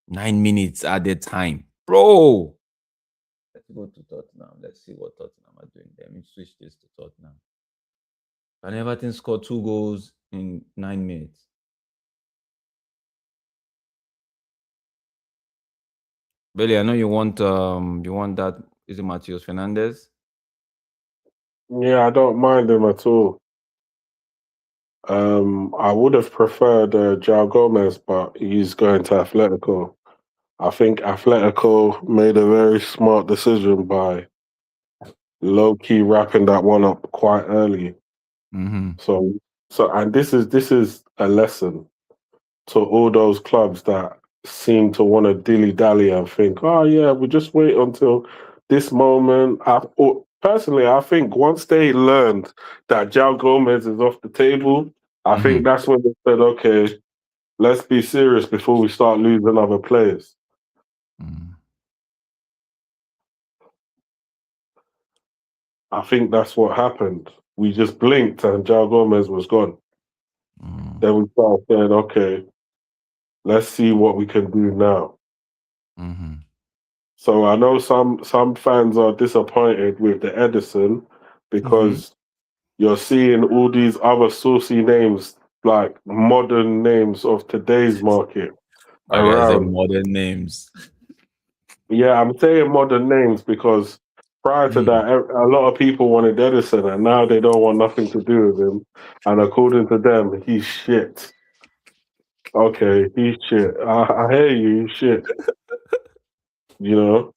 9 minutes at the time. Bro. Let's go to Tottenham. Let's see what Tottenham are doing. Let me switch this to Tottenham. And Everton scored 2 goals in 9 minutes. Billy, I know you want that. Is it Matheus Fernandes? Yeah, I don't mind him at all. I would have preferred João Gomez, but he's going to Atletico. I think Atletico made a very smart decision by low-key wrapping that one up quite early. So and this is a lesson to all those clubs that seem to want to dilly-dally and think, oh yeah, we'll just wait until this moment. personally, I think once they learned that João Gomez is off the table, I think that's when they said, okay, let's be serious before we start losing other players. I think that's what happened. We just blinked and João Gomez was gone. Then we started saying, okay, let's see what we can do now. So I know some fans are disappointed with the Edison because you're seeing all these other saucy names, like modern names of today's market Like I said, around. modern names. Yeah, I'm saying modern names because prior to that, a lot of people wanted Edison, and now they don't want nothing to do with him. And according to them, he's shit. Okay, he's shit. I hear you, he's shit. You know,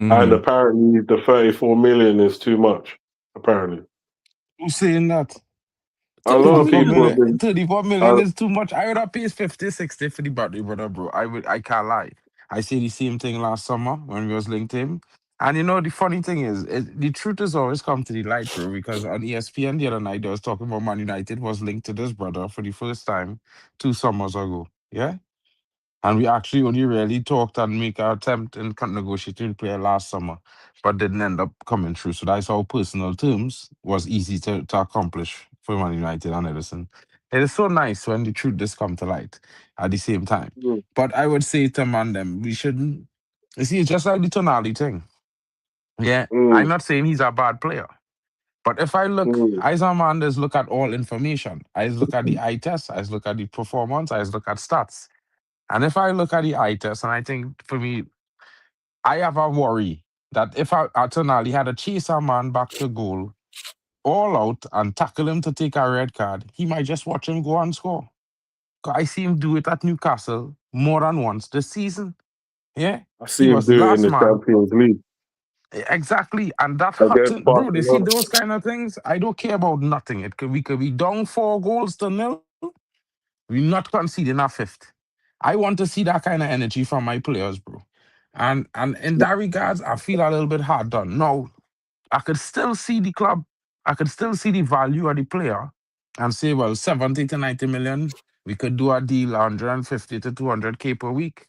and apparently the 34 million is too much. Apparently, Who's saying that? a lot of 34 people have million, been. 34 million is too much. I would have paid 50, 60 for the Bradley brother, bro. I can't lie. I said the same thing last summer when we was linked to him. And you know, the funny thing is, the truth has always come to the light, bro, because on ESPN the other night, they was talking about Man United was linked to this brother for the first time 2 summers ago. Yeah? And we actually only really talked and make an attempt in negotiating player last summer, but didn't end up coming through. So that's how personal terms was easy to accomplish for Man United and Edison. It is so nice when the truth does come to light at the same time. Mm, But I would say to man them, we shouldn't. You see, it's just like the Tonali thing. Yeah, I'm mm, not saying he's a bad player. But if I look, mm. as a man, just look at all information. I just look at the eye test, I just look at the performance, I just look at stats. And if I look at the eye test, and I think for me, I have a worry that if Tonali had to chase a man back to goal, all out, and tackle him to take a red card, he might just watch him go and score. 'Cause I see him do it at Newcastle more than once this season. Yeah, I see he him was the do it in last the man. Champions League Exactly, and that against hurting, bro. They see Barcelona. those kind of things. I don't care about nothing. We could be down 4 goals to 0. We're not conceding a fifth. I want to see that kind of energy from my players, bro. And in that regards, I feel a little bit hard done. No, I could still see the club. I could still see the value of the player and say, well, 70 to 90 million, we could do a deal 150 to 200K per week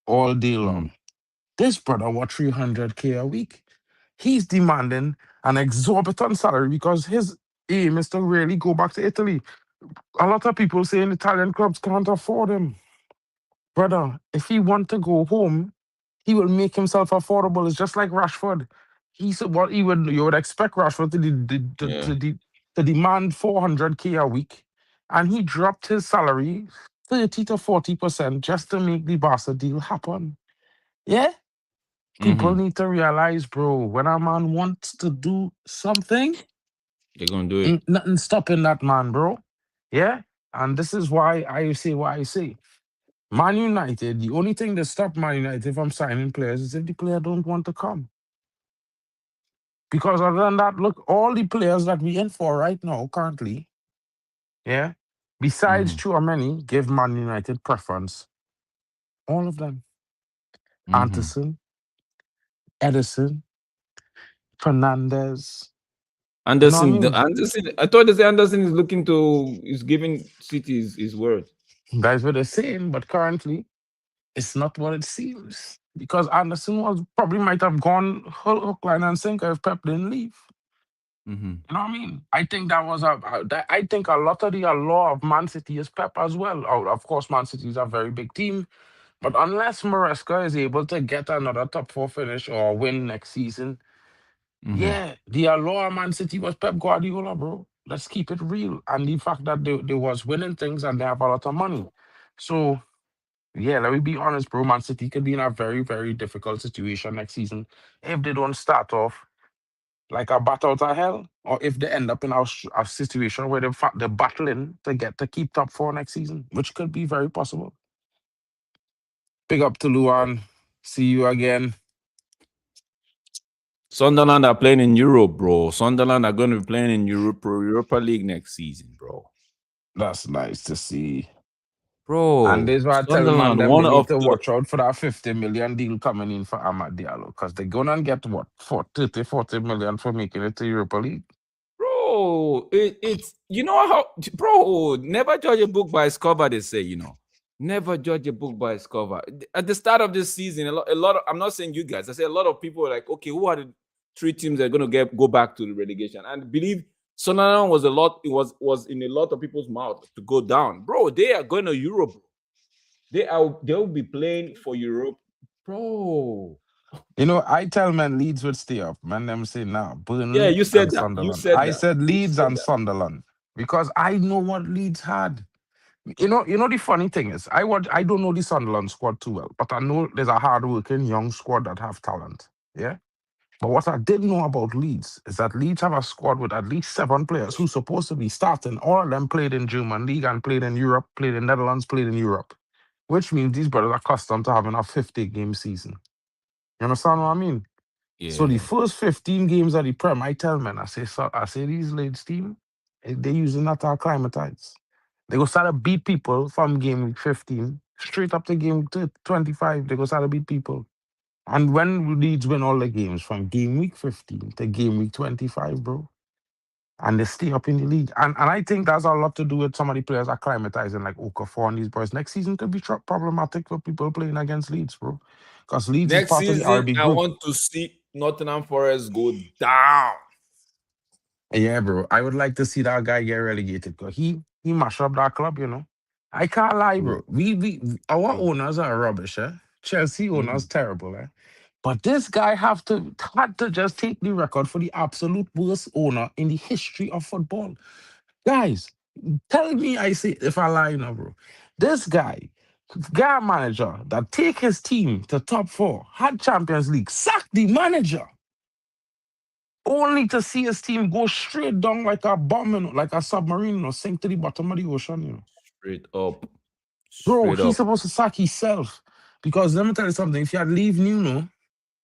all day long. This brother, what 300K a week? He's demanding an exorbitant salary because his aim is to really go back to Italy. A lot of people saying Italian clubs can't afford him. Brother, if he want to go home, he will make himself affordable. It's just like Rashford. He's what you would expect Rashford to demand 400K a week, and he dropped his salary 30 to 40% just to make the Barca deal happen. Yeah, people need to realize, bro, when a man wants to do something, They're gonna do it. ain't nothing stopping that man, bro. Yeah, and this is why I say what I say. Man United, the only thing that stop Man United from signing players is if the player don't want to come. Because other than that, look, all the players that we in for right now, currently, yeah, besides Chouameni, give Man United preference. All of them. Anderson, Edison, Fernandez. You know what I Anderson, mean? Anderson. I thought they say Anderson is giving City his word. That's what they're saying, but currently, it's not what it seems. Because Anderson was probably might have gone hook, line, and sinker if Pep didn't leave. You know what I mean? I think that was I think a lot of the allure of Man City is Pep as well. Oh, of course, Man City is a very big team, but unless Maresca is able to get another top 4 finish or win next season, yeah, the allure of Man City was Pep Guardiola, bro. Let's keep it real, and the fact that they was winning things and they have a lot of money. So yeah, let me be honest, bro. Man City could be in a very, very difficult situation next season if they don't start off like a bat out of hell, or if they end up in a situation where they're battling to keep top 4 next season, which could be very possible. Big up to Luan. See you again. Sunderland are playing in Europe, bro. Sunderland are going to be playing in Europa League next season, bro. That's nice to see. Bro, And this is why I tell man Sunderland, them one they need of to the watch out for that 50 million deal coming in for Amad Diallo, because they're gonna get what 40 million for making it to Europa League. bro. It's you know how, bro. Never judge a book by its cover. They say, never judge a book by its cover. At the start of this season, a lot of, I'm not saying you guys. I say a lot of people are like, okay, who are the 3 teams that are going to go back to the relegation? And believe Sunderland was was in a lot of people's mouth to go down, bro. They are going to Europe. They'll be playing for Europe, bro. I tell men Leeds would stay up. Man, them say now Burnley Yeah, you said and that. You Sunderland. said I that. said You Leeds said and that. Sunderland because I know what Leeds had. The funny thing is, I don't know the Sunderland squad too well, but I know there's a hard-working young squad that have talent. Yeah. But what I didn't know about Leeds is that Leeds have a squad with at least 7 players who's supposed to be starting. All of them played in German league and played in Europe, played in Netherlands, played in Europe, which means these brothers are accustomed to having a 50-game season. You understand what I mean? So the Yeah. first 15 games of the Prem, I tell men, I say these Leeds team, they're using that to acclimatize. They go start to beat people from game week 15 straight up to game 25. They go start to beat people. And when Leeds win all the games from game week 15 to game week 25, bro, and they stay up in the league. And I think that's a lot to do with some of the players acclimatizing, like Okafor and these boys. Next season could be problematic for people playing against Leeds, bro. Because Leeds is Next part of the season, RB I group. want to see Nottingham Forest go down. Yeah, bro. I would like to see that guy get relegated because he mash up that club, I can't lie, bro. Our owners are rubbish, eh? Chelsea owners terrible, eh? But this guy had to just take the record for the absolute worst owner in the history of football. Guys, tell me I say if I lie now, bro. This guy manager that take his team to top 4, had Champions League, sack the manager. Only to see his team go straight down like a bomb, like a submarine, sink to the bottom of the ocean, Straight up. Bro, Straight he's up. supposed to sack himself. Because let me tell you something, if you had leave Nuno,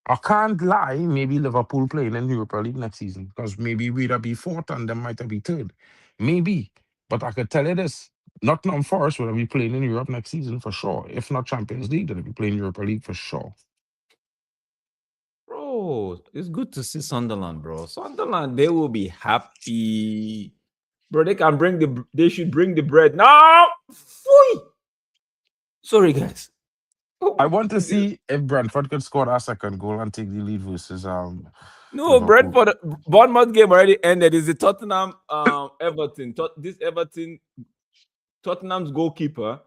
I can't lie, maybe Liverpool playing in Europa League next season. Because maybe we'd be 4th and them might be 3rd. Maybe. But I could tell you this, Nottingham Forest will be playing in Europe next season for sure. If not Champions League, they'll be playing Europa League for sure. Bro, it's good to see Sunderland, bro. Sunderland, they will be happy. Bro, they should bring the bread. No! Fui! Sorry, guys. I want to see if Brentford could score that second goal and take the lead versus No, Liverpool. Brentford, Bournemouth game already ended. It's the Tottenham Everton. Tottenham's goalkeeper,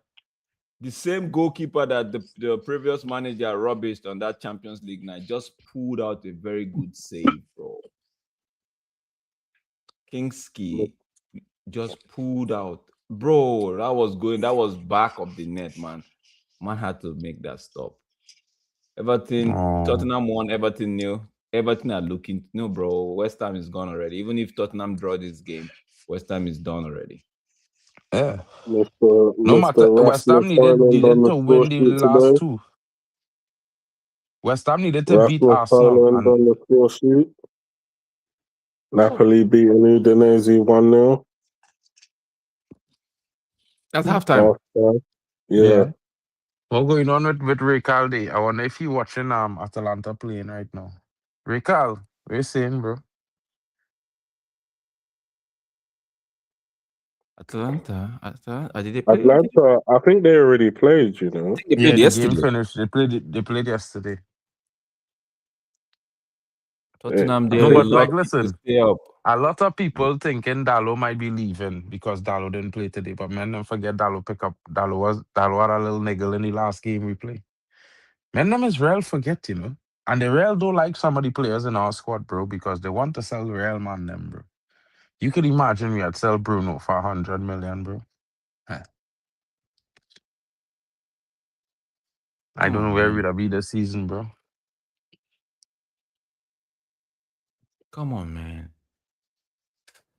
the same goalkeeper that the previous manager rubbished on that Champions League night, just pulled out a very good save, bro. Kingsley just pulled out. Bro, that was back of the net, man. Man had to make that stop. Tottenham won, Everton nil. Everton are looking, no, bro. West Ham is gone already. Even if Tottenham draw this game, West Ham is done already. Yeah. Mr. No matter, West Ham needed on the to score win the sheet last today. 2. West Ham needed to beat Rasmus Arsenal. Haaland on the score sheet. Napoli beating Udinese 1-0. That's halftime. Yeah. What's going on with Recalde? I wonder if you watching Atalanta playing right now. Recal, what you saying, bro? Atlanta. Did they play? Atlanta, I think they already played, They played The yesterday. game finished. They played yesterday. Tottenham, No, they're but like, lucky to listen, stay up. a lot of people thinking Dalo might be leaving because Dalo didn't play today. But man, don't forget Dalo Dalo had a little niggle in the last game we played. Man, them is real forget, And the Real don't like some of the players in our squad, bro, because they want to sell Real man them, bro. You could imagine we had sell Bruno for 100 million, bro. I don't know where we'd be this season, bro. Come on, man.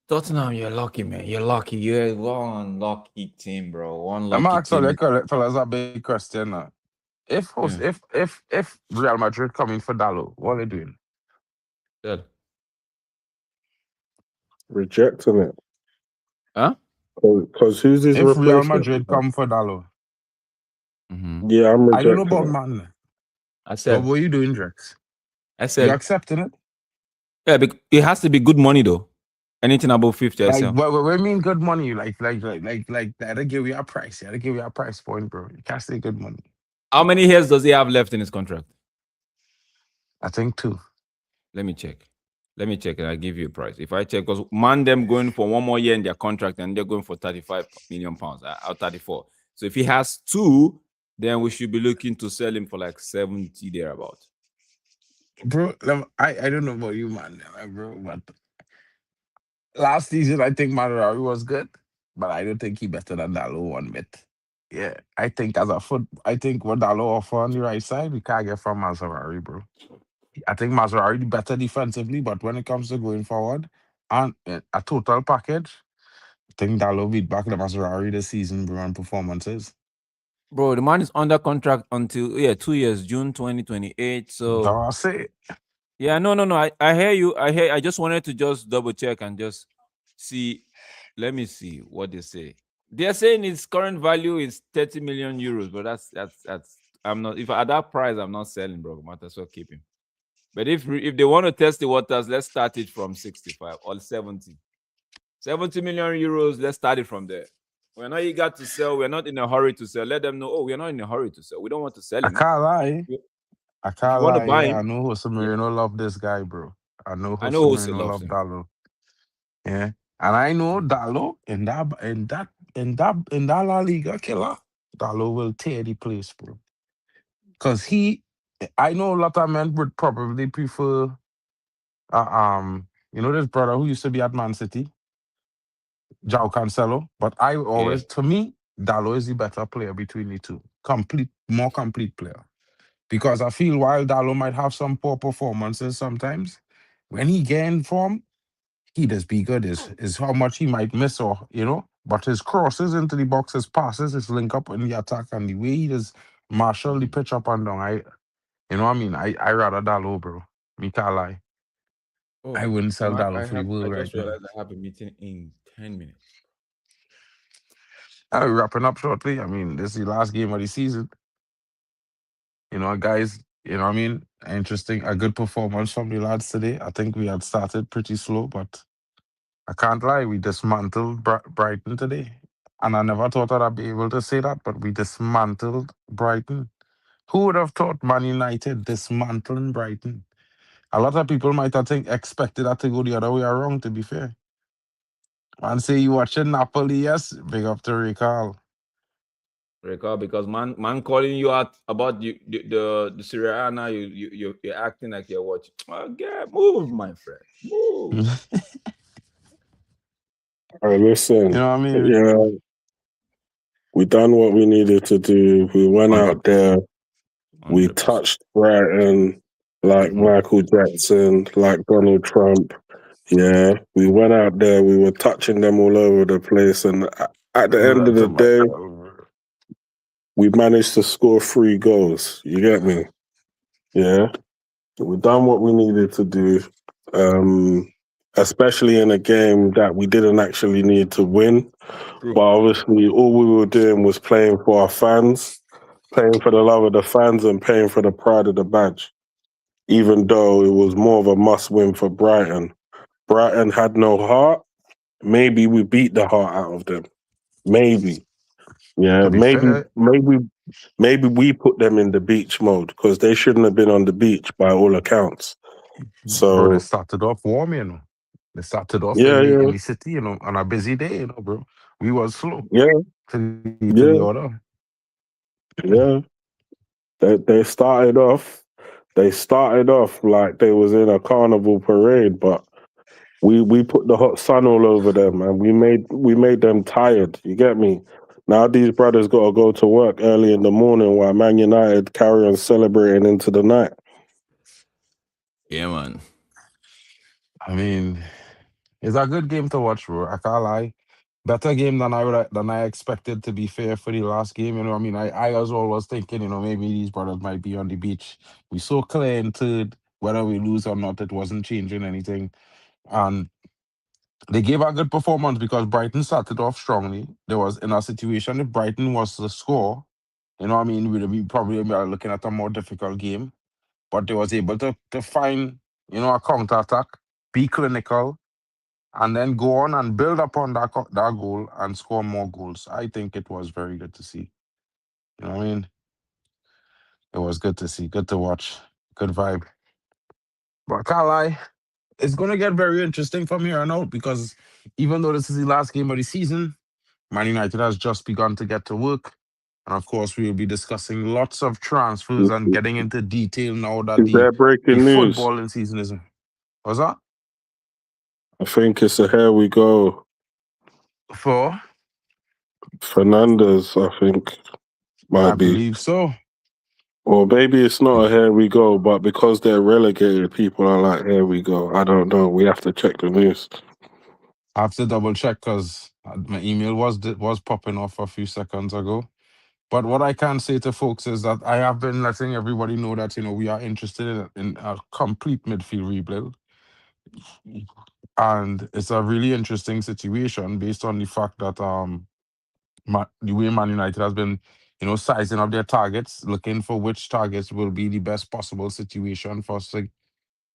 Tottenham, you're lucky, man. You're lucky. You're one lucky team, bro. One I'm lucky asking team. fellas a big question now. If Real Madrid coming for Dalo, what are they doing? Good. Rejecting it. Huh? Because who's his If Real replacement? Madrid come for Dalo, Yeah, I'm I don't know rejecting about it. man. I So said, what are you doing, Drex? I You said, accepting it? yeah, it has to be good money though. Anything above 50, I Like, sell. what mean good money? Like, that'll give you a price. That'll give you a price point, bro. You can't say good money. How many years does he have left in his contract? I think 2. Let me check. Let me check and I'll give you a price. If I check, because man, them going for 1 more year in their contract and they're going for 35 million pounds or 34. So if he has 2, then we should be looking to sell him for like 70 thereabout. Bro, I don't know about you, man, bro, but last season I think Madurai was good, but I don't think he better than Dalo one bit. Yeah, I think I think what Dalo offer on the right side, we can't get from Maserati, bro. I think Maserati better defensively, but when it comes to going forward and a total package, I think Dalo beat back the Maserati this season, bro, on performances. Bro, the man is under contract until 2 years, June 2028. So So I say, yeah, no. I hear you. I just wanted to just double check and just see. Let me see what they say. They are saying its current value is 30 million euros, but that's I'm not, if at that price I'm not selling, bro. Might as well keep him. But if they want to test the waters, let's start it from 65 or 70. 70 million euros, let's start it from there. We're not eager to sell. We're not in a hurry to sell. Let them know, we're not in a hurry to sell. We don't want to sell I him. can't lie. I If you can't want to lie. buy Yeah, I him, know Jose yeah, Mourinho love this guy, bro. I know I Jose know Jose Mourinho loves love him. Dalo. Yeah, and I know Dalo in that La Liga killer, Dalo will tear the place, bro. Cause I know a lot of men would probably prefer, this brother who used to be at Man City, João Cancelo. But I Yeah. always, to me, Dalo is the better player between the two. More complete player. Because I feel while Dalo might have some poor performances sometimes, when he get in form, he does be good. Is how much he might miss but his crosses into the box, his passes, his link up in the attack, and the way he does marshal the pitch up and down. I rather Dalo, bro. Me can't lie. I Oh, wouldn't sell Mark, Dalo for the I world right just now. realized I have a meeting in 10 minutes. I'll be wrapping up shortly. I mean, this is the last game of the season. Guys, interesting, a good performance from the lads today. I think we had started pretty slow, but I can't lie, we dismantled Brighton today. And I never thought that I'd be able to say that, but we dismantled Brighton. Who would have thought Man United dismantling Brighton? A lot of people might have expected that to go the other way around, to be fair. And say you watching Napoli, yes, big up to Recall. Recall, because man calling you out about the Serie A now, you're acting like you're watching. Okay, move, my friend. Move. All right, listen. You know what I mean? Yeah, we done what we needed to do. We went out there. We 100%. touched Brighton like Michael Jackson, like Donald Trump. Yeah, we went out there. We were touching them all over the place, and at the end of the day, we managed to score 3 goals. You get me? Yeah, we done what we needed to do. Especially in a game that we didn't actually need to win. True. But obviously, all we were doing was playing for our fans, playing for the love of the fans, and paying for the pride of the badge. Even though it was more of a must-win for Brighton. Brighton had no heart. Maybe we beat the heart out of them. Maybe. Yeah, To be fair, maybe we put them in the beach mode because they shouldn't have been on the beach by all accounts. bro, they So started off warm, They started off yeah, in yeah, the city, on a busy day, bro. We was slow yeah, to the yeah, order. yeah. They started off. They started off like they was in a carnival parade, but we put the hot sun all over them, and we made them tired. You get me? Now these brothers got to go to work early in the morning while Man United carry on celebrating into the night. Yeah, man. I mean, it's a good game to watch, bro. I can't lie. Better game than I expected, to be fair, for the last game. I as well was thinking, maybe these brothers might be on the beach. We so clear in third, whether we lose or not, it wasn't changing anything. And they gave a good performance because Brighton started off strongly. There was in a situation if Brighton was to score, You know what I mean? We probably are looking at a more difficult game, but they was able to find, a counter attack, be clinical, and then go on and build upon that goal and score more goals. I think it was very good to see. You know what I mean? It was good to see, good to watch, good vibe. But I can't lie, it's gonna get very interesting from here on out because even though this is the last game of the season, Man United has just begun to get to work. And of course, we will be discussing lots of transfers and getting into detail now that Is there the breaking news? footballing season is. What's that? I think it's a here we go. For? Fernandez, I think, I might be. believe so. Or maybe it's not a here we go, but because they're relegated, people are like, here we go. I don't know. We have to check the news. I have to double check because my email was popping off a few seconds ago. But what I can say to folks is that I have been letting everybody know that we are interested in a complete midfield rebuild, and it's a really interesting situation based on the fact that the way Man United has been sizing up their targets, looking for which targets will be the best possible situation for us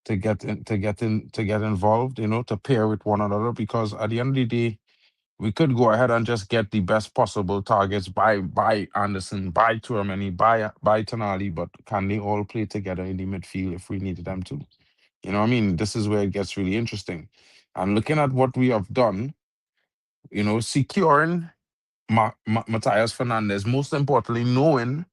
to get involved, to pair with one another. Because at the end of the day, we could go ahead and just get the best possible targets by Anderson, by Tourmany, by Tonali, but can they all play together in the midfield if we needed them to? You know what I mean? This is where it gets really interesting. And looking at what we have done, securing Matthias Fernandez, most importantly, knowing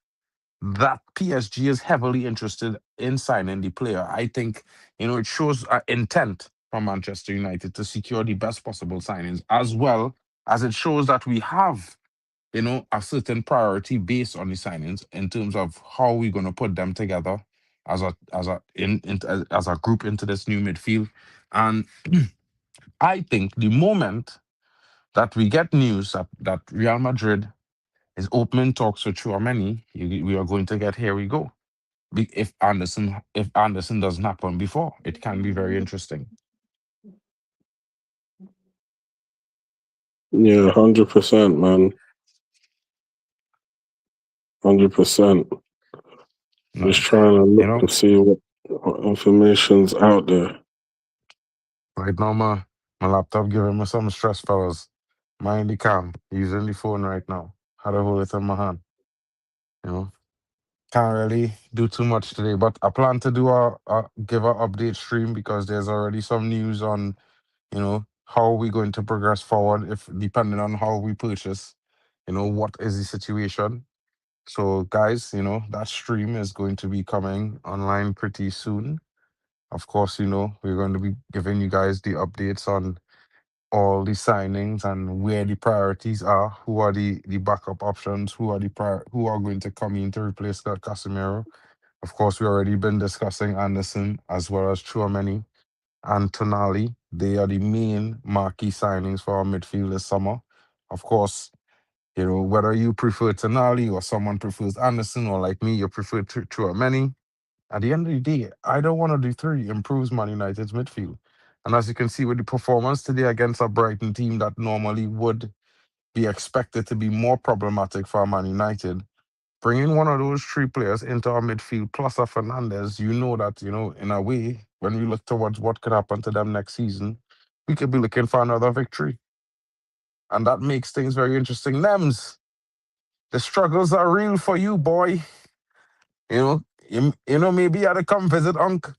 that PSG is heavily interested in signing the player, I think, it shows intent from Manchester United to secure the best possible signings, as well as it shows that we have, a certain priority based on the signings in terms of how we're going to put them together as a group into this new midfield. And I think the moment that we get news that Real Madrid is opening talks with Chouameni, we are going to get here we go. If Anderson doesn't happen before, it can be very interesting. Yeah, 100%, man. 100%. No, Just trying to you look know, to see what information's out there. right now my laptop giving me some stress, fellas. Mind the cam, using the phone right now. How to hold it in my hand. You know, can't really do too much today, but I plan to do give a update stream because there's already some news on how we're going to progress forward if depending on how we purchase. What is the situation? So, guys, that stream is going to be coming online pretty soon. Of course, we're going to be giving you guys the updates on all the signings and where the priorities are, who are the backup options, who are going to come in to replace that Casemiro. Of course, we already been discussing Anderson as well as Chouameni and Tonali. They are the main marquee signings for our midfield this summer. Of course, whether you prefer Tonali or someone prefers Anderson or like me, you prefer Chouameni. At the end of the day, either one of the three improves Man United's midfield. And as you can see with the performance today against a Brighton team that normally would be expected to be more problematic for Man United, bringing one of those three players into our midfield plus a Fernandez, that, in a way, when we look towards what could happen to them next season, we could be looking for another victory. And that makes things very interesting. Nems, the struggles are real for you, boy. Maybe you had to come visit Unc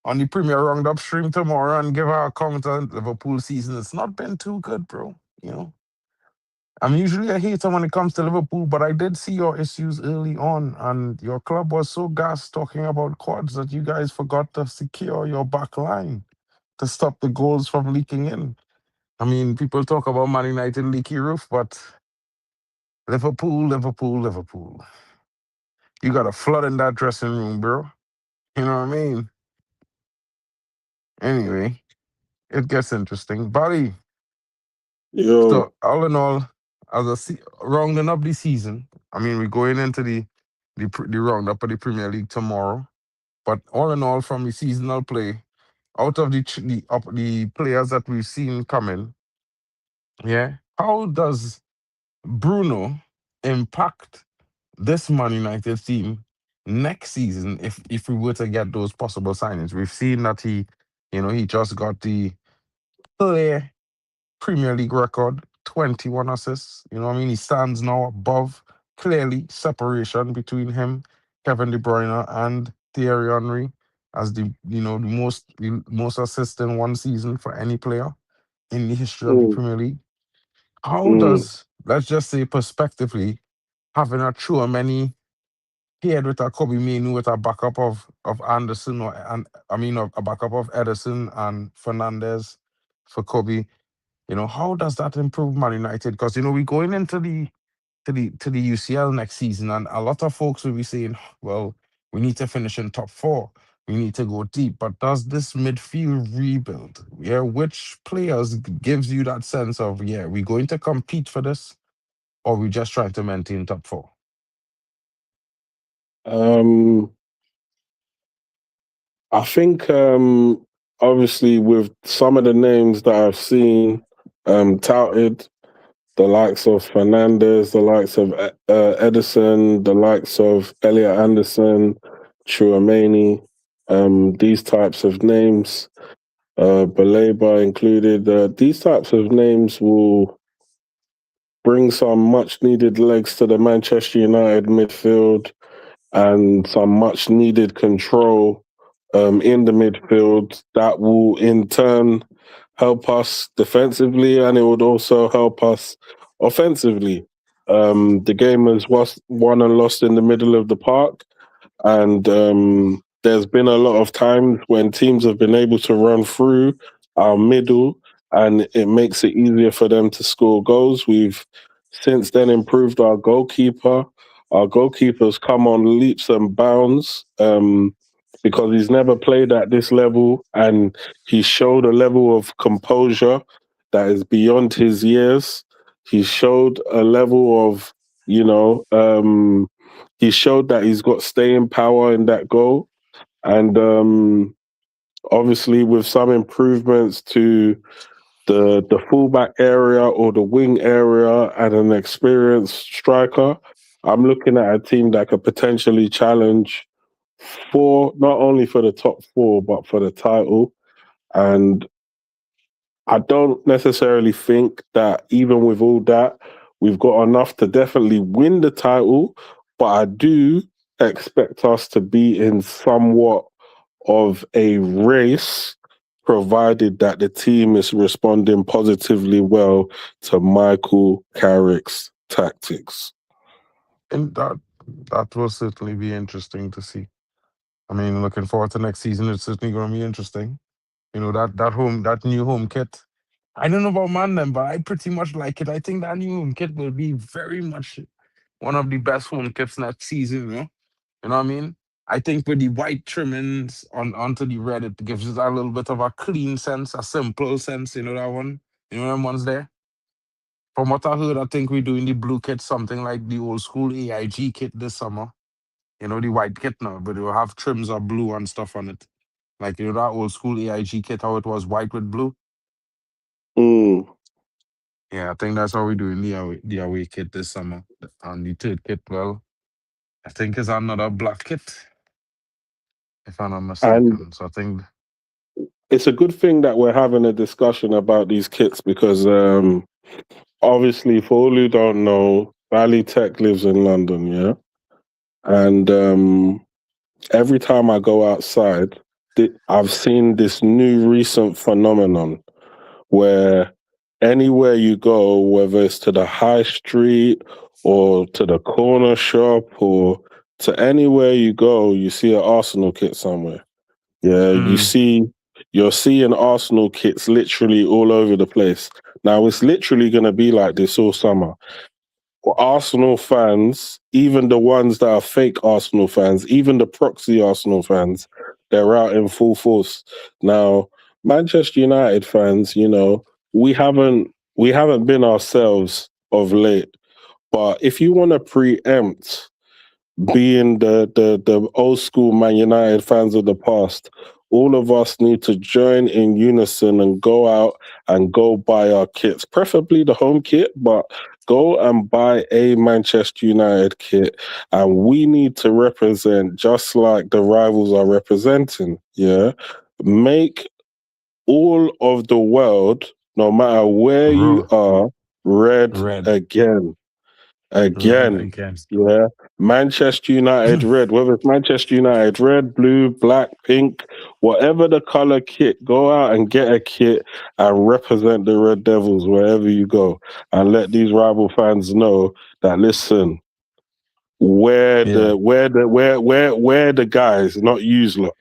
on the Premier Roundup stream tomorrow and give our account on Liverpool season. It's not been too good, bro. I'm usually a hater when it comes to Liverpool, but I did see your issues early on, and your club was so gassed talking about quads that you guys forgot to secure your back line to stop the goals from leaking in. I mean, people talk about Man United leaky roof, but Liverpool, Liverpool, Liverpool. You got a flood in that dressing room, bro. You know what I mean? Anyway, it gets interesting. Buddy, Yo, so all in all, rounding up the season, I mean, we're going into the roundup of the Premier League tomorrow. But all in all, from the seasonal play, out of the players that we've seen coming, yeah, how does Bruno impact this Man United team next season, if we were to get those possible signings, we've seen that he just got the clear Premier League record, 21 assists. You know what I mean? He stands now above clearly separation between him, Kevin De Bruyne, and Thierry Henry as the most assists in one season for any player in the history of the Mm, Premier League. How mm, does, let's just say prospectively, having a many paired with a Kobe Minu with a backup of Anderson a backup of Edison and Fernandez for Kobe, how does that improve Man United? Because we're going into the UCL next season, and a lot of folks will be saying, "Well, we need to finish in top four. We need to go deep." But does this midfield rebuild, which players gives you that sense of, we're going to compete for this, or we just trying to maintain top four? um, I think obviously with some of the names that I've seen touted, the likes of Fernandez, the likes of Edison, the likes of Elliot Anderson, Chouameni, these types of names, Baleba included, these types of names will bring some much needed legs to the Manchester United midfield and some much needed control in the midfield that will in turn help us defensively, and it would also help us offensively. The game was won and lost in the middle of the park, and there's been a lot of times when teams have been able to run through our middle, and it makes it easier for them to score goals. We've since then improved our goalkeeper. Our goalkeeper's come on leaps and bounds because he's never played at this level, and he showed a level of composure that is beyond his years. He showed a level of, you know, he showed that he's got staying power in that goal. And obviously, with some improvements to the fullback area or the wing area and an experienced striker, I'm looking at a team that could potentially challenge for not only for the top four but for the title. And I don't necessarily think that even with all that, we've got enough to definitely win the title, but I do expect us to be in somewhat of a race, provided that the team is responding positively well to Michael Carrick's tactics. And that will certainly be interesting to see. I mean, looking forward to next season. It's certainly going to be interesting. That new home kit. I don't know about man them, but I pretty much like it. I think that new home kit will be very much one of the best home kits next season. You know what I mean? I think with the white trimmings onto the red, it gives it a little bit of a clean sense, a simple sense. You know that one. You know them ones there. From what I heard, I think we're doing the blue kit, something like the old school AIG kit this summer. The white kit now, but it will have trims of blue and stuff on it. Like, that old school AIG kit, how it was white with blue. Mm. Yeah, I think that's how we're doing the away kit this summer. And the third kit, well, I think is another black kit, if I'm not And mistaken. So I think, it's a good thing that we're having a discussion about these kits because obviously, for all who don't know, Valley Tech lives in London, yeah? And every time I go outside, I've seen this new recent phenomenon where anywhere you go, whether it's to the high street or to the corner shop or to anywhere you go, you see an Arsenal kit somewhere. Yeah, mm, you're seeing Arsenal kits literally all over the place. Now it's literally going to be like this all summer. Arsenal fans, even the ones that are fake Arsenal fans, even the proxy Arsenal fans, they're out in full force. Now, Manchester United fans, we haven't been ourselves of late. But if you want to preempt being the old school Man United fans of the past, all of us need to join in unison and go out and go buy our kits, preferably the home kit, but go and buy a Manchester United kit. And we need to represent just like the rivals are representing. Yeah. Make all of the world, no matter where you Bro, are, red red, again. red Again. again. Yeah. Manchester United red, whether it's Manchester United red, blue, black, pink, whatever the color kit, go out and get a kit and represent the Red Devils wherever you go. And let these rival fans know that listen, Yeah. we're the guys, not yous lot.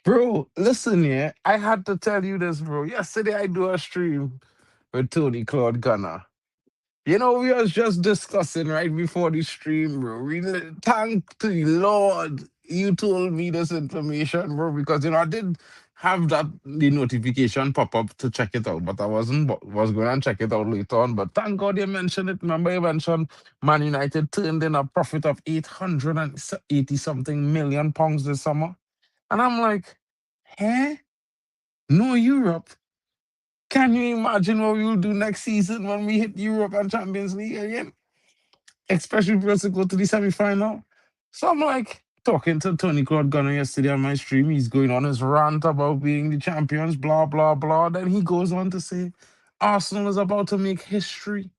Bro, listen, yeah. I had to tell you this, bro. Yesterday I do a stream with Tony Claude Gunner. You know, we was just discussing right before the stream, bro. Thank to the Lord you told me this information, bro, because I did have the notification pop up to check it out, but I was going to check it out later on. But thank God you mentioned it. Remember you mentioned Man United turned in a profit of 880 something million pounds this summer. And I'm like, huh? No Europe. Can you imagine what we will do next season when we hit Europe and Champions League again? Especially for us to go to the semi-final. So I'm like talking to Tony Claude Gunner yesterday on my stream. He's going on his rant about being the champions, blah, blah, blah. Then he goes on to say Arsenal is about to make history.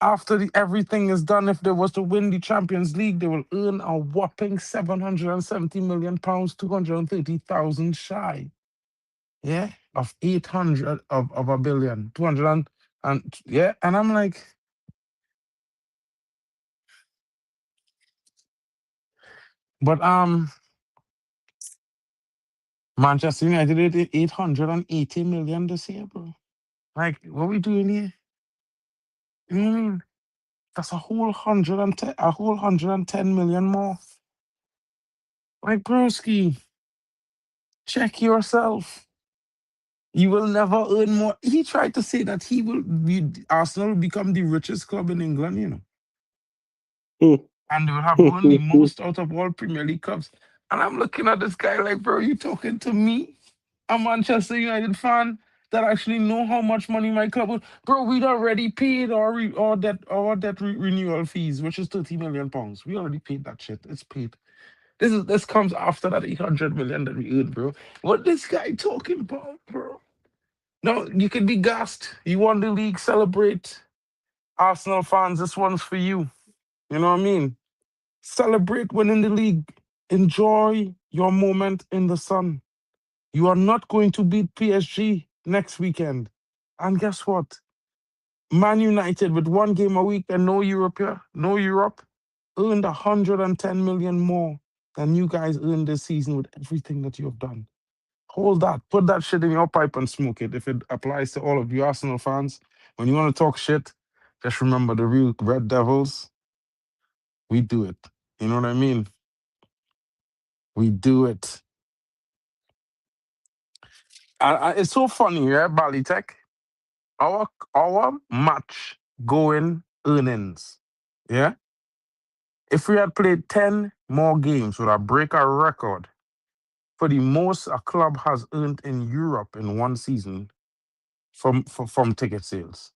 After everything is done, if they was to win the Champions League, they will earn a whopping £770 million, 230,000 shy. Yeah, of 800 of a billion, 200 and yeah. And I'm like, but Manchester United did 880 million this year, bro. Like, what we doing here? You know what I mean? That's a whole 110 million more. Like, broski, check yourself. You will never earn more. He tried to say that Arsenal will become the richest club in England, and they will have won the most out of all Premier League clubs. And I'm looking at this guy like, bro, you talking to me, a Manchester United fan that actually know how much money my club would. Bro, we'd already paid our debt renewal fees, which is £30 million. We already paid that shit. It's paid. This comes after that 800 million that we earned, bro. What this guy talking about, bro? No, you can be gassed. You won the league, celebrate. Arsenal fans, this one's for you. You know what I mean? Celebrate winning the league. Enjoy your moment in the sun. You are not going to beat PSG next weekend. And guess what? Man United with one game a week and no Europe here, no Europe, earned 110 million more than you guys earned this season with everything that you have done. Hold that. Put that shit in your pipe and smoke it. If it applies to all of you Arsenal fans, when you want to talk shit, just remember the real Red Devils. We do it. You know what I mean? We do it. It's so funny, yeah, Balitech. Our match going earnings, yeah. If we had played 10 more games, would I break a record for the most a club has earned in Europe in one season from ticket sales.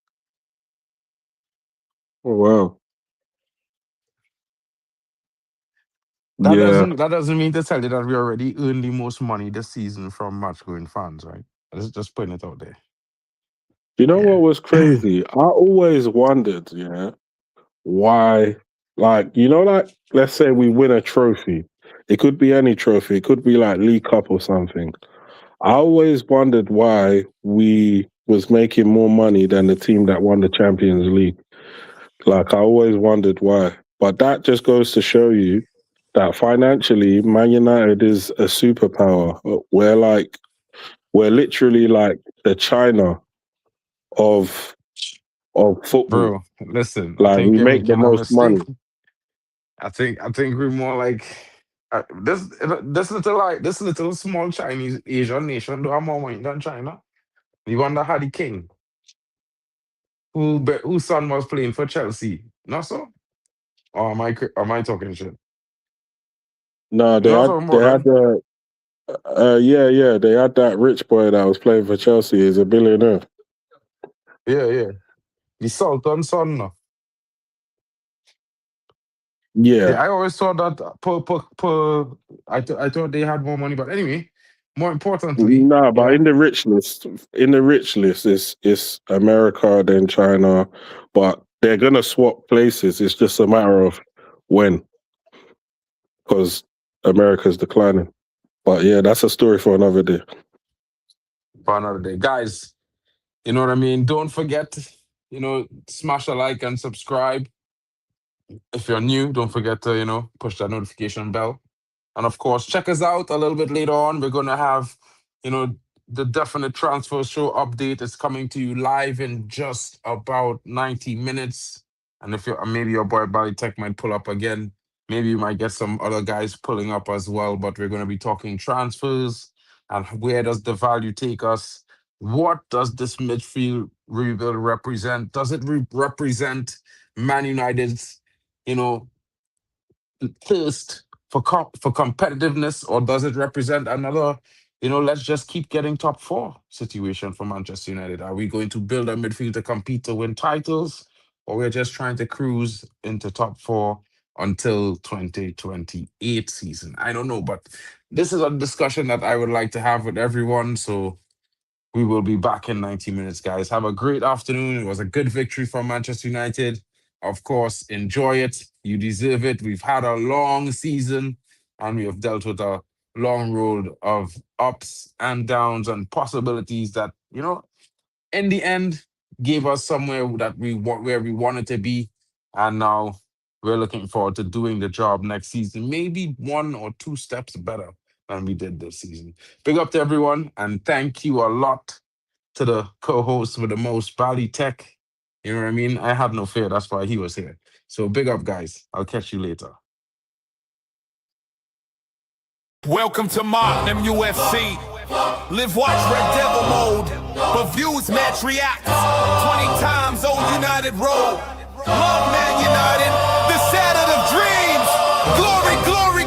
Oh, wow. That Yeah. doesn't mean to tell you that we already earned the most money this season from match going fans, right? Let's just putting it out there. You know Yeah. what was crazy? I always wondered, yeah, why, like, like, let's say we win a trophy. It could be any trophy. It could be like League Cup or something. I always wondered why we was making more money than the team that won the Champions League. Like, I always wondered why. But that just goes to show you that financially, Man United is a superpower. We're literally like the China of football. Bro, listen, I Like, think we you're make the making a most mistake. money. I think we're more like this little small Chinese Asian nation do have more money than China. You wonder how the king whose son was playing for Chelsea, not so? Or am I talking shit? No, You know what I'm talking they about, had right? Yeah. They had that rich boy that was playing for Chelsea. He's a billionaire. Yeah. The Sultan son. No? Yeah. Yeah, I always thought that I thought they had more money, but anyway, more importantly, Nah, you but know, in the rich list, it's America, then China, but they're gonna swap places. It's just a matter of when, because America's declining. But yeah, that's a story for another day. for another day, guys. You know what I mean? Don't forget, smash a like and subscribe. If you're new, don't forget to, push that notification bell. And of course, check us out a little bit later on. We're going to have, the definite transfer show update is coming to you live in just about 90 minutes. And if you're maybe your boy Bally Tech might pull up again, maybe you might get some other guys pulling up as well. But we're going to be talking transfers and where does the value take us? What does this midfield rebuild represent? Does it represent Man United's, you know, thirst for competitiveness, or does it represent another, let's just keep getting top four situation for Manchester United? Are we going to build a midfield to compete to win titles, or we're just trying to cruise into top four until 2028 season? I don't know, but this is a discussion that I would like to have with everyone. So we will be back in 90 minutes, guys. Have a great afternoon. It was a good victory for Manchester United. Of course, enjoy it. You deserve it. We've had a long season and we have dealt with a long road of ups and downs and possibilities that, in the end gave us somewhere that we want, where we wanted to be. And now we're looking forward to doing the job next season, maybe one or two steps better than we did this season. Big up to everyone, and thank you a lot to the co-host with the most, Bally Tech. You know what I mean? I had no fear. That's why he was here. So big up, guys. I'll catch you later. Welcome to Mark MUFC. Live watch Red Devil mode. For views, match reacts. 20 times Old United Road. Love Man United. The set of dreams. Glory, glory,